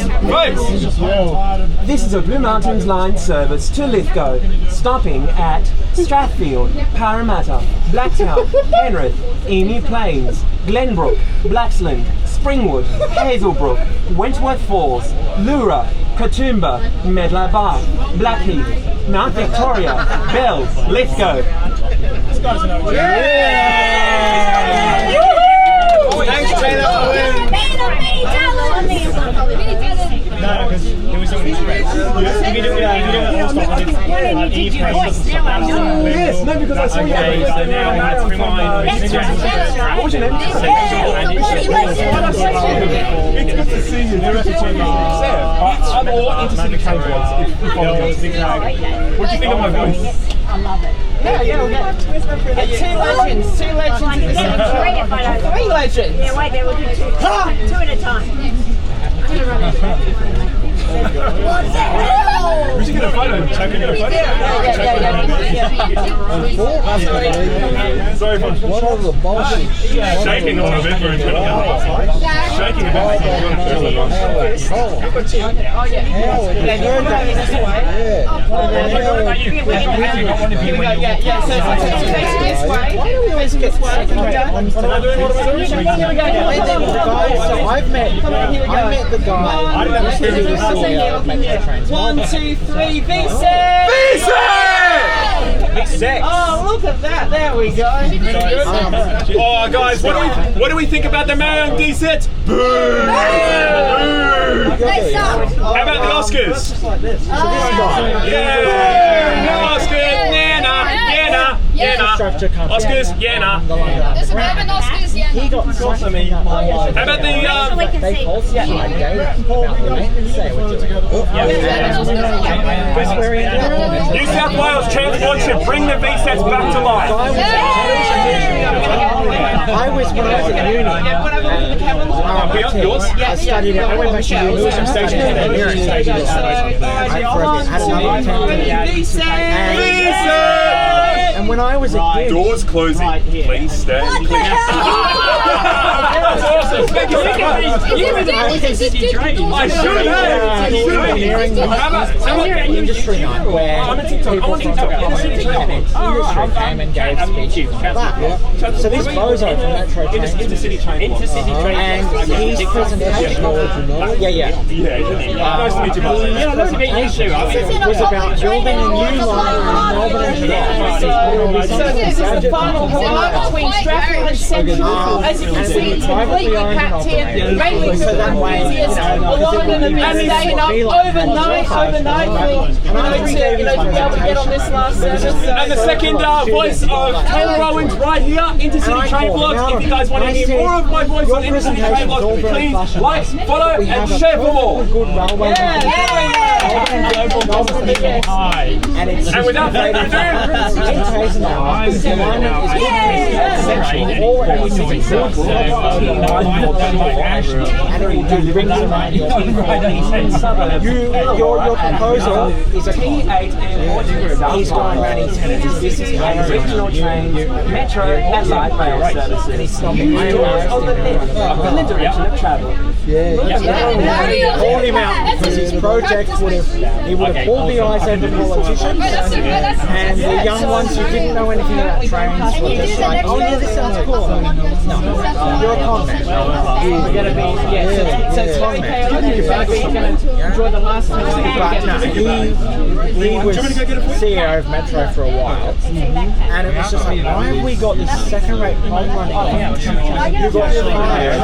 This is a Blue Mountains Line service to Lithgow, stopping at Strathfield, Parramatta, Blacktown, Penrith, Emu Plains, Glenbrook, Blaxland, Springwood, Hazelbrook, Wentworth Falls, Lura, Katoomba, Medlar Bar, Blackheath, Mount Victoria, Bell, Lithgow. thanks, Taylor. No, because it was on express. If you do it all stop on e-press. Yes, no, because I saw you. Okay, so now we have to remind. What was your name? It's good to see you. I'm all intercity train ones. What do you think of my voice? I love it. Yeah. Two legends in the centre. Three legends. Yeah, wait, there will do two. Two at a time. We should get a photo. Chuck in a photo. Sorry for What are the bosses? shaking a little bit for a shaking a bit. I've met the guy. One, two, three, V6! Oh, look at that! There we go. Oh, guys, what do we think about the Mariyung D sets? Boo! How about the Oscars? Yeah! Oscars, Oscars, The suburban Oscars, yeah. He got such a mean. How about the New South Wales Transport should bring the V-sets back to life. I was when I was at uni. Yours? I studied it. I went back to uni. Some stations there. And when I was a kid, doors closing. Please stand clear. That's awesome. Thank you so much. I should have. How about industry night where I'm a TikTok. industry came and gave speeches like that. So this bozo from Metro Trains Intercity train. and his presentation Nice to meet you, Martin. was about building a new line in Melbourne and Perth. So this is the final hurrah between Stratford and Central. As you can see, it's completely packed here, mainly for the enthusiasts. A lot of them have been staying up overnight to be able to get on this last service. And the second voice of Taylor Owens right here, Intercity Train Vlogs. If you guys want to hear more of my voice on Intercity Train Vlogs, please like, follow, and share for more. And without further Your proposal is a T8 he's going around his regional trains, metro and light rail services. And he's stopping on the left in the direction of travel. Called him out because his project would have pulled the eyes over politicians, and the young ones who didn't know anything about trains were just like, oh yeah, this sounds cool. No, you're a con man. You're gonna be, so it's con man. You're gonna enjoy the last time. But no, he was CEO of Metro for a while, and it was just like, why have we got this second-rate prom running? You got fired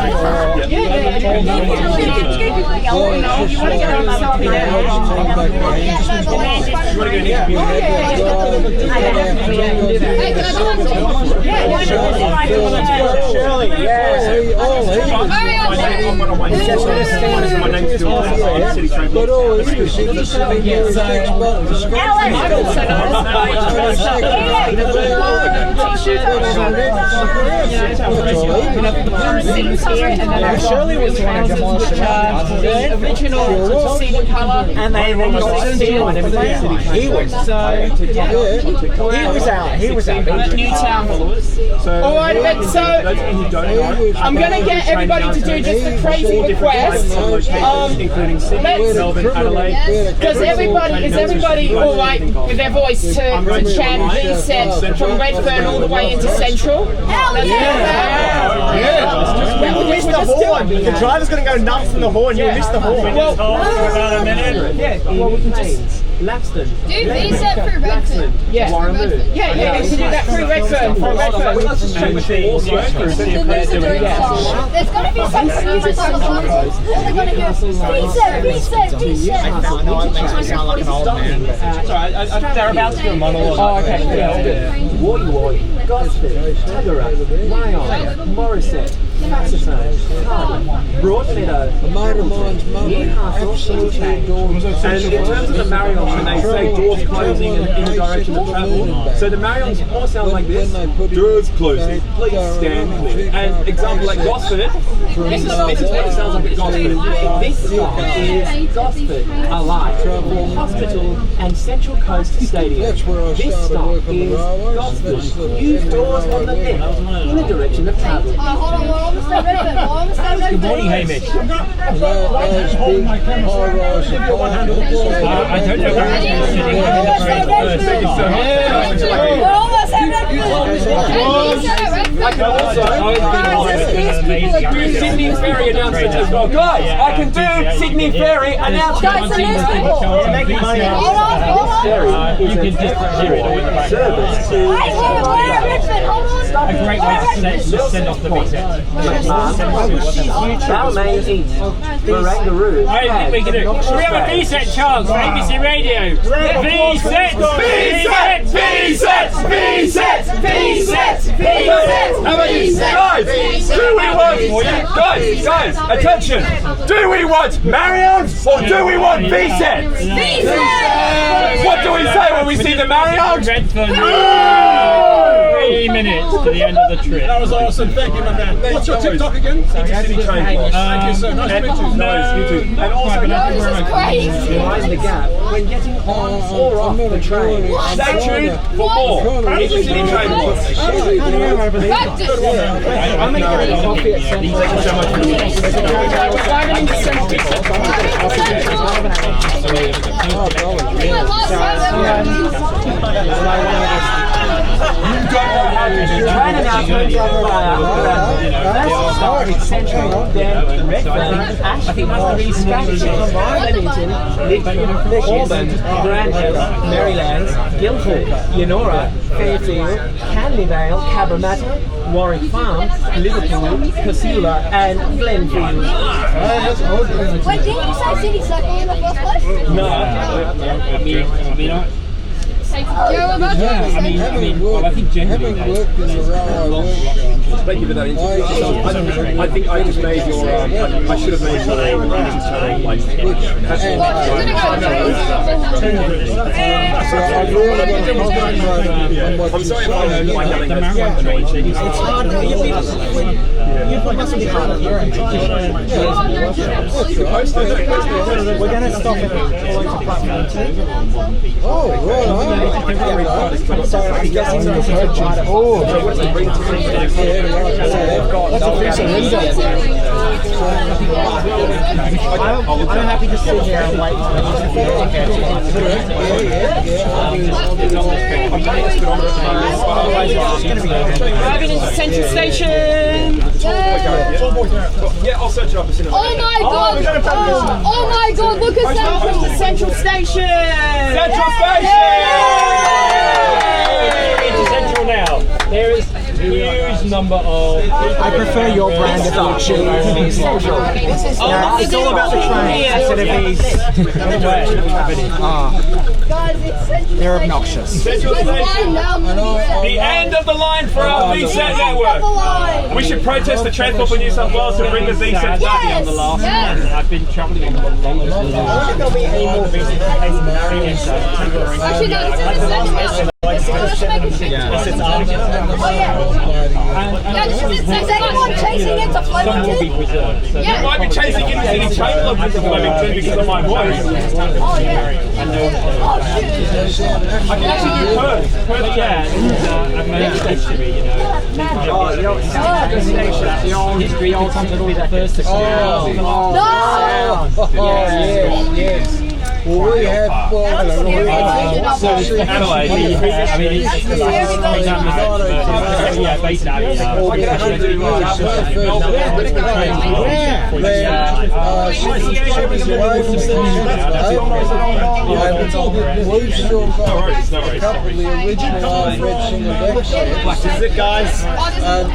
Shirley, But all it's because she just sitting here and six buttons. Shirley was one of the original seated colour, and they got steel and everything. He was out. Newtown. Alright, so I'm gonna get everybody to do just a crazy request. Is everybody alright with their voice to chant V-set from Redfern all the way into Central? We'll miss the horn. The driver's going to go nuts from the horn. You'll miss the horn. Well, about a minute. Yeah, well, we can just Laxton. Do V-set through Redfern. Yeah, you can do that through Redfern. Let's just check with the There's going to be some music on the phone. All they're going to hear is V-set. I sound like an old man. Sorry, they're about to do a monologue. Oh, okay. Woy, Gosford, Tuggerah, Ryan, Morissette, Cassitone, Cardiff, Broadmeadow, Newcastle, and in terms of the Marriott, when they say doors closing in the direction of travel, so the Marriotts all sound like this: doors closing, please stand clear. And example like Gosford, this is what it sounds like at Gosford. This stop is Gosford Alive, Hospital and Central Coast Stadium. This stop is Gosford. Use doors on the left in the direction of travel. Hold on, we're almost at Redfern. Good morning, Hamish. Those big high-rise apartments. I don't know where it's sitting. We're almost at Redfern. I can also do Sydney Ferry announcements as well. Guys, I can do Sydney Ferry announcements. Guys, Making money out hold on. You can just hear it. Service to A great way to send off the V-set. Balmain East, Barangaroo. I think we can do. We have a V-set chance for ABC Radio. V-set! How about you? Guys, do we want... Guys, attention! Do we want Marion or do we want V-set? What do we say when we see the Marion? Redfern. 3 minutes to the end of the trip. That was awesome. Thank you, my man. What's your TikTok again? Thank you, sir. Nice to meet you. And also, mind the gap when getting on or off the train. Stay tuned for more. City Train Watch. I'm going to get a coffee at Central. Thank you so much for Train announcements via let's start with Central, then Redfern, Ashton, Stratford, Leamington, Lidcombe, Auburn, Granville, Marylands, Guildford, Yennora, Fairfield, Canleyvale, Cabramatta, Warwick Farm, Liverpool, Casula, and Glenfield. Wait, didn't you say City Circle in the first place? No. I think generally thank you for that interview. I think I just made your I should have made your channel like I'm sorry if I don't like it's hard. You must be hard. We're going to stop it. Oh, right. So I'm guessing the purchase. Oh, I'm happy to sit here and wait. Driving into Central Station. Yeah, I'll search it up as soon as Oh my god! Oh my god, look at Central! Central Station! Central Station! Into Central now. There is a huge number of... I prefer your brand of blue cheese. It's all about the train instead of these. They're obnoxious. The end of the line for our VSET network. We should protest the Transport for New South Wales to bring the VSET back. I've been travelling on the longest line. There'll be any more visits in the previous Actually, no, this is the second one. This is the second one chasing into Flemington. You might be chasing into City Chamberlain into Flemington because of my voice. Oh, yeah. Oh, shit. I can actually do Perth. Yeah, I've managed to be, you know. The old times I'd always first to Yes. Well, we have Adelaide, I mean, yeah, basically,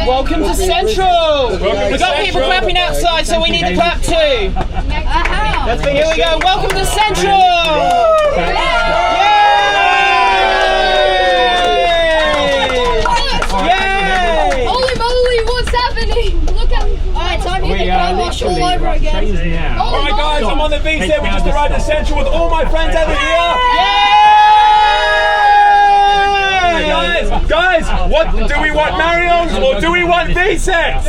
Welcome to Central! We've got people clapping outside, so we need to clap too. Here we go, welcome to Central! Yay! Holy moly, what's happening? Look at time to hit the car wash all over again. Alright guys, I'm on the VSET, we just arrived at Central with all my friends over here. Guys, what do we want, Mariyungs or do we want VSETs?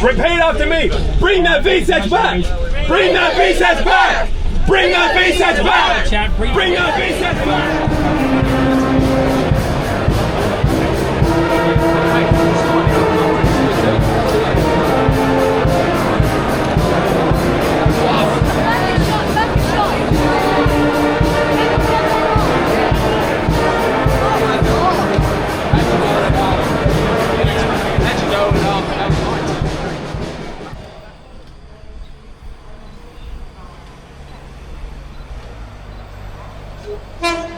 Repeat after me. Bring that VSETs back. Bring that VSETs back. Bring that VSETs back. Bring that VSETs back. Thank you.